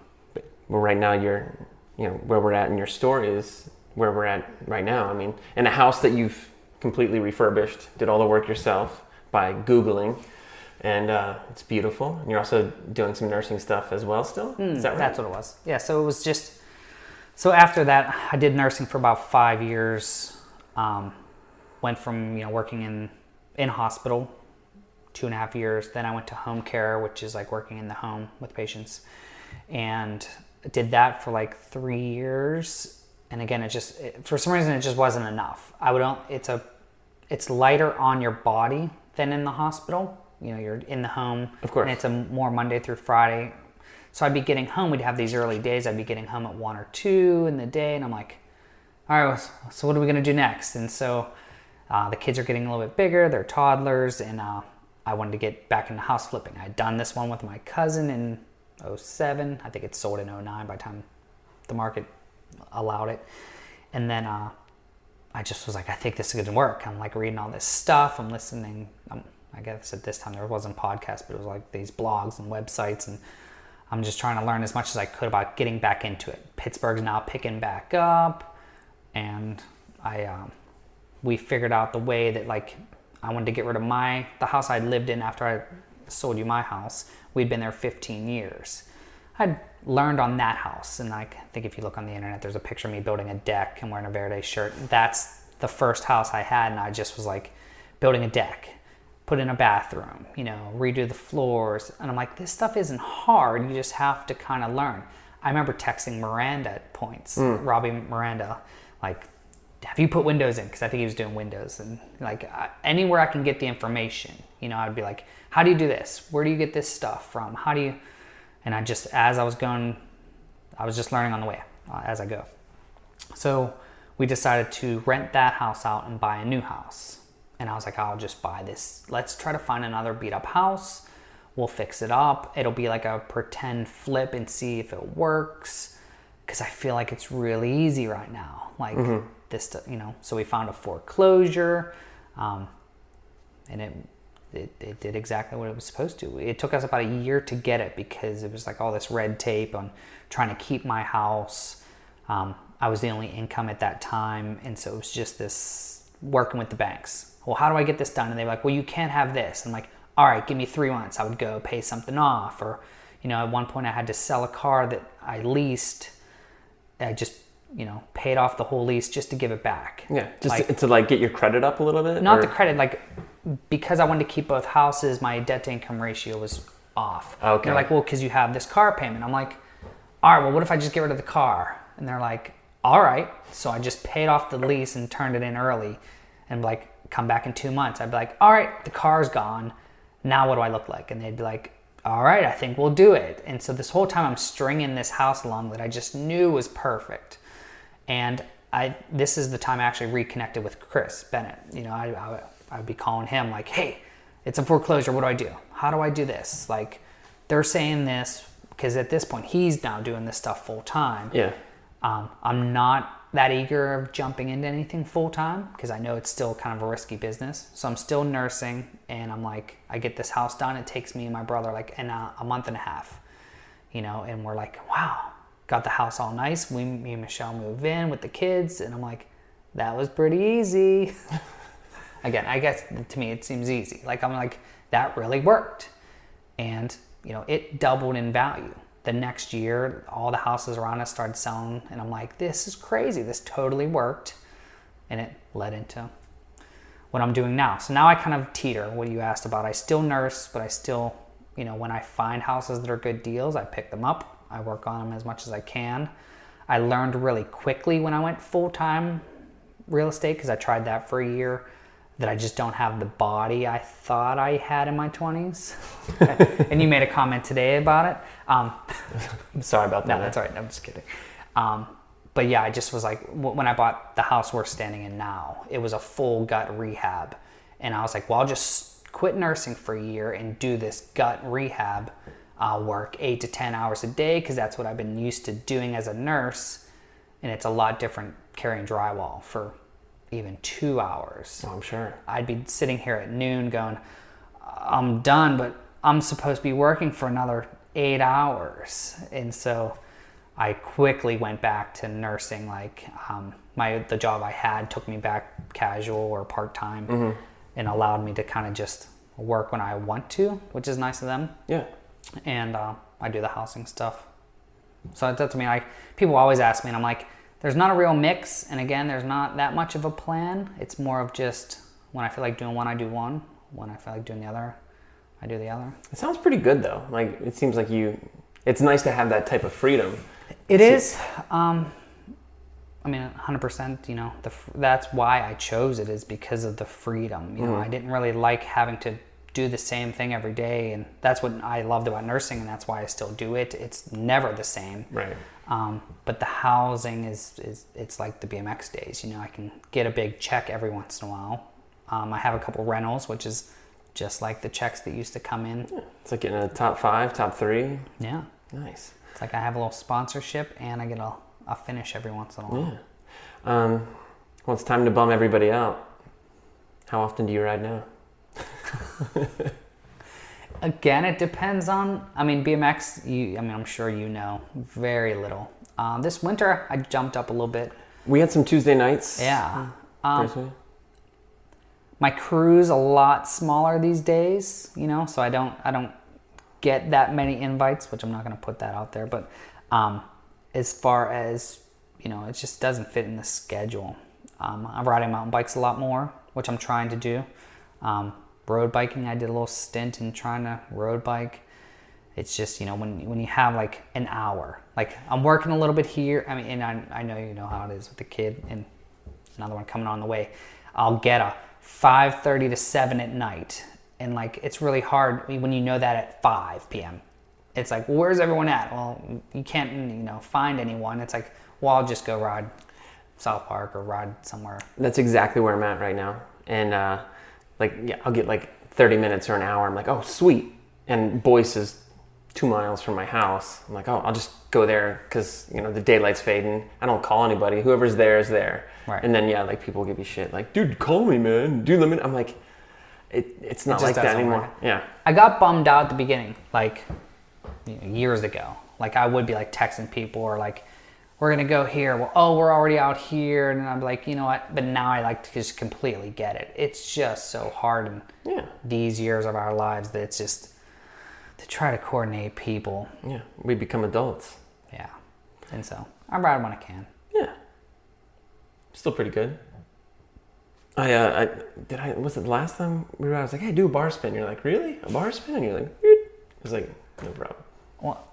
right now where we're at in your story is where we're at right now. I mean, in a house that you've completely refurbished, did all the work yourself by Googling, and it's beautiful. And you're also doing some nursing stuff as well still? Is that right? That's what it was. Yeah, so it was just... So after that, I did nursing for about 5 years. Went from working in hospital, 2.5 years. Then I went to home care, which is working in the home with patients, and did that for 3 years. And again, for some reason, it just wasn't enough. It's lighter on your body than in the hospital. You know, you're in the home. Of course. And it's a more Monday through Friday. So I'd be getting home. We'd have these early days. I'd be getting home at 1 or 2 in the day. And I'm like, all right, so what are we going to do next? And so the kids are getting a little bit bigger. They're toddlers. And I wanted to get back into house flipping. I had done this one with my cousin in 2007. I think it sold in 2009 by the time the market allowed it. And then I just was like, I think this is going to work. I'm like reading all this stuff. I'm listening. I guess at this time there wasn't podcasts, but it was like these blogs and websites. And I'm just trying to learn as much as I could about getting back into it. Pittsburgh's now picking back up. And we figured out the way that like I wanted to get rid of the house I'd lived in after I sold you my house. We'd been there 15 years. I'd learned on that house, and like, I think if you look on the internet, there's a picture of me building a deck and wearing a Verde shirt. That's the first house I had, and I just was like building a deck, put in a bathroom, you know, redo the floors. And I'm like, this stuff isn't hard. You just have to kind of learn. I remember texting Miranda at points, Robbie Miranda, like, have you put windows in? Because I think he was doing windows. And like anywhere I can get the information, you know, I'd be like, how do you do this? Where do you get this stuff from? How do you... And as I was going, I was just learning on the way as I go. So we decided to rent that house out and buy a new house. And I was like, I'll just buy this. Let's try to find another beat up house. We'll fix it up. It'll be like a pretend flip and see if it works. Because I feel like it's really easy right now. Like this, you know, so we found a foreclosure and it did exactly what it was supposed to. It took us about a year to get it because it was like all this red tape on trying to keep my house. I was the only income at that time. And so it was just this working with the banks. Well, how do I get this done? And they were like, well, you can't have this. And I'm like, all right, give me 3 months. I would go pay something off. Or, you know, at one point I had to sell a car that I leased. I just, you know, paid off the whole lease just to give it back. Yeah, just to like get your credit up a little bit? Not the credit, like, because I wanted to keep both houses, my debt to income ratio was off. Okay. And they're like, well, because you have this car payment. I'm like, all right, well, what if I just get rid of the car? And they're like, all right. So I just paid off the lease and turned it in early and like, come back in 2 months. I'd be like, all right, the car's gone. Now what do I look like? And they'd be like, all right, I think we'll do it. And so this whole time I'm stringing this house along that I just knew was perfect. And this is the time I actually reconnected with Chris Bennett. You know, I'd be calling him like, hey, it's a foreclosure. What do I do? How do I do this? Like, they're saying this because at this point he's now doing this stuff full time. Yeah. I'm not that eager of jumping into anything full time because I know it's still kind of a risky business. So I'm still nursing, and I'm like, I get this house done. It takes me and my brother like in a month and a half, you know, and we're like, wow, got the house all nice. Me and Michelle move in with the kids, and I'm like, that was pretty easy. Again, I guess to me it seems easy. Like, I'm like, that really worked. And, you know, it doubled in value. The next year, all the houses around us started selling, and I'm like, this is crazy. This totally worked. And it led into what I'm doing now. So now I kind of teeter, what you asked about. I still nurse, but I still, you know, when I find houses that are good deals, I pick them up. I work on them as much as I can. I learned really quickly when I went full-time real estate, because I tried that for a year, that I just don't have the body I thought I had in my 20s. And you made a comment today about it. I'm sorry about that. No, that's all right. I'm just kidding. But yeah, I just was like, when I bought the house we're standing in now, it was a full gut rehab. And I was like, well, I'll just quit nursing for a year and do this gut rehab work 8 to 10 hours a day, because that's what I've been used to doing as a nurse. And it's a lot different carrying drywall for even 2 hours. Oh, I'm sure. I'd be sitting here at noon going, I'm done, but I'm supposed to be working for another 8 hours. And so I quickly went back to nursing. Like, the job I had took me back casual or part-time, and allowed me to kind of just work when I want to, which is nice of them. Yeah. And I do the housing stuff. So that's, I mean, people always ask me, and I'm like, there's not a real mix, and again, there's not that much of a plan. It's more of just, when I feel like doing one, I do one. When I feel like doing the other, I do the other. It sounds pretty good, though. Like, it seems like it's nice to have that type of freedom. It is. I mean, 100%, you know, that's why I chose it, is because of the freedom. You know, I didn't really like having to do the same thing every day, and that's what I loved about nursing, and that's why I still do it. It's never the same. Right. But the housing it's like the BMX days. You know, I can get a big check every once in a while. I have a couple rentals, which is just like the checks that used to come in. Yeah. It's like getting a top 5, top 3. Yeah. Nice. It's like I have a little sponsorship, and I get a finish every once in a while. Yeah. Well, it's time to bum everybody out. How often do you ride now? Again, it depends on, I mean, BMX, I'm sure you know, very little. This winter, I jumped up a little bit. We had some Tuesday nights. Yeah. Personally. My crew's a lot smaller these days, you know, so I don't get that many invites, which I'm not going to put that out there. But as far as, you know, it just doesn't fit in the schedule. I'm riding mountain bikes a lot more, which I'm trying to do. Road biking, I did a little stint in trying to road bike. It's just, you know, when you have like an hour, like I'm working a little bit here. I mean, and I know you know how it is with the kid and another one coming on the way. I'll get a 5:30 to 7 at night. And like, it's really hard when you know that at 5 p.m. It's like, well, where's everyone at? Well, you can't, you know, find anyone. It's like, well, I'll just go ride South Park or ride somewhere. That's exactly where I'm at right now. And I'll get like 30 minutes or an hour. I'm like, oh, sweet. And Boyce is 2 miles from my house. I'm like, oh, I'll just go there because, you know, the daylight's fading. I don't call anybody. Whoever's there is there. Right. And then, yeah, like people give you shit. Like, dude, call me, man. Dude, let me... I'm like, it's not like that anymore. Work. Yeah. I got bummed out at the beginning, like, you know, years ago. Like, I would be like texting people or like, we're going to go here. Well, oh, we're already out here. And I'm like, you know what? But now I like to just completely get it. It's just so hard in these years of our lives that it's just to try to coordinate people. Yeah. We become adults. Yeah. And so I ride when I can. Yeah. Still pretty good. Was it the last time we were out? I was like, hey, do a bar spin. You're like, really? A bar spin? And you're like, I was like, no problem. Well,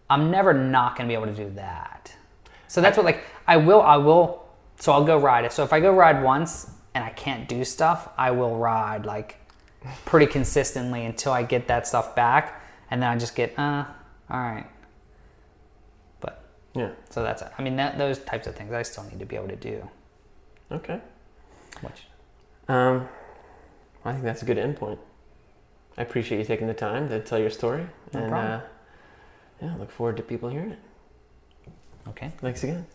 I'm never not going to be able to do that. So that's what, like, I will, so I'll go ride it. So if I go ride once and I can't do stuff, I will ride, like, pretty consistently until I get that stuff back. And then I just get, all right. But, yeah. So that's it. I mean, those types of things I still need to be able to do. Okay. Which? I think that's a good endpoint. I appreciate you taking the time to tell your story. No problem. Yeah, look forward to people hearing it. Okay. Thanks again.